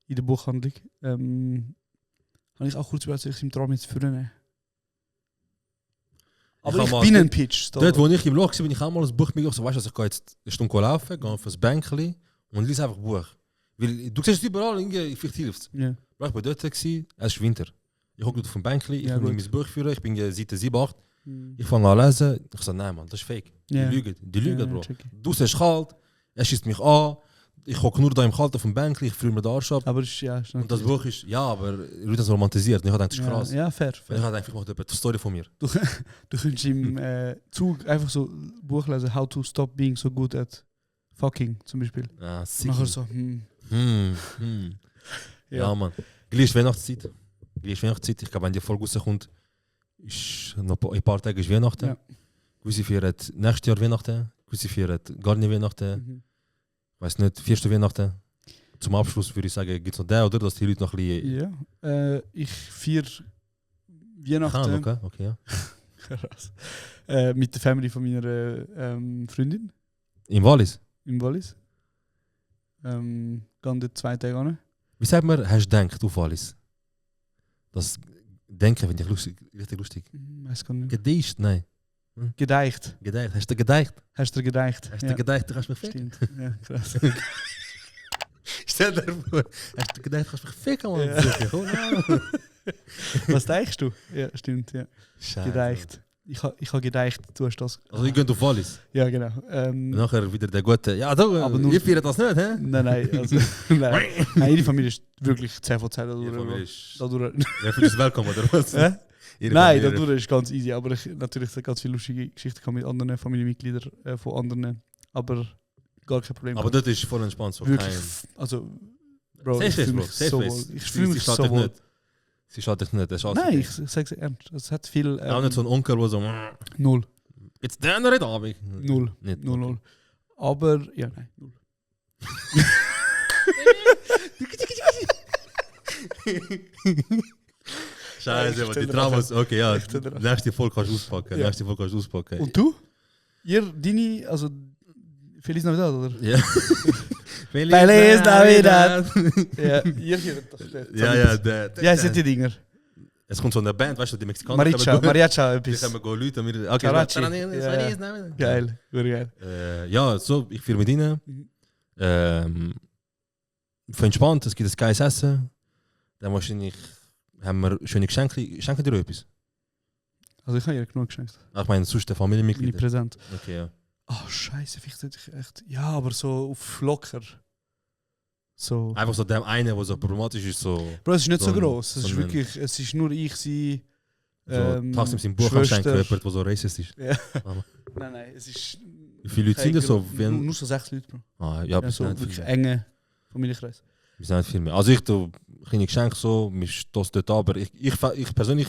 in der Buchhandlung, habe ich auch kurz überlegt, dass ich im Traum jetzt vornehmen. Aber ich bin ein Pitch. Dort, wo ich im Loch war, bin ich auch mal ein Buch mitgebracht. So, weißt du, also ich gehe jetzt eine Stunde laufen, gehe auf ein Bänkchen und lese einfach ein Buch. Weil du siehst es überall, vielleicht hilft es. Ja. Ich war dort, es ist Winter. Ich hocke auf dem Bänkchen, ich Ja, nehme gut. mein Buch führen, ich bin Seite 7, 8. Mhm. Ich fange an zu lesen. Ich sage, nein, Mann, das ist fake. Ja. Die lügen, Ja, Bro. check. Du siehst kalt, er schießt mich an, ich hocke nur da im Kalt auf dem Bänkchen, ich friere mir den Arsch ab. Aber ist, ja, ist Und das Buch ist, ja, aber Leute haben es romantisiert. Und ich habe gedacht, das ist ja, krass. ja, fair. Und ich habe gedacht, ich mache eine Story von mir. Du könntest im Zug einfach so ein Buch lesen, How to Stop Being So Good at Fucking zum Beispiel. Ah, Und nachher so, Ja, Mann. Gleich Weihnachtszeit. Ich glaube, wenn die Folge rauskommt, ist noch ein paar Tage ist Weihnachten. Ja. Gewisse feiern nächstes Jahr Weihnachten, gewisse feiern gar nicht Weihnachten. Mhm. Ich weiß nicht, 4. Weihnachten. Zum Abschluss würde ich sagen, gibt es noch den oder dass die Leute noch ein bisschen. Ja, ich feiere Weihnachten. Okay, ja. Krass. Mit der Family von meiner Freundin Im Wallis? im Wallis. Gehen dort 2 Tage an. Wie sagt man, hast du gedacht auf Wallis? Das Denken finde ich lustig, richtig lustig. Weiß gar nicht. Gedeicht? Nein. Gedeicht. Gedeicht. Hast du gedeicht? Hast du gedeicht? Hast du gedeicht, du kannst mich Stimmt. Ja, krass. Stell dir vor, hast du gedeicht, kannst mich ficken, Mann. Ja. Was denkst du? Ja, stimmt. Ja. Scheiße. Gedeicht. Ich ha gedeicht, du hast das. Also ihr geht auf Wallis. Ja, genau. Nachher wieder der gute, ja du, Aber nur- ihr feiert das nicht, hä? Nein, also, nein. Ihre Familie ist wirklich 10 von 10 Ihre dadurch. Familie ist... Dadurch. Wer fühlt sich willkommen, oder was? Hä? Ihre Nein, Familie- dadurch ist ganz easy. Aber ich natürlich ganz viele lustige Geschichten gehabt mit anderen Familienmitgliedern von anderen. Aber gar kein Problem. Aber das ist voll entspannt, so wirklich. kein... Also, Bro, Safe ich fühle Bro, mich safe so face. wohl. Ich fühle mich schadet so dich wohl. nicht. Sie schadet dich nicht, das ist alles Nein, okay. ich sage es ernst. Es hat viel. Auch nicht so ein Onkel, der so... Null. Jetzt der andere Abend. Null. Nicht. Null, null. Aber, ja, nein, null. Scheiße, aber die Echt, Dramas... Okay, ja. Echt, oder? Nächste Folge kannst du auspacken. Ja. Nächste Folge kannst du auspacken. Und du? Ihr, deine, also, Feliz Navidad, oder? Ja. Feliz Navidad! Ja, ihr hört doch dort. Ja, der... Ja, sind die Dinger. Es kommt so eine Band, weißt du, die Mexikaner... Mariacha, Die etwas. haben Leute und wir... Okay, Karachi. ja. Geil, wirklich geil. Ja, so, ich fahre mit ihnen. Für entspannt, es gibt ein geiles Essen. Dann wahrscheinlich haben wir schöne Geschenke. Schenken dir etwas? Also ich habe ihr genug geschenkt. Ich meine, sonst der Meine Familienmitglieder. Präsent. Okay, ja. Oh, scheiße, vielleicht sollte ich echt... Ja, aber so auf locker. So... Einfach so dem einen, der so problematisch ist, so... Bro, es ist nicht so so ein- gross. Es so ist ein- wirklich... Es ist nur ich, sie... So, Taxi mit seinem Buch am Schenken, Schwester. jemand, der so racist ist. Ja. Aber- Nein, es ist... Wie viele Leute sind das so? Nur so 6 Leute, Bro. Ah, ja, Ja, aber so nicht wirklich viel. enge Familienkreis. Wir sind nicht viel mehr. Also ich tue kleine Geschenke so, wir stoßen dort an, aber ich persönlich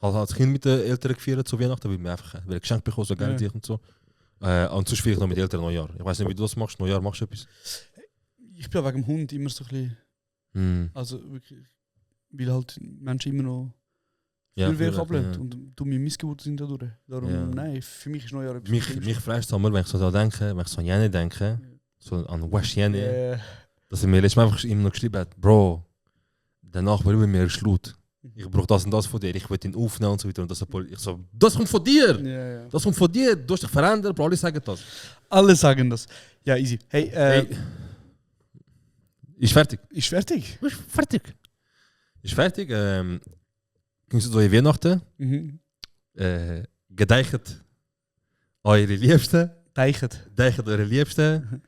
habe als Kind mit den Eltern gefeiert, so Weihnachten, weil wir einfach ein Geschenk bekommen, so Geld Ja. und so. Und sonst feiere ich noch mit Eltern Neujahr. Ich weiß nicht, wie du das machst. Neujahr machst du etwas? Ich bin wegen dem Hund immer so ein bisschen... Hm. Also wirklich... Weil halt Menschen immer noch... Ja, viel Werk vielleicht, ablehnt. ja. Und du mir Missgeburt sind dadurch. Darum, Ja. nein, für mich ist Neujahr etwas... Mich frisst es einmal, wenn ich so daran denke, wenn ich so an Jene denke, so an Wash Jene, dass er mir letztes Mal einfach immer noch geschrieben hat, Bro, der Nachbar über mir ist laut. Ich brauche das und das von dir, ich will ihn aufnehmen und so weiter. Und das, ich so, das kommt von dir! Ja. Das kommt von dir, du hast dich verändert, Bro, alle sagen das. Alle sagen das. Ja, easy. Hey, Hey. Ist fertig. ist fertig? Ist fertig. Ist fertig. Gingst du so in Weihnachten? Mhm. Gedeicht eure Liebsten. Teichet. Gedeicht eure Liebsten.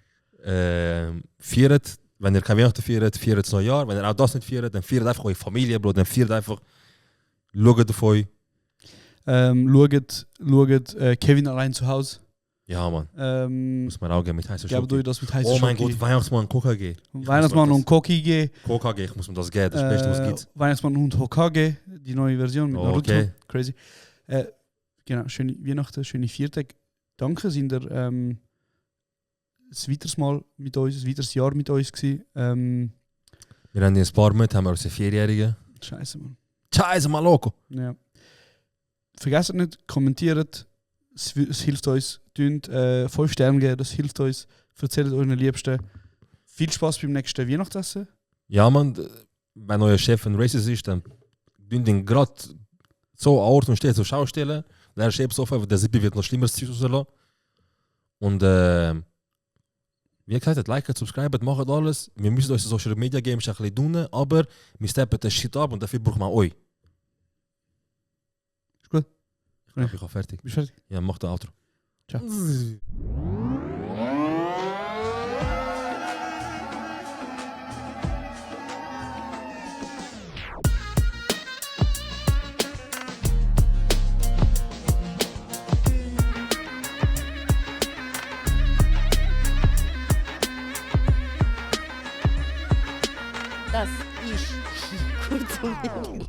Feiert, wenn ihr kein Weihnachten feiert, feiert das Neujahr. Wenn ihr auch das nicht feiert, dann feiert einfach eure Familie, Bro. Dann feiert einfach, schaut auf euch. Schaut Kevin allein zu Hause. Ja, Mann. Muss Muss man auch geben mit heißer Gebt euch das mit heißer Oh mein Schoki. Gott, Weihnachtsmann KKG. Weihnachtsmann und Koki KKG, ich muss mir das geben, das Beste, was es gibt. Weihnachtsmann und Hokage, die neue Version mit Oh, Naruto. okay. Crazy. Genau, schöne Weihnachten, schöne Viertage. Danke, sind ihr ein weiteres Mal mit uns, ein weiteres Jahr mit uns gewesen. Wir haben ein paar mit, haben wir unsere Vierjährigen. Scheiße, Mann. Scheiße, mal loco. Ja. Vergesst nicht, kommentiert, es hilft uns. 5 Sterne geben, das hilft uns. Erzählt euren Liebsten. Viel Spaß beim nächsten Weihnachtsessen. Ja, Mann, wenn euer Chef ein Racist ist, dann tun den gerade so an Ort und steht zur Schau stellen. Der Chef so auf, der Sippi wird noch schlimmeres Zeug rauslassen. Und wie gesagt, liket, subscribet, macht alles. Wir müssen euch Social Media Game ein bisschen tun, aber wir steppen das Shit ab und dafür brauchen wir euch. Ist gut? Ich glaube, ich bin fertig. Bist du fertig? Ja, mach den Outro. Ciao. Das ist kurz und